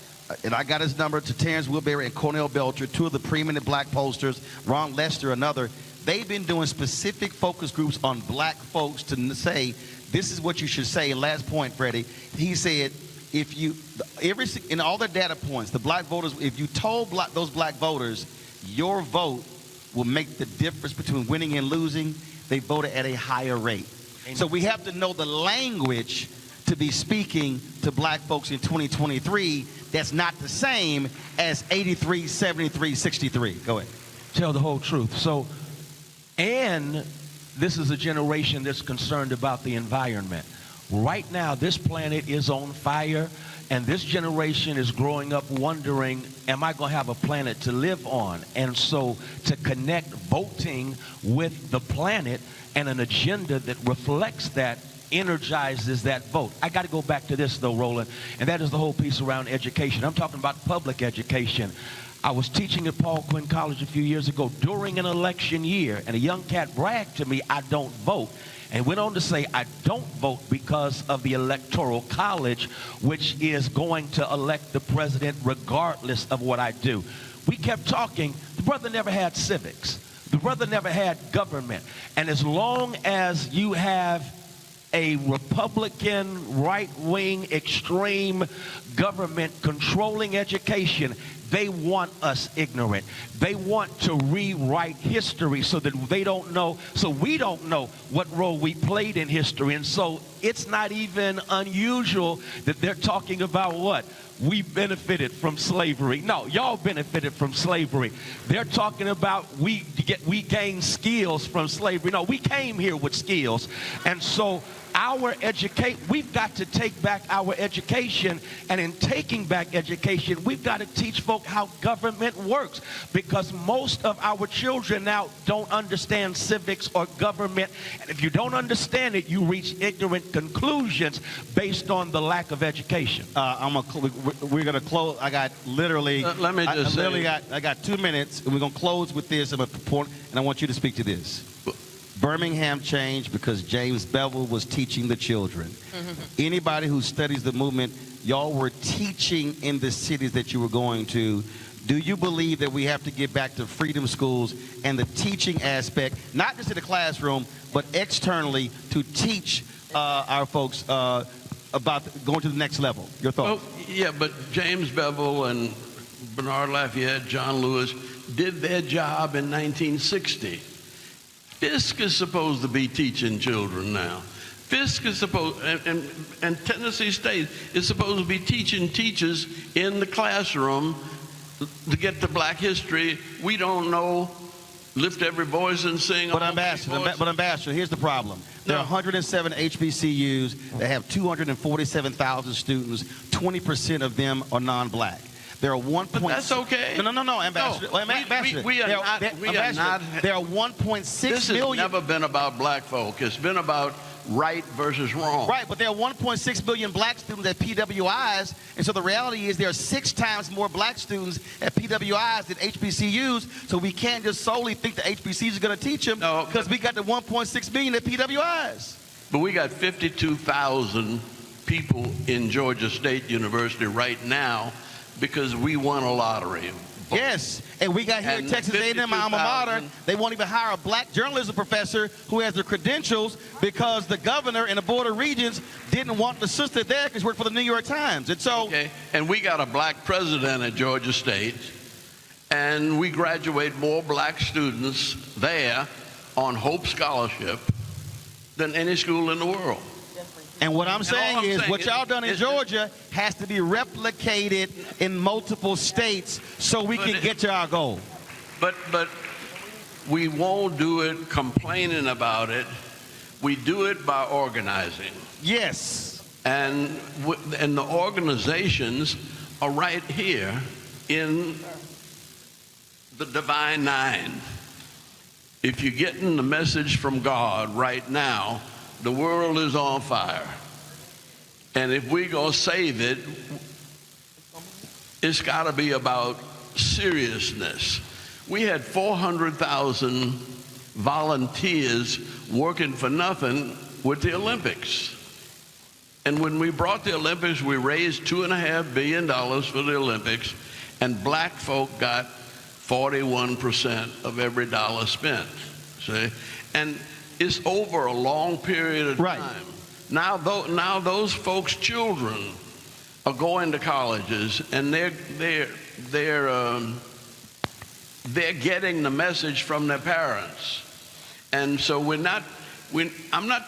and I got his number, to Terrence Woodbury and Cornell Belcher, two of the preeminent black posters, Ron Lester, another. They've been doing specific focus groups on black folks to say, this is what you should say. And last point, Freddie, he said, if you, in all their data points, the black voters, if you told those black voters, your vote will make the difference between winning and losing, they voted at a higher rate. So we have to know the language to be speaking to black folks in 2023 that's not the same as 83, 73, 63. Go ahead. Tell the whole truth. So, and this is a generation that's concerned about the environment. Right now, this planet is on fire, and this generation is growing up wondering, am I going to have a planet to live on? And so to connect voting with the planet and an agenda that reflects that, energizes that vote. I got to go back to this, though, Roland, and that is the whole piece around education. I'm talking about public education. I was teaching at Paul Quinn College a few years ago during an election year, and a young cat bragged to me, "I don't vote," and went on to say, "I don't vote because of the Electoral College, which is going to elect the president regardless of what I do." We kept talking. The brother never had civics. The brother never had government. And as long as you have a Republican, right-wing, extreme government controlling education, they want us ignorant. They want to rewrite history so that they don't know, so we don't know what role we played in history. And so it's not even unusual that they're talking about what? We benefited from slavery. No, y'all benefited from slavery. They're talking about we gained skills from slavery. No, we came here with skills. And so we've got to take back our education, and in taking back education, we've got to teach folk how government works, because most of our children now don't understand civics or government, and if you don't understand it, you reach ignorant conclusions based on the lack of education. We're gonna close. I got literally. Let me just say, I got 2 minutes, and we're gonna close with this. And I want you to speak to this. Birmingham changed because James Bevel was teaching the children. Anybody who studies the movement, y'all were teaching in the cities that you were going to. Do you believe that we have to get back to freedom schools and the teaching aspect, not just in the classroom, but externally, to teach our folks about going to the next level? Your thoughts? Well, yeah, but James Bevel and Bernard Lafayette, John Lewis did their job in 1960. Fisk is supposed to be teaching children now. Fisk is supposed, and Tennessee State is supposed to be teaching teachers in the classroom to get to black history. We don't know. Lift every voice and sing. But Ambassador, here's the problem. There are 107 HBCUs that have 247,000 students. 20% of them are non-black. There are 1. But that's okay. No, Ambassador. No, Ambassador. We are not. There are 1.6 this million. This has never been about black folk. It's been about right versus wrong. Right, but there are 1.6 million black students at PWIs, and so the reality is there are 6 times more black students at PWIs than HBCUs, so we can't just solely think the HBCUs are going to teach them, because we got the 1.6 million at PWIs. But we got 52,000 people in Georgia State University right now because we won a lottery. Yes, and we got here at Texas A&M, my alma mater, they won't even hire a black journalism professor who has the credentials because the governor and the Board of Regents didn't want the sister there because she worked for the New York Times. And so, and we got a black president at Georgia State, and we graduate more black students there on Hope Scholarship than any school in the world. And what I'm saying is what y'all done in Georgia has to be replicated in multiple states so we can get to our goal. But we won't do it complaining about it. We do it by organizing. Yes. And the organizations are right here in the Divine Nine. If you're getting the message from God right now, the world is on fire. And if we're going to save it, it's got to be about seriousness. We had 400,000 volunteers working for nothing with the Olympics. And when we brought the Olympics, we raised $2.5 billion for the Olympics, and black folk got 41% of every dollar spent. See? And it's over a long period of time. Now those folks' children are going to colleges, and they're getting the message from their parents. And so I'm not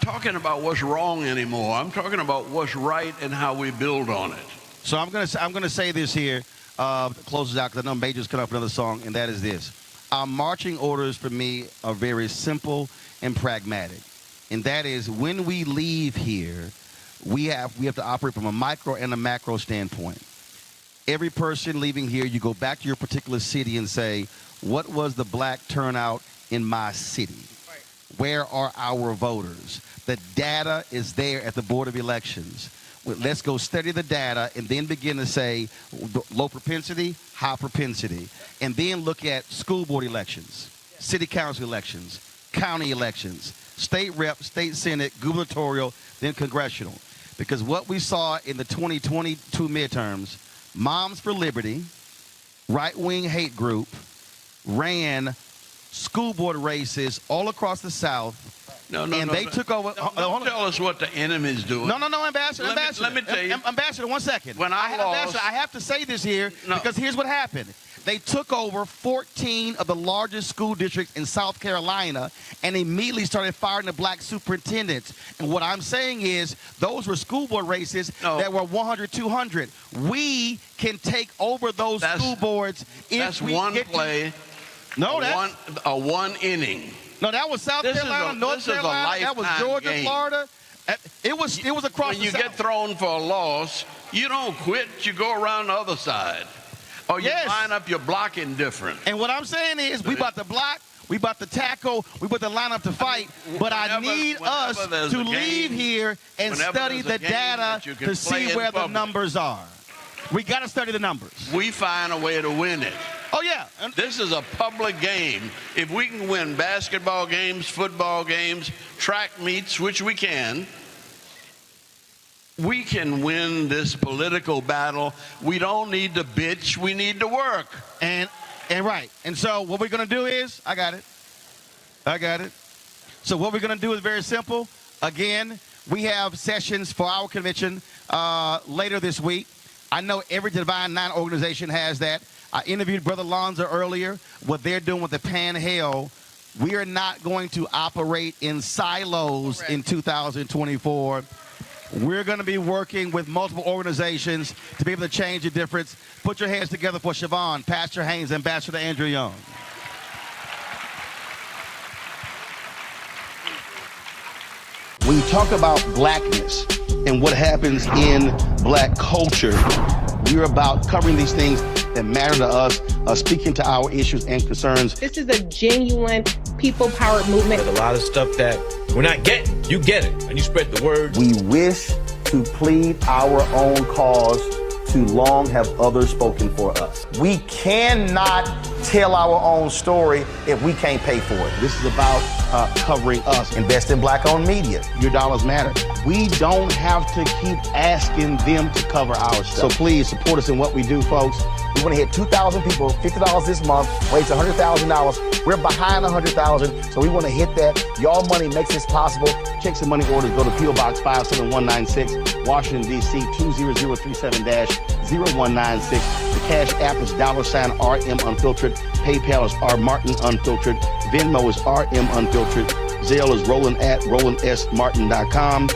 talking about what's wrong anymore. I'm talking about what's right and how we build on it. So I'm gonna say this here, closes out, because I know Major's cut up another song, and that is this. Our marching orders for me are very simple and pragmatic, and that is when we leave here, we have to operate from a micro and a macro standpoint. Every person leaving here, you go back to your particular city and say, what was the black turnout in my city? Where are our voters? The data is there at the Board of Elections. let's go study the data and then begin to say low propensity, high propensity, and then look at school board elections, city council elections, county elections, state rep, state senate, gubernatorial, then congressional. Because what we saw in the 2022 midterms, Moms for Liberty, right-wing hate group, ran school board races all across the South. They took over. Don't tell us what the enemy's doing. No, Ambassador. Let me tell you. Ambassador, 1 second. When I lost, Ambassador, I have to say this here because here's what happened. They took over 14 of the largest school districts in South Carolina and immediately started firing the black superintendents. And what I'm saying is those were school board races that were 100, 200. We can take over those school boards if we get play. To, one inning. No, that was South Carolina, North Carolina. That was Georgia, game. Florida. It was across when the you South. get thrown for a loss, you don't quit. You go around the other side. Or you line up your blocking different. And what I'm saying is we about to block, we about to tackle, we about to line up to fight, but I need us to leave here and study the data to see where the numbers are. We got to study the numbers. We find a way to win it. Oh, yeah. This is a public game. If we can win basketball games, football games, track meets, which we can win this political battle. We don't need to bitch. We need to work. And right. And so what we're going to do is, I got it. So what we're going to do is very simple. Again, we have sessions for our convention later this week. I know every Divine Nine organization has that. I interviewed Brother Lonzo earlier, what they're doing with the Panhandle. We are not going to operate in silos in 2024. We're going to be working with multiple organizations to be able to change the difference. Put your hands together for Siobhan, Pastor Haynes, Ambassador Andrew Young. When you talk about blackness and what happens in black culture, we're about covering these things that matter to us, speaking to our issues and concerns. This is a genuine people-powered movement. There's a lot of stuff that we're not getting. You get it, and you spread the word. We wish to plead our own cause. Too long have others spoken for us. We cannot tell our own story if we can't pay for it. This is about covering us. Invest in black-owned media. Your dollars matter. We don't have to keep asking them to cover our stuff. So please support us in what we do, folks. We want to hit 2,000 people, $50 this month, raise $100,000. We're behind 100,000, so we want to hit that. Y'all money makes this possible. Checks and money orders go to P.O. Box 57196, Washington, D.C. 20037-0196. The Cash App is $RM Unfiltered. PayPal is R Martin Unfiltered. Venmo is RM Unfiltered. Zelle is Roland at RolandSMartin.com.